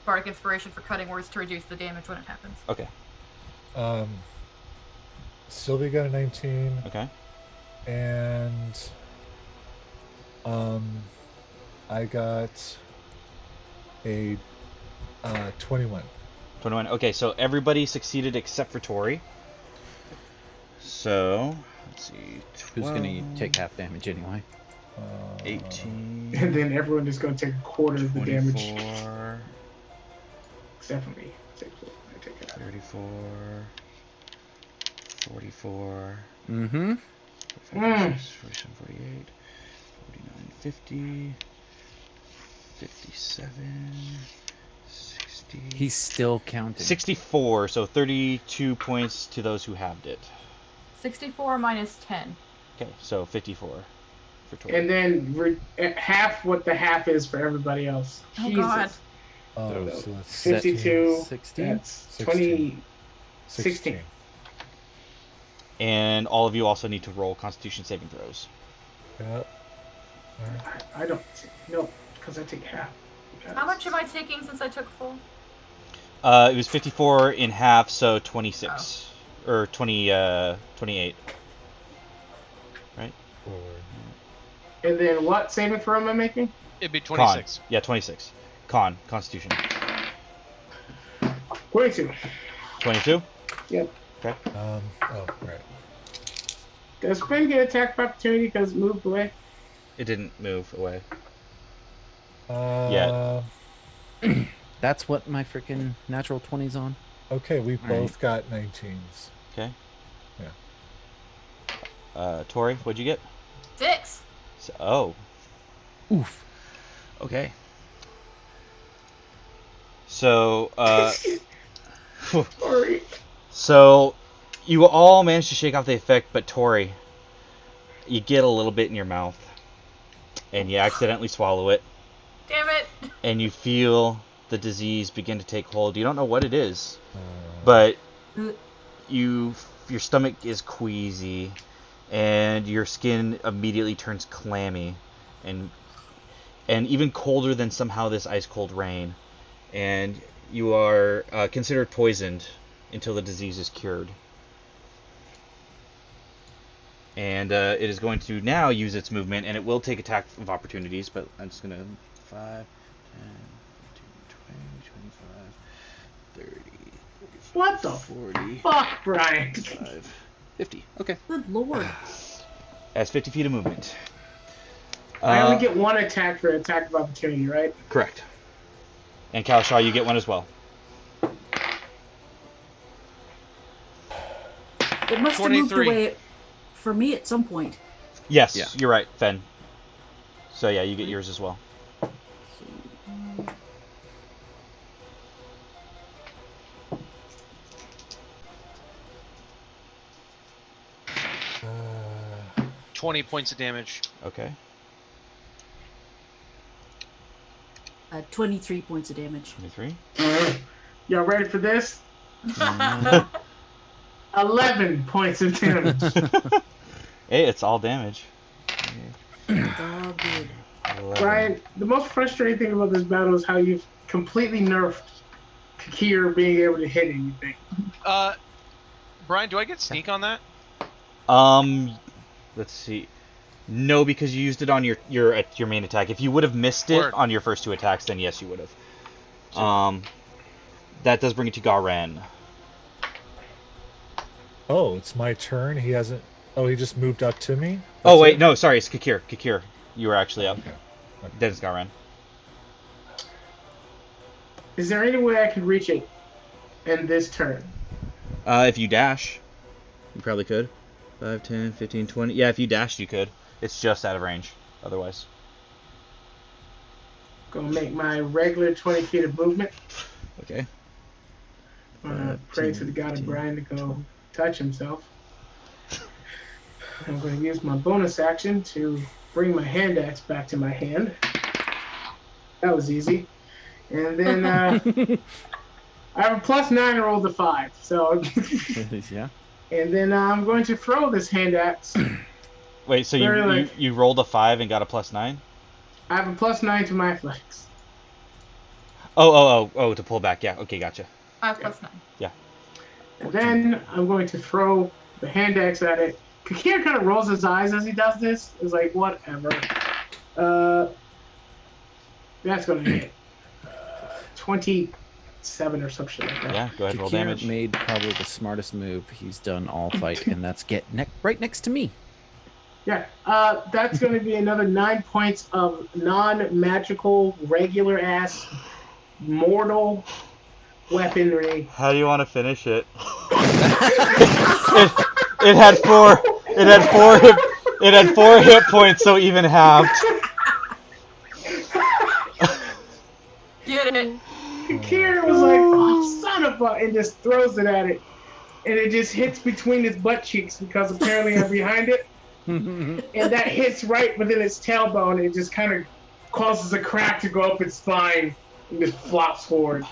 bardic inspiration for cutting words to reduce the damage when it happens. Okay. Sylvia got a 19. Okay. And I got a 21. 21. Okay, so everybody succeeded except for Tori. So, let's see. 12, Who's going to take half damage anyway? 18. And then everyone is going to take a quarter of the 24, damage. Except for me. I take it out. 34, 44, Mm-hmm. 46, 47, 48, 49, 50, 57, 60. He's still counting. 64, so 32 points to those who halved it. 64 minus 10. Okay, so 54 for Tori. And then half what the half is for everybody else. Oh, Jesus. God. Oh, so that's 52. 16? That's 16. 16. And all of you also need to roll Constitution saving throws. Yep. I don't. No, because I take half. How much am I taking since I took full? It was 54 in half, so 26. Or 28. Right? And then what saving throw am I making? It'd be 26. Con. Yeah, 26. Constitution. 22. 22? Yep. Okay. Oh, right. Does Finn get attack of opportunity because it moved away? It didn't move away. That's what my freaking natural 20's on. Okay, we All both got 19s. Okay. Yeah. Tori, what'd you get? 6. Oh. Oof. Okay. So, Sorry. So, you all managed to shake off the effect, but Tori, you get a little bit in your mouth, and you accidentally swallow it, Damn it. and you feel the disease begin to take hold. You don't know what it is, but your stomach is queasy, and your skin immediately turns clammy, and even colder than somehow this ice-cold rain, and you are considered poisoned until the disease is cured. And it is going to now use its movement, and it will take attack of opportunities, but I'm just going to 5, 10, 15, 20, 25, 30, 45, What the 40, fuck, Brian? 55, 50. Okay. Good lord. Has 50 feet of movement. I only get one attack for attack of opportunity, right? Correct. And Kalashar, you get one as well. It must have moved 23. away for me at some point. Yes, Yeah. You're right, Fen. So yeah, you get yours as well. So, 20 points of damage. Okay. 23 points of damage. 23. Y'all ready for this? Mm. 11 points of damage. Hey, it's all damage. It's all good. 11. Brian, the most frustrating thing about this battle is how you've completely nerfed Kakir being able to hit anything. Brian, do I get sneak on that? Let's see. No, because you used it on your main attack. If you would have missed it Word. on your first two attacks, then yes, you would have. That does bring it to Garen. Oh, it's my turn. He hasn't. Oh, he just moved up to me. Oh That's wait, it? no, sorry, it's Kakir. Kakir, you were actually up. Okay. Then it's Garen. Is there any way I can reach it in this turn? If you dash, you probably could. 5, 10, 15, 20. Yeah, if you dashed, you could. It's just out of range. otherwise. Gonna make my regular 20 feet of movement. Okay. Pray to the god of Brian to go touch himself. I'm going to use my bonus action to bring my hand axe back to my hand. That was easy. And then I have a +9 and rolled a 5. So Yeah. And then I'm going to throw this hand axe. Wait, so you rolled a 5 and got a +9? I have a +9 to my athletics. Oh, to pull back. Yeah, okay, gotcha. I have +9. Yeah. And then I'm going to throw the hand axe at it. Kakir kind of rolls his eyes as he does this. It's like, whatever. That's going to hit. 27 or some shit like that. Yeah, go ahead and roll Kakir damage. made probably the smartest move he's done all fight, and that's get right next to me. Yeah, that's going to be another 9 points of non-magical, regular-ass, mortal weaponry. How do you want to finish it? it had 4. It had 4 hit points, so even halved. Get it. Kakir was like, oh, son of a... and just throws it at it. And it just hits between his butt cheeks because apparently I'm behind it. And that hits right within its tailbone and it just kind of causes a crack to go up its spine and just flops forward.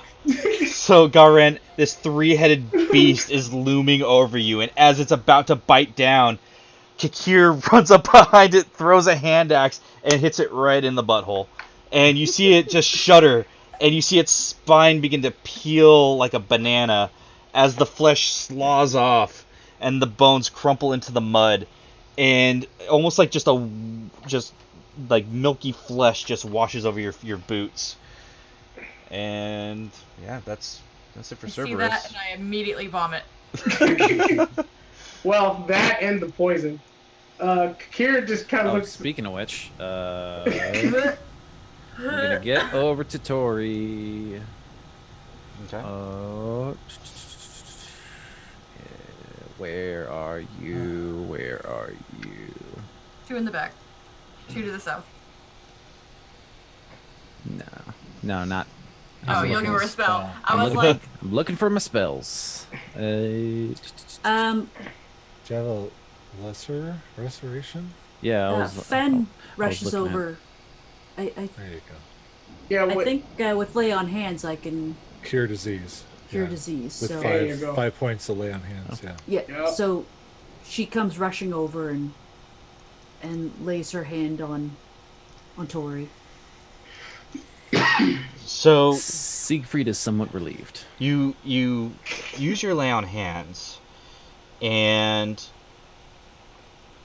So, Garen, this 3-headed beast is looming over you, and as it's about to bite down, Kakir runs up behind it, throws a hand axe, and hits it right in the butthole. And you see it just shudder, and you see its spine begin to peel like a banana as the flesh slows off and the bones crumple into the mud. And almost like just like milky flesh just washes over your boots. And yeah, that's it for I Cerberus. see that and I immediately vomit. Well, that and the poison. Kakir just kind of looks... Speaking of which, I'm gonna get over to Tori. Okay. Where are you? Where are you? 2 in the back. 2 to the south. No, not. Oh, you're looking for a spell. I'm looking for my spells. Do you have a lesser restoration? Yeah, Fen rushes over. There you go. Yeah, I think with lay on hands I can Cure disease. cure disease. With So 5 points of lay on hands. Yeah. yeah. Yep. So she comes rushing over and lays her hand on Tori. So Siegfried is somewhat relieved. you use your lay on hands, and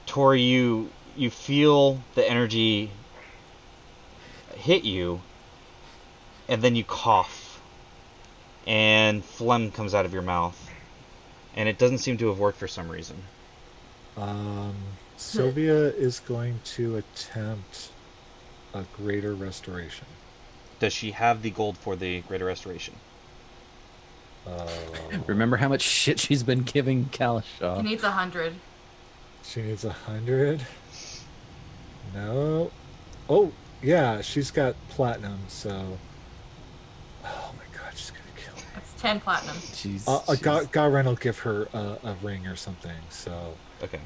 Tori, you feel the energy hit you, and then you cough, and phlegm comes out of your mouth, and it doesn't seem to have worked for some reason. Sylvia is going to attempt a greater restoration. Does she have the gold for the greater restoration? Remember how much shit she's been giving Kalashaw. He needs 100. She needs 100. No. Oh, yeah, she's got platinum, so... Oh my god, she's gonna kill me. That's 10 platinum. Garen will give her a ring or something, so... Okay.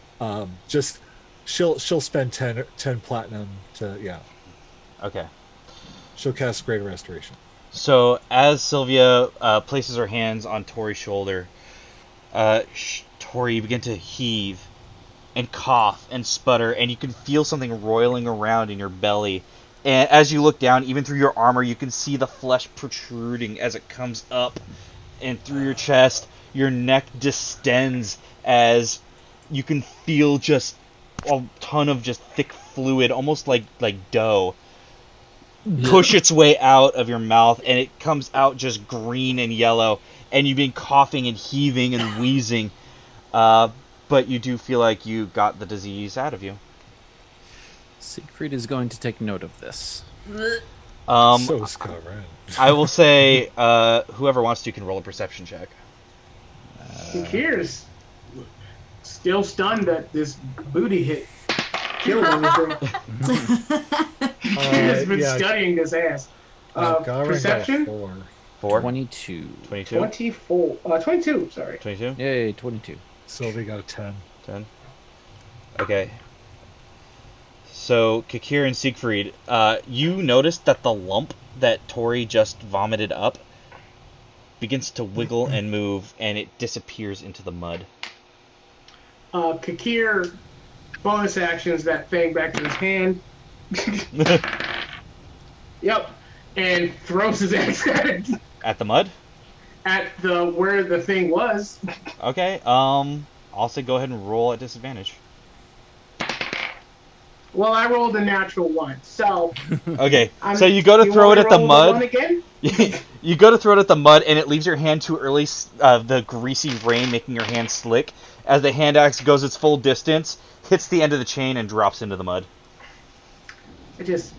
Just... She'll spend 10 platinum to... Yeah. Okay. She'll cast Greater Restoration. So as Sylvia places her hands on Tori's shoulder, Tori, you begin to heave and cough and sputter, and you can feel something roiling around in your belly. And as you look down, even through your armor, you can see the flesh protruding as it comes up and through your chest. Your neck distends as you can feel just a ton of just thick fluid, almost like dough, push its way out of your mouth, and it comes out just green and yellow, and you've been coughing and heaving and wheezing, but you do feel like you got the disease out of you. Siegfried is going to take note of this. So is Garen. I will say, whoever wants to can roll a perception check. Who cares? Still stunned that this booty hit. killed anything. He's been studying this ass. Garen got a Perception? 4. 22. 24. 22, sorry. 22? Yay, 22. Sylvie got a 10. 10. Okay. So, Kakir and Siegfried, you noticed that the lump that Tori just vomited up begins to wiggle and move, and it disappears into the mud. Kakir bonus actions that thing back in his hand. Yep. And throws his axe at it. At the mud? At the where the thing was. Okay, I'll say go ahead and roll at disadvantage. Well, I rolled a natural 1, so... Okay, so you go to throw it at the mud. Again? You go to throw it at the mud, and it leaves your hand too early, the greasy rain making your hand slick. As the hand axe goes its full distance, hits the end of the chain, and drops into the mud. I just...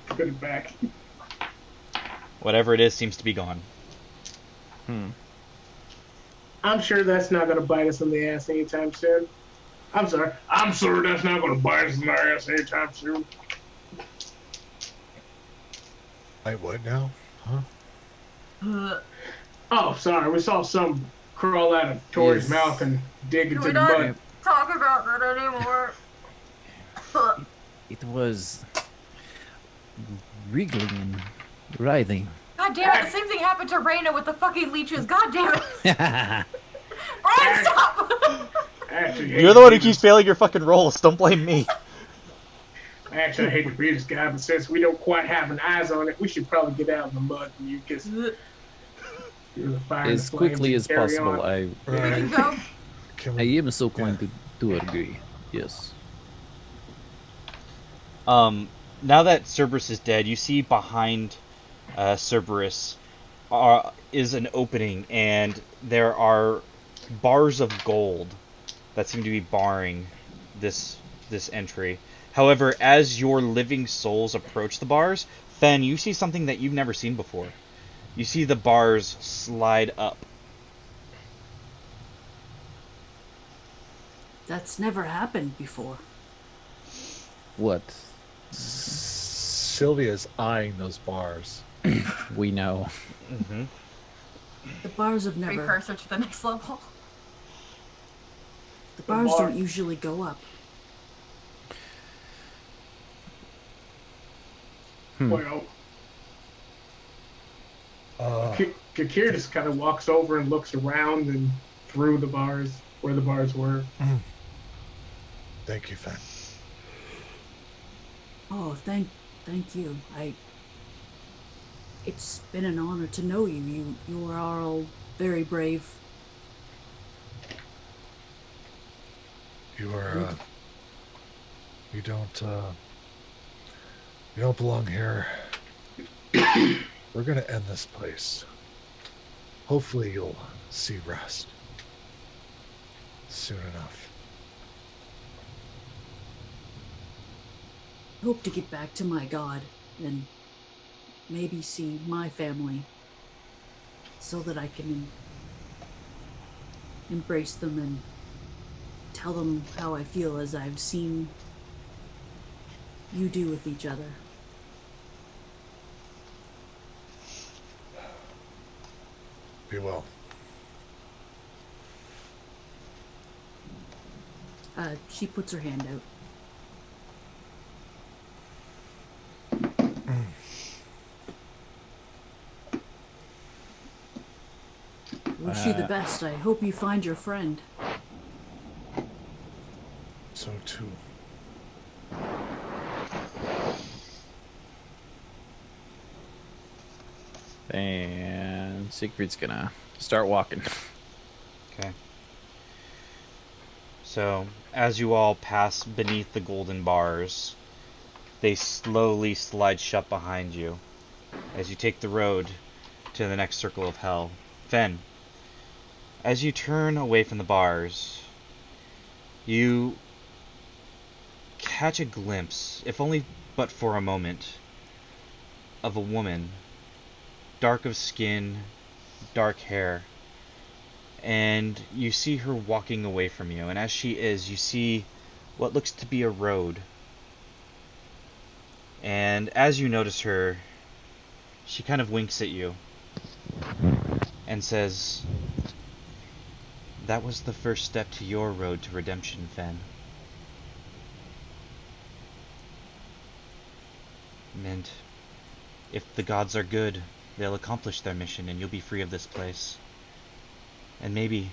put it back. Whatever it is seems to be gone. I'm sure that's not going to bite us in the ass anytime soon. I'm sorry. I'm sure that's not going to bite us in the ass anytime soon. Wait, what now? Huh? Oh, sorry. We saw some crawl out of Tori's mouth and dig into the mud. Talk about that anymore. It was wriggling and writhing. God damn it, the same thing happened to Reyna with the fucking leeches. God damn it. Ryan, stop! Actually, You're the one who keeps failing your fucking rolls. Don't blame me. Actually, I hate to be this guy, but since we don't quite have an eyes on it, we should probably get out of the mud and you just... As quickly as possible, I am so inclined to agree. Yes. Now that Cerberus is dead, you see behind Cerberus is an opening, and there are bars of gold that seem to be barring this entry. However, as your living souls approach the bars, Fen, you see something that you've never seen before. You see the bars slide up. That's never happened before. What? Sylvia's eyeing those bars. We know. Mm-hmm. The bars have never... Precursor to the next level. The bars don't usually go up. Well... Kakir just kind of walks over and looks around and through the bars, where the bars were. Thank you, Fen. Oh, thank you. It's been an honor to know you. You are all very brave. You are, you don't belong here. We're gonna end this place. Hopefully you'll see rest soon enough. I hope to get back to my god and maybe see my family so that I can embrace them and tell them how I feel as I've seen you do with each other. Be well. She puts her hand out. Wish you the best. I hope you find your friend. So too. And Siegfried's gonna start walking. Okay. So, as you all pass beneath the golden bars, they slowly slide shut behind you as you take the road to the next circle of hell. Fen, as you turn away from the bars, you catch a glimpse, if only but for a moment, of a woman, dark of skin, dark hair, and you see her walking away from you. And as she is, you see what looks to be a road. And as you notice her, she kind of winks at you and says, "That was the first step to your road to redemption, Fen. And if the gods are good, they'll accomplish their mission and you'll be free of this place. And maybe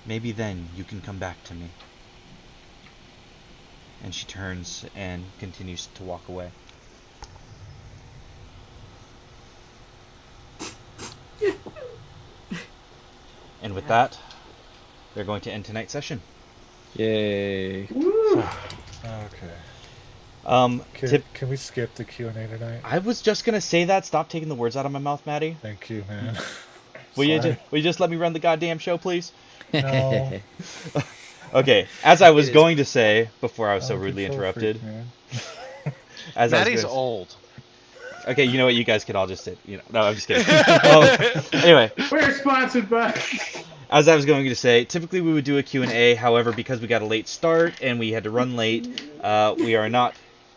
then you can come back to me." And she turns and continues to walk away. And with that, they're going to end tonight's session. Yay. Okay. Can we skip the Q&A tonight? I was just gonna say that. Stop taking the words out of my mouth, Maddie. Thank you, man. Will you just let me run the goddamn show, please? No. Okay, as I was going to say before I was so rudely interrupted. Maddie's old. Okay, you know what? You guys can all just sit. No, I'm just kidding. Anyway, we're sponsored by. As I was going to say, typically we would do a Q&A. However, because we got a late start and we had to run late, we're not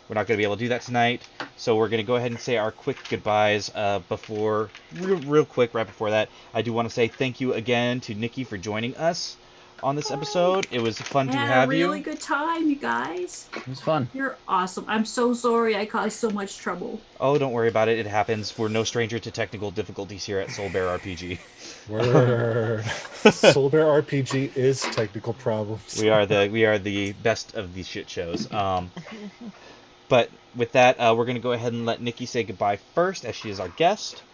going to be able to do that tonight. So we're going to go ahead and say our quick goodbyes. Real quick, right before that, I do want to say thank you again to Nikki for joining us on this episode. It was fun to have you. Had a really good time, you guys. It was fun. You're awesome. I'm so sorry I caused so much trouble. Oh, don't worry about it. It happens. We're no stranger to technical difficulties here at Soul Bear RPG. Word. Soul Bear RPG is technical problems. We are the best of these shit shows. But with that, we're going to go ahead and let Nikki say goodbye first, as she is our guest.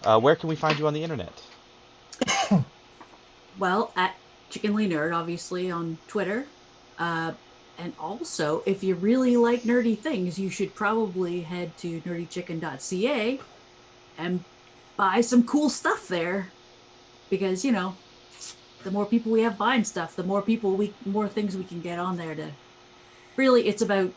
Where can we find you on the internet? Well, at Chickenly Nerd, obviously, on Twitter. And also, if you really like nerdy things, you should probably head to nerdychicken.ca and buy some cool stuff there. Because, the more people we have buying stuff, the more things we can get on there to... Really, it's about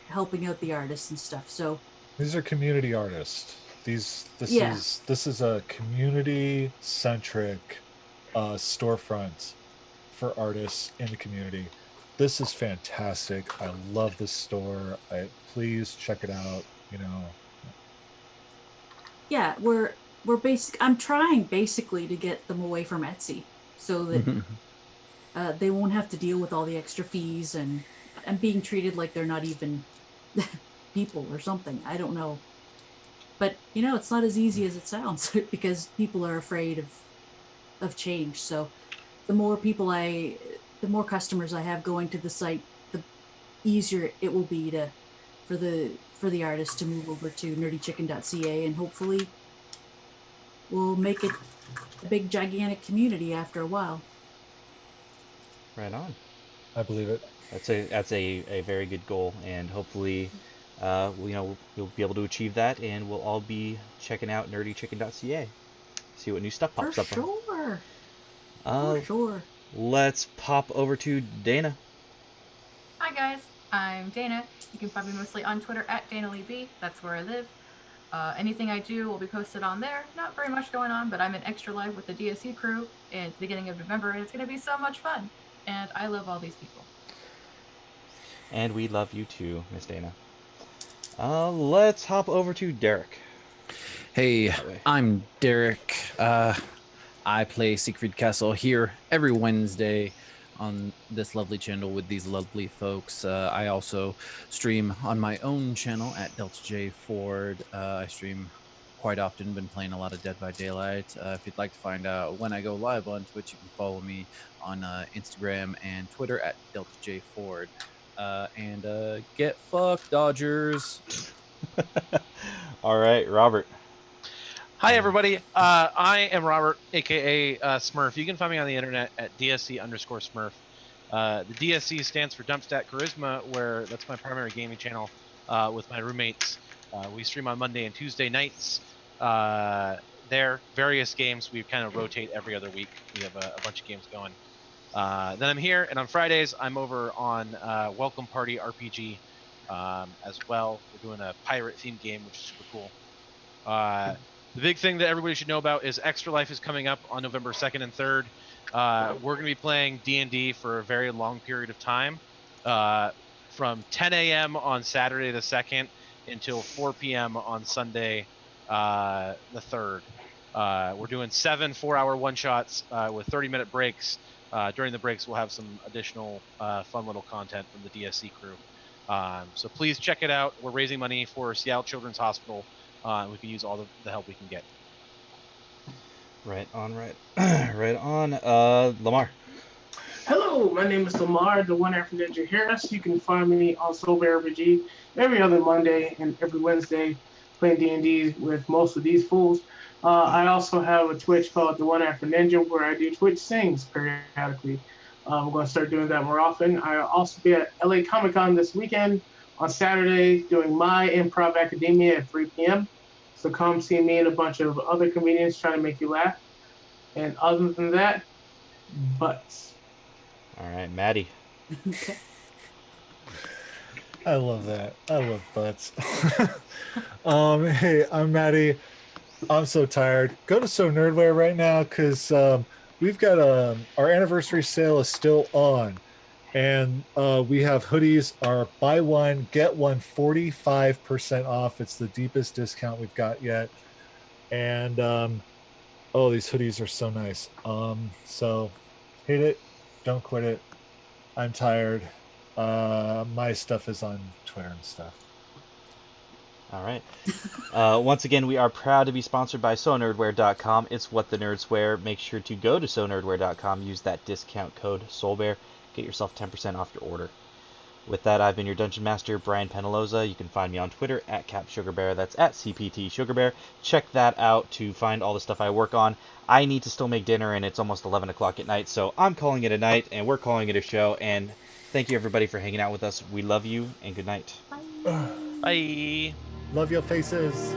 helping out the artists and stuff. So these are community artists. This is a community-centric storefront for artists in the community. This is fantastic. I love this store. Please check it out. Yeah, I'm trying basically to get them away from Etsy so that they won't have to deal with all the extra fees and being treated like they're not even people or something. I don't know. But, it's not as easy as it sounds because people are afraid of change. So the more customers I have going to the site, the easier it will be for the artists to move over to nerdychicken.ca, and hopefully we'll make it a big gigantic community after a while. Right on. I believe it. That's a very good goal, and hopefully we'll be able to achieve that, and we'll all be checking out nerdychicken.ca. See what new stuff pops up. For sure. Let's pop over to Dana. Hi guys, I'm Dana. You can find me mostly on Twitter at DanaLeeB. That's where I live. Anything I do will be posted on there. Not very much going on, but I'm in Extra Live with the DSC crew at the beginning of November, and it's going to be so much fun. And I love all these people. And we love you too, Miss Dana. Let's hop over to Derek. Hey, I'm Derek. I play Siegfried Castle here every Wednesday on this lovely channel with these lovely folks. I also stream on my own channel at Delta J Ford. I stream quite often, been playing a lot of Dead by Daylight. If you'd like to find out when I go live on Twitch, you can follow me on Instagram and Twitter at Delta J Ford. And get fucked, Dodgers. All right, Robert. Hi, everybody. I am Robert, a.k.a. Smurf. You can find me on the internet at DSC_Smurf. The DSC stands for Dumpstat Charisma, where that's my primary gaming channel with my roommates. We stream on Monday and Tuesday nights. There, various games. We kind of rotate every other week. We have a bunch of games going. Then I'm here, and on Fridays, I'm over on Welcome Party RPG as well. We're doing a pirate-themed game, which is super cool. The big thing that everybody should know about is Extra Life is coming up on November 2nd and 3rd. We're going to be playing D&D for a very long period of time, from 10 a.m. on Saturday the 2nd until 4 p.m. on Sunday the 3rd. We're doing 7 4-hour one-shots with 30-minute breaks. During the breaks, we'll have some additional fun little content from the DSC crew. So please check it out. We're raising money for Seattle Children's Hospital. We can use all the help we can get. Right on. Lamar. Hello, my name is Lamar, the One After Ninja Harris. You can find me on Sober RPG every other Monday and every Wednesday playing D&D with most of these fools. I also have a Twitch called The One After Ninja where I do Twitch sings periodically. I'm going to start doing that more often. I'll also be at LA Comic Con this weekend on Saturday doing my Improv Academia at 3 p.m. So come see me and a bunch of other comedians trying to make you laugh. And other than that, butts. All right, Maddie. I love that. I love butts. Hey, I'm Maddie. I'm so tired. Go to So Nerdwear right now because we've got our anniversary sale is still on, and we have hoodies. Our buy one get one 45% off. It's the deepest discount we've got yet, and oh, these hoodies are so nice. So hit it, don't quit it. I'm tired. My stuff is on Twitter and stuff. All right. Once again, we are proud to be sponsored by SoNerdwear.com. It's what the nerds wear. Make sure to go to SoNerdwear.com. Use that discount code SoulBear. Get yourself 10% off your order. With that, I've been your Dungeon Master, Brian Penaloza. You can find me on Twitter at CapSugarBear. That's at CPTSugarBear. Check that out to find all the stuff I work on. I need to still make dinner, and it's almost 11 o'clock at night, so I'm calling it a night, and we're calling it a show. And thank you, everybody, for hanging out with us. We love you, and good night. Bye. Love your faces.